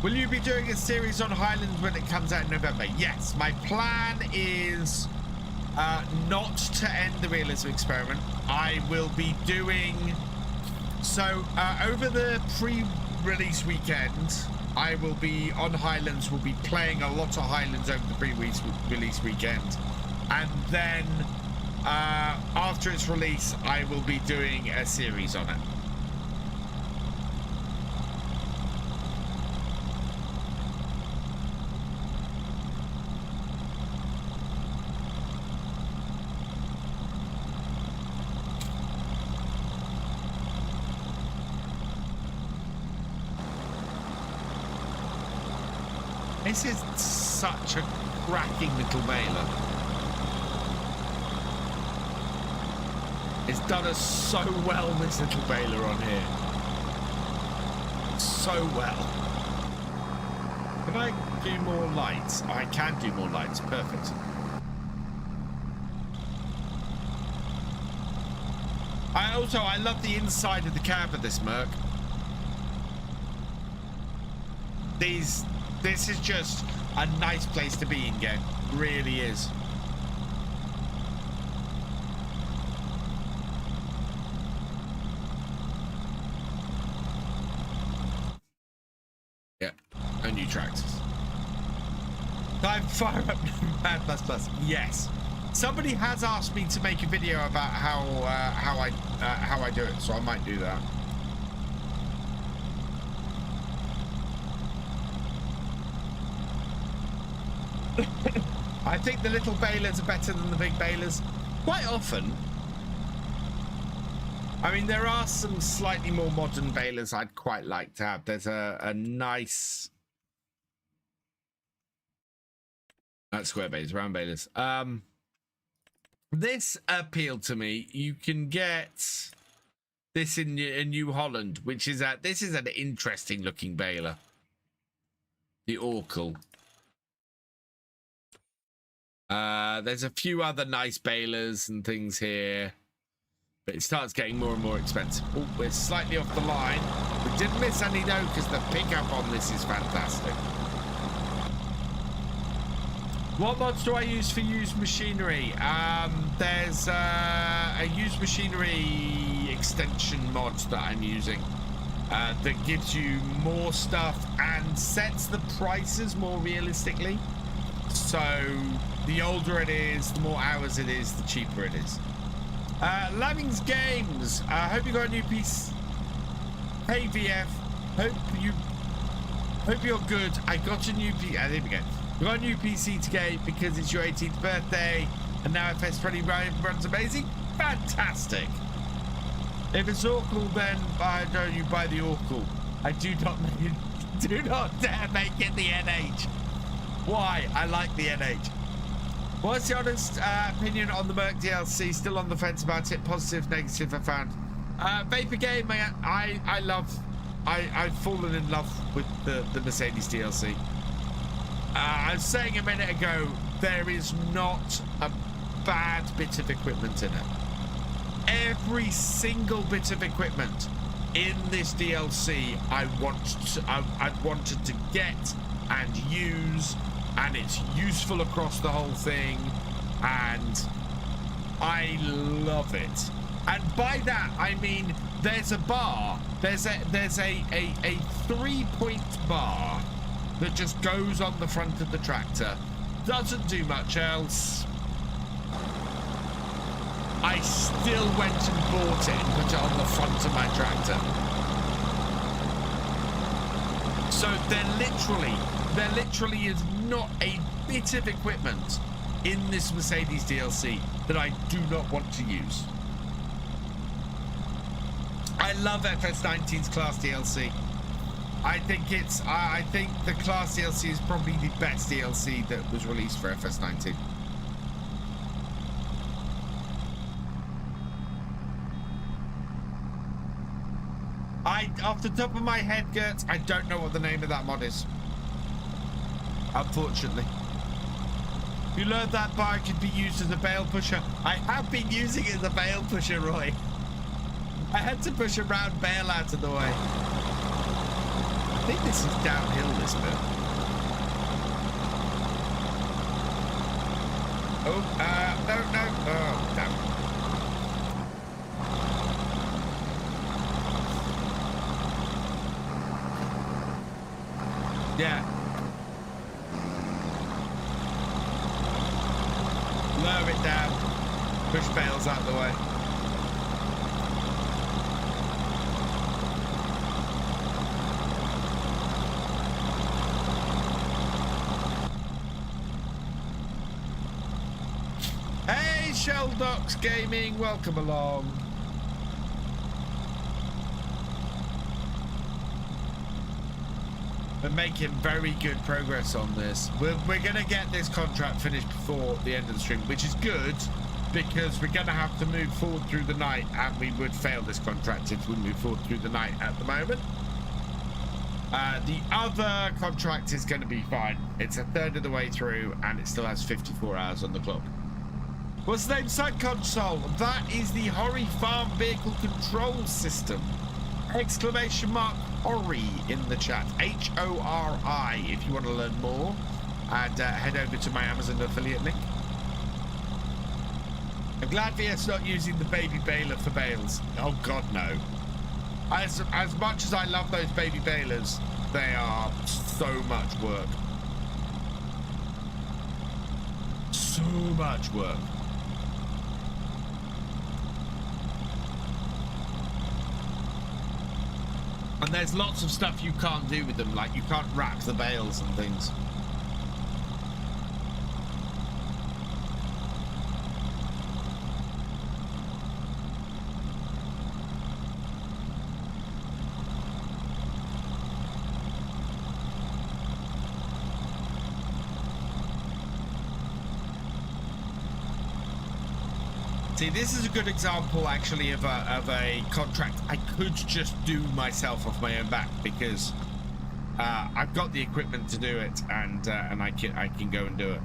Will you be doing a series on Highlands when it comes out in November? Yes. My plan is not to end the realism experiment. I will be doing... So, over the pre-release weekend, I will be on Highlands. We'll be playing a lot of Highlands over the pre-release weekend. And then... after its release, I will be doing a series on it. This is such a cracking little mailer. It's done us so well, this little baler on here. So well. Can I do more lights? I can do more lights. Perfect. I love the inside of the cab of this Merc. This is just a nice place to be in game. Really is. Yeah, no new tractors. Time fire up Mad Plus Plus. Yes. Somebody has asked me to make a video about how I do it, so I might do that. I think the little balers are better than the big balers. Quite often. I mean, there are some slightly more modern balers I'd quite like to have. There's a nice... Not square balers, round balers. This appealed to me. You can get this in New Holland, which is this is an interesting looking baler. The Oracle. There's a few other nice balers and things here, but it starts getting more and more expensive. Oh, we're slightly off the line. We didn't miss any though, because the pickup on this is fantastic. What mods do I use for used machinery? There's a used machinery extension mod that I'm using that gives you more stuff and sets the prices more realistically. So the older it is, the more hours it is, the cheaper it is. Lammings Games. I hope you got a new piece. Hey VF. Hope you're good. I got a new piece. There we go. We got a new PC today because it's your 18th birthday, and now FS25 runs amazing. Fantastic. If it's Oracle, then why don't you buy the Oracle? I do not dare make it the NH. Why? I like the NH. What's your honest opinion on the Merc DLC? Still on the fence about it. Positive, negative, I found. VFGAMING, I've fallen in love with the Mercedes DLC. I was saying a minute ago, there is not a bad bit of equipment in it. Every single bit of equipment in this DLC I've wanted to get and use, and it's useful across the whole thing, and I love it. And by that I mean there's a bar, there's a 3-point bar that just goes on the front of the tractor, doesn't do much else. I still went and bought it and put it on the front of my tractor. So there literally is not a bit of equipment in this Mercedes DLC that I do not want to use. I love FS19's Class DLC. I think the Class DLC is probably the best DLC that was released for FS19. I off the top of my head, Gert, I don't know what the name of that mod is. Unfortunately. You learned that bar could be used as a bale pusher. I have been using it as a bale pusher, Roy. I had to push a round bale out of the way. I think this is downhill, this bit. Oh, no. Oh, damn. Yeah. Lower it down. Push bales out of the way. Hey, Shelldocs Gaming, welcome along. We're making very good progress on this. We're going to get this contract finished before the end of the stream, which is good because we're going to have to move forward through the night, and we would fail this contract if we move forward through the night at the moment. The other contract is going to be fine. It's a third of the way through, and it still has 54 hours on the clock. What's the name? Side console. That is the Hori Farm Vehicle Control System. Exclamation mark Hori in the chat. H-O-R-I if you want to learn more. And head over to my Amazon affiliate link. I'm glad VS not using the baby baler for bales. Oh God, no. As much as I love those baby balers, they are so much work. So much work. And there's lots of stuff you can't do with them, like you can't rack the bales and things. See, this is a good example, actually, of a contract I could just do myself off my own back because I've got the equipment to do it, and I can go and do it.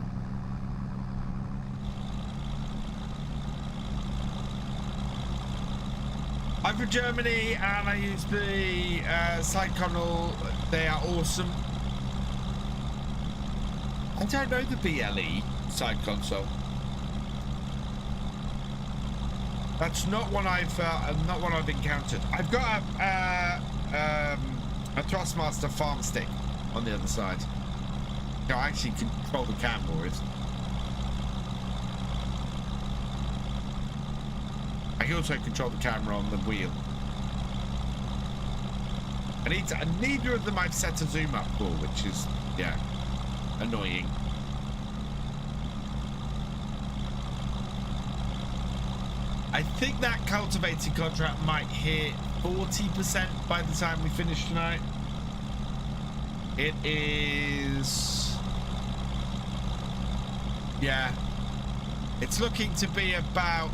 I'm from Germany, and I use the side console. They are awesome. I don't know the BLE side console. That's not one I've encountered. I've got a Thrustmaster farm stick on the other side. No, I actually control the camera with. I can also control the camera on the wheel. And neither of them I've set a zoom up for, which is, yeah, annoying. I think that cultivating contract might hit 40% by the time we finish tonight. It is... yeah. It's looking to be about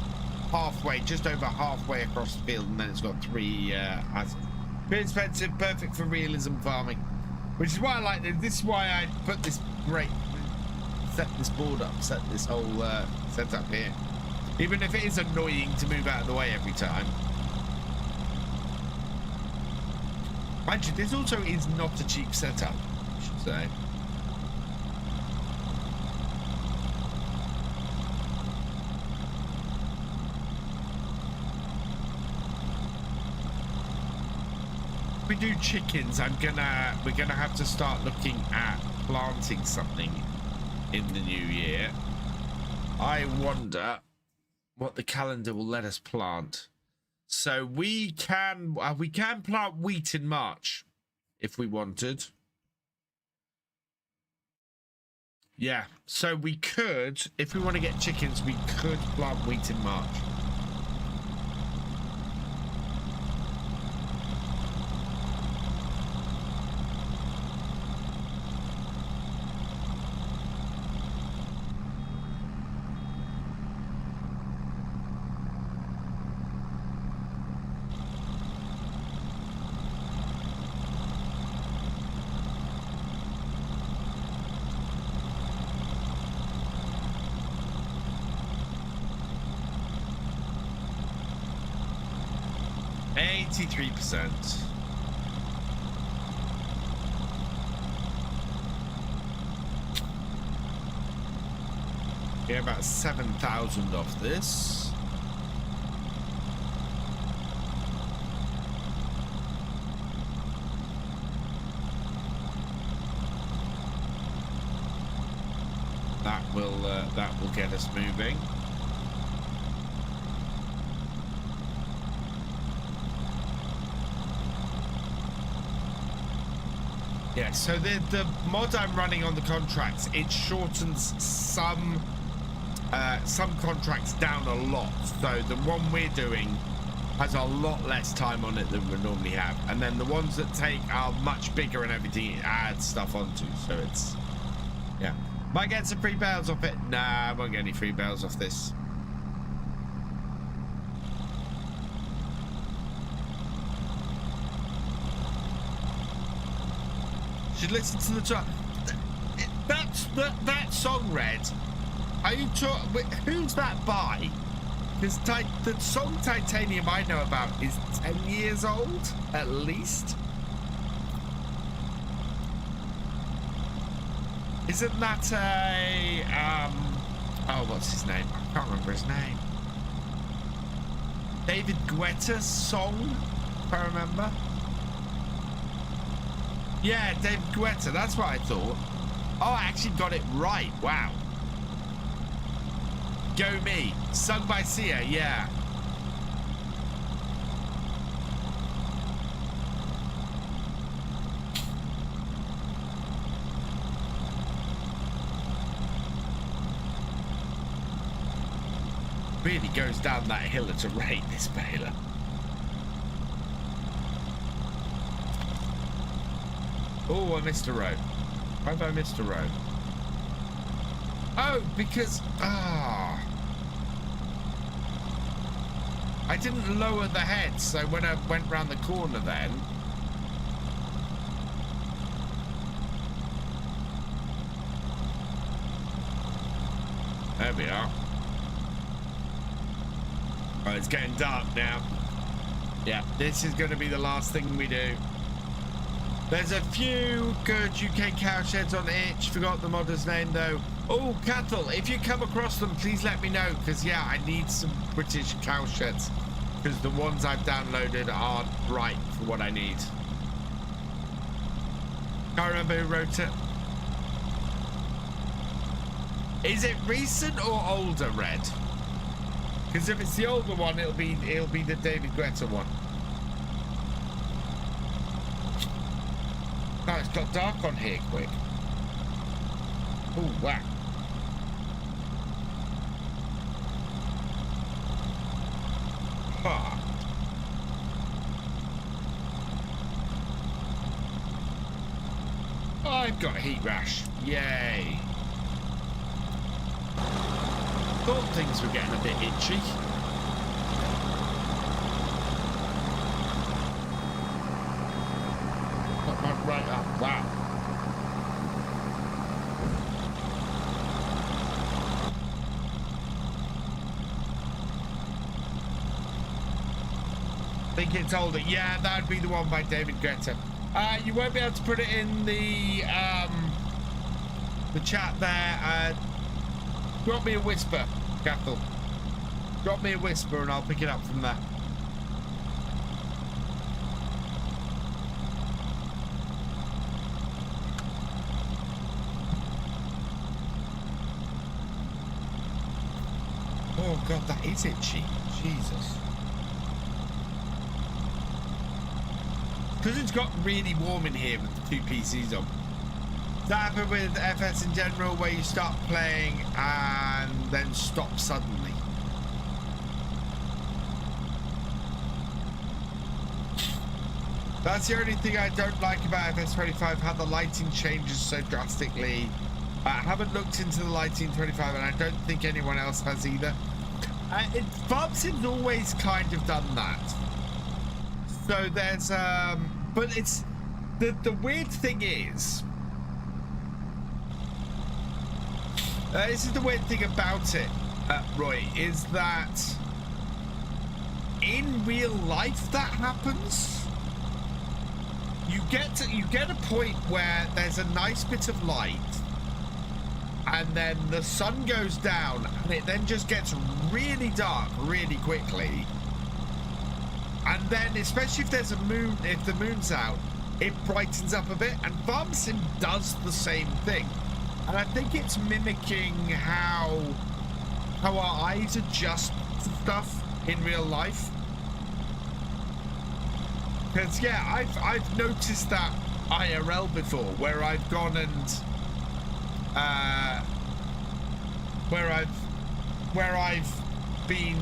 halfway, just over halfway across the field, and then it's got three pretty expensive, perfect for realism farming. Which is why I like this. This is why I put this set this board up, set this whole setup here. Even if it is annoying to move out of the way every time. Mind you, this also is not a cheap setup, I should say. If we do chickens, we're gonna have to start looking at planting something in the new year. I wonder what the calendar will let us plant. So we can plant wheat in March if we wanted. Yeah, so we could, if we want to get chickens, we could plant wheat in March. 83%. Get about 7,000 off this. That will get us moving. Yeah, so the mod I'm running on the contracts, it shortens some contracts down a lot. So the one we're doing has a lot less time on it than we normally have, and then the ones that take are much bigger and everything it adds stuff onto. So it's, yeah. Might get some free bales off it. Nah, I won't get any free bales off this. Should listen to the track. That song, Red. Are you who's that by? Because the song Titanium I know about is 10 years old, at least. Isn't that a oh, what's his name? I can't remember his name. David Guetta's song, if I remember. Yeah, David Guetta, that's what I thought. Oh, I actually got it right. Wow. Go Me, sung by Sia, yeah. Really goes down that hill at a rate, this baler. Oh, I missed a road. Why have I missed a road? Oh, because I didn't lower the head, so when I went round the corner then, there we are. Oh, it's getting dark now. Yeah, this is going to be the last thing we do. There's a few good UK cow sheds on Itch. Forgot the modder's name though. Oh, cattle, if you come across them, please let me know, because yeah, I need some British cow sheds, because the ones I've downloaded aren't right for what I need. Can't remember who wrote it. Is it recent or older, Red? Because if it's the older one, it'll be the David Guetta one. Oh, it's got dark on here quick. Oh, wow. Ah. I've got a heat rash. Yay. Thought things were getting a bit itchy. Got right up. Wow. I think it's older. Yeah, that'd be the one by David Guetta. You won't be able to put it in the chat there. Drop me a whisper, Cathal. Drop me a whisper and I'll pick it up from there. Oh God, that is itchy. Jesus. Because it's got really warm in here with the two PCs on. That happened with FS in general, where you start playing and then stop suddenly. That's the only thing I don't like about FS25, how the lighting changes so drastically. I haven't looked into the lighting 25, and I don't think anyone else has either. Farmsim's always kind of done that. So there's, but it's, the weird thing is, this is the weird thing about it, Roy, is that in real life that happens. You get a point where there's a nice bit of light, and then the sun goes down, and it then just gets really dark really quickly. And then, especially if there's a moon, if the moon's out, it brightens up a bit, and Farm Sim does the same thing. And I think it's mimicking how our eyes adjust to stuff in real life. Because yeah, I've noticed that IRL before, where I've gone and where I've been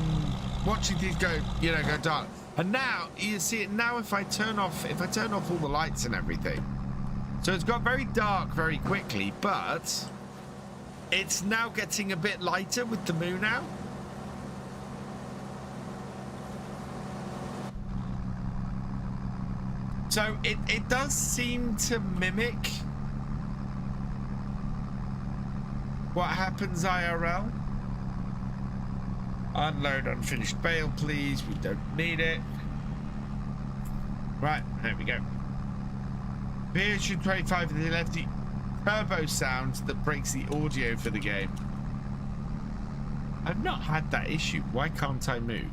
watching these go dark. And now you see it now if I turn off all the lights and everything. So it's got very dark very quickly, but it's now getting a bit lighter with the moon out. So it does seem to mimic what happens IRL. Unload unfinished bale, please. We don't need it. Right, there we go. VFGAMING they left the turbo sound that breaks the audio for the game. I've not had that issue. Why can't I move?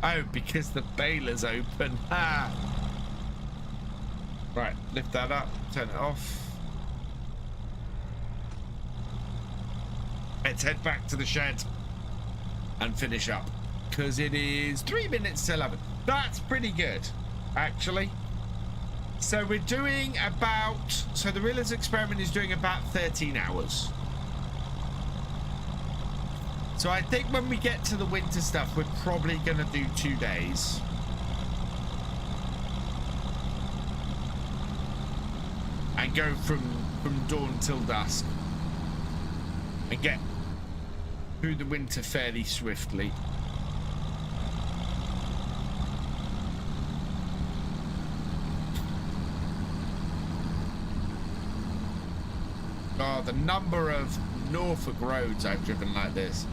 Oh, because the baler's open. Ah. Right, lift that up, turn it off. Let's head back to the shed and finish up, because it is 3 minutes to 11. That's pretty good, actually. So we're doing about, so the Realism experiment is doing about 13 hours. So I think when we get to the winter stuff, we're probably going to do 2 days. And go from dawn till dusk. And get through the winter fairly swiftly. Oh, the number of Norfolk roads I've driven like this.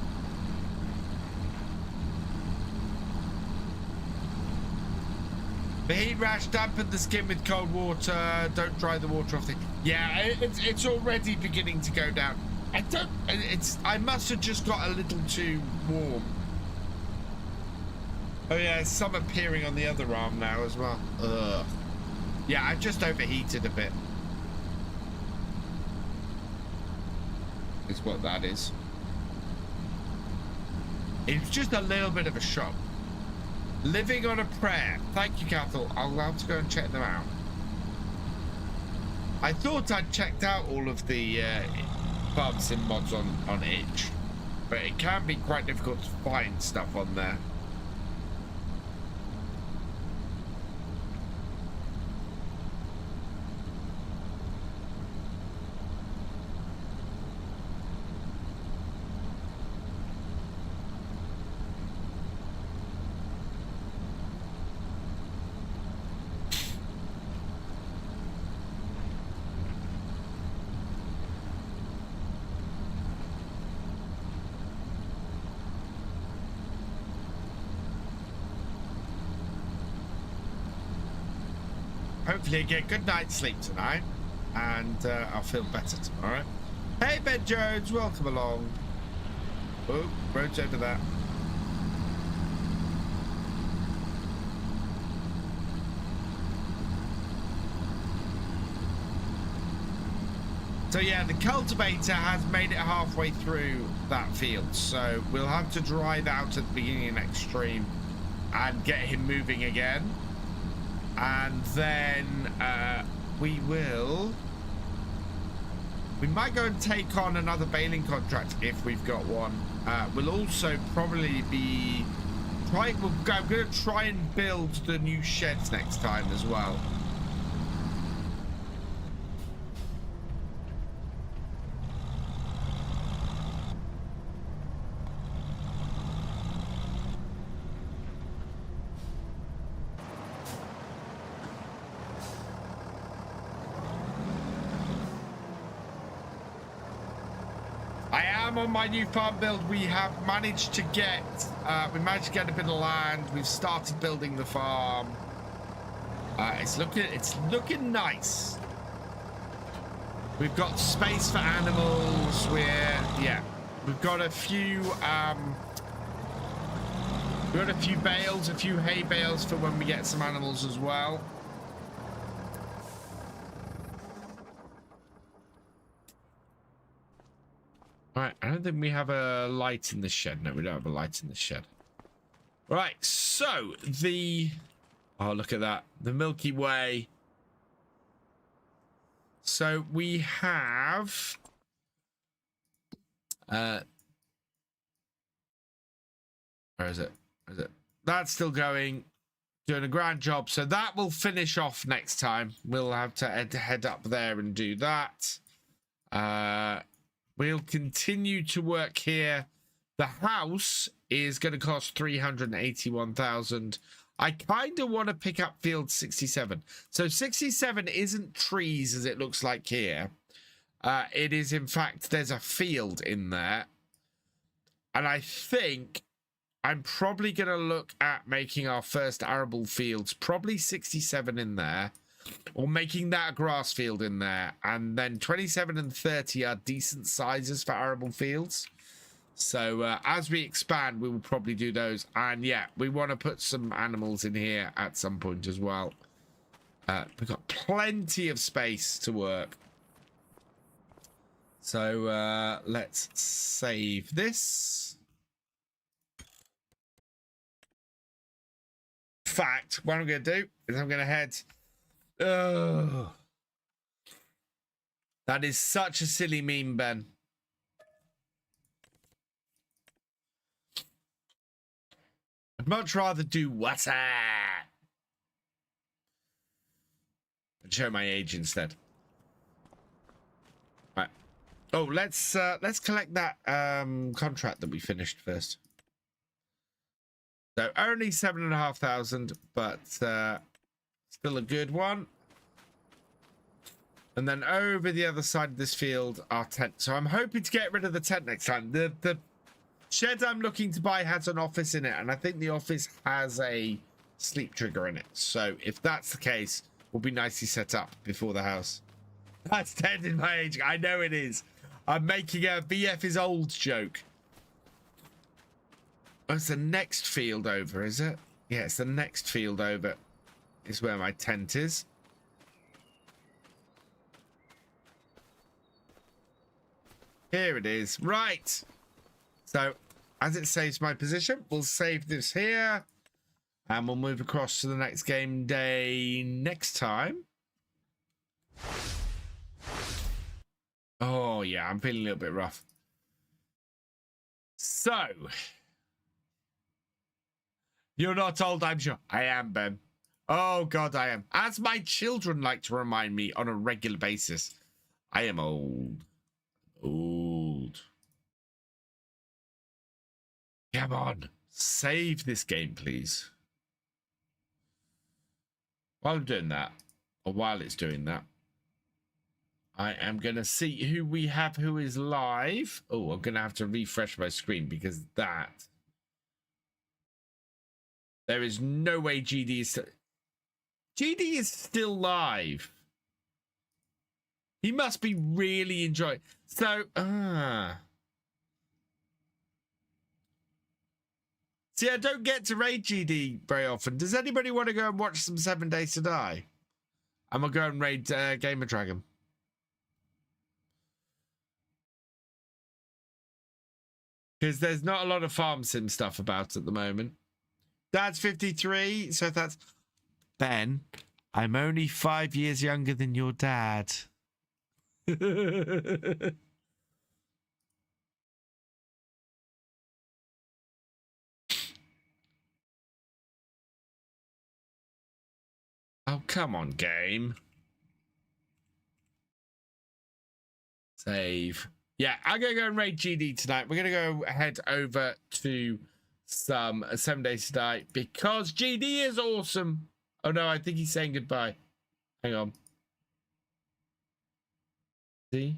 The heat rash, dampen the skin with cold water. Don't dry the water off the... Yeah, it's already beginning to go down. I must have just got a little too warm. Oh yeah, some appearing on the other arm now as well. Ugh. Yeah, I just overheated a bit. Is what that is. It's just a little bit of a shock. Living on a prayer. Thank you, Cathal. I'll have to go and check them out. I thought I'd checked out all of the Farm Sim mods on itch, but it can be quite difficult to find stuff on there. Hopefully I get a good night's sleep tonight, and I'll feel better tomorrow. Hey Ben Jones, welcome along. Oh, road's over there. So yeah, the cultivator has made it halfway through that field, so we'll have to dry that out at the beginning of next stream and get him moving again. And then we might go and take on another baling contract if we've got one. We'll also probably be trying, I'm going to try and build the new sheds next time as well. I'm on my new farm build. We have managed to get, a bit of land. We've started building the farm. It's looking nice. We've got space for animals. We've got a few bales, a few hay bales for when we get some animals as well. Right, I don't think we have a light in the shed. No, we don't have a light in the shed. Right, so oh, look at that. The Milky Way. So we have where is it? Where is it? That's still going, doing a grand job. So that will finish off next time. We'll have to head up there and do that. We'll continue to work here. The house is going to cost 381,000. I kind of want to pick up field 67. So 67 isn't trees as it looks like here. It is, in fact, there's a field in there. And I think I'm probably going to look at making our first arable fields, probably 67 in there, or making that a grass field in there. And then 27 and 30 are decent sizes for arable fields. So as we expand, we will probably do those. And yeah, we want to put some animals in here at some point as well. We've got plenty of space to work. So let's save this. In fact, what I'm going to do is I'm going to head... Oh, that is such a silly meme, Ben. I'd much rather do what's that and show my age instead. Right. Oh, let's collect that contract that we finished first. So only 7,500, but still a good one. And then over the other side of this field, our tent. So I'm hoping to get rid of the tent next time. The shed I'm looking to buy has an office in it, and I think the office has a sleep trigger in it. So if that's the case, we'll be nicely set up before the house. That's 10 in my age. I know it is. I'm making a VF is old joke. Oh, it's the next field over, is it? Yeah, it's the next field over. Is where my tent is. Here it is. Right. So, as it saves my position, we'll save this here. And we'll move across to the next game day next time. Oh, yeah. I'm feeling a little bit rough. So. You're not old, I'm sure. I am, Ben. Oh, God, I am. As my children like to remind me on a regular basis, I am old. Old. Come on. Save this game, please. While I'm doing that, or while it's doing that, I am going to see who we have who is live. Oh, I'm going to have to refresh my screen because that... There is no way GD is... GD is still live. He must be really enjoying. So, see, I don't get to raid GD very often. Does anybody want to go and watch some 7 Days to Die? I'm going to go and raid Gamer Dragon. Because there's not a lot of farm sim stuff about at the moment. Dad's 53, so that's... Ben, I'm only 5 years younger than your dad. Oh, come on, game. Save. Yeah, I'm going to go and raid GD tonight. We're going to go head over to some 7 Days to Die because GD is awesome. Oh, no, I think he's saying goodbye. Hang on. See?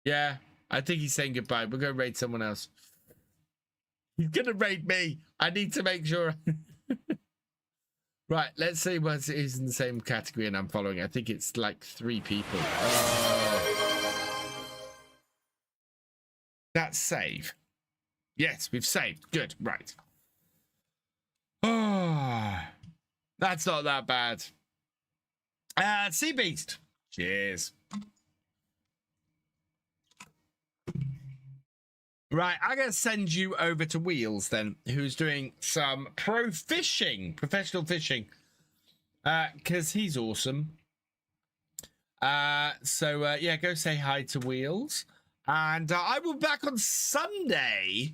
Yeah, I think he's saying goodbye. We're going to raid someone else. He's going to raid me. I need to make sure. Right, let's see what is in the same category and I'm following. I think it's like 3 people. That's save. Yes, we've saved. Good, right. Oh, that's not that bad. Sea Beast. Cheers. Right, I'm going to send you over to Wheels then, who's doing some professional fishing, because he's awesome. Yeah, go say hi to Wheels. And I will be back on Sunday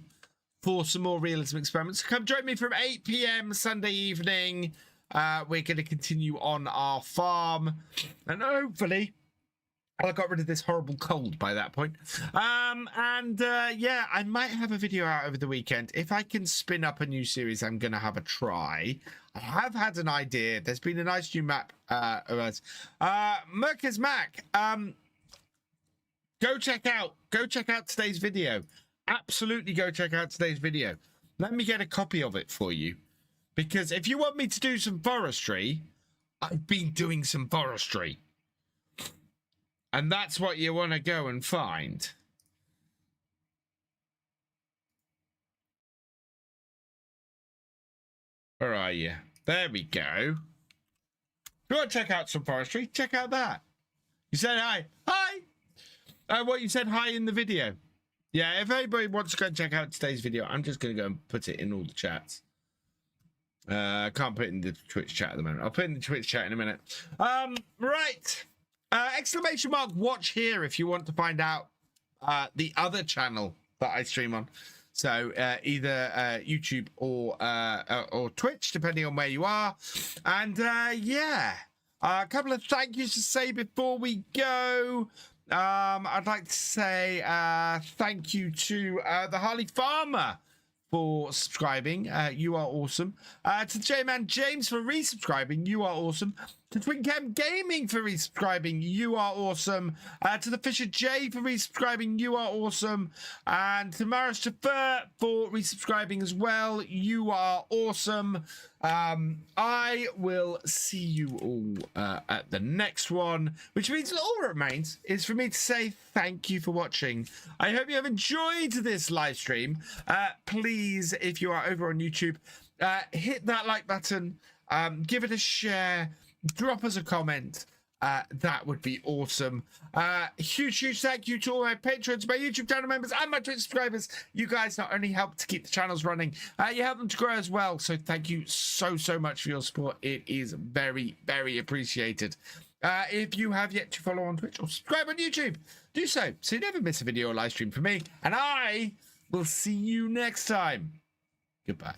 for some more realism experiments. Come join me from 8 p.m. Sunday evening. We're going to continue on our farm. And hopefully, I got rid of this horrible cold by that point. Yeah, I might have a video out over the weekend. If I can spin up a new series, I'm going to have a try. I have had an idea. There's been a nice new map. Merkers Mac. Go check out today's video. Absolutely go check out today's video. Let me get a copy of it for you. Because if you want me to do some forestry, I've been doing some forestry. And that's what you want to go and find. Where are you? There we go. If you want to check out some forestry, check out that. You said hi. Hi! What you said hi in the video. Yeah, if anybody wants to go and check out today's video, I'm just going to go and put it in all the chats. I can't put it in the Twitch chat at the moment. I'll put it in the Twitch chat in a minute. Right. Exclamation mark watch here if you want to find out the other channel that I stream on. So either YouTube or Twitch, depending on where you are. And yeah, a couple of thank yous to say before we go. I'd like to say thank you to the Harley Farmer for subscribing. You are awesome. To J-Man James for resubscribing. You are awesome. To Twincam Gaming for resubscribing. You are awesome. To the Thefisherj for resubscribing. You are awesome. And to Maris Jaffer for resubscribing as well. You are awesome. I will see you all at the next one, which means all that remains is for me to say thank you for watching. I hope you have enjoyed this live stream. Please, if you are over on YouTube, hit that like button, give it a share, drop us a comment. That would be awesome. Huge thank you to all my patrons, my YouTube channel members, and my Twitch subscribers. You guys not only help to keep the channels running, you help them to grow as well. So thank you so much for your support. It is very appreciated. If you have yet to follow on Twitch or subscribe on YouTube, do so you never miss a video or live stream from me. And I will see you next time. Goodbye.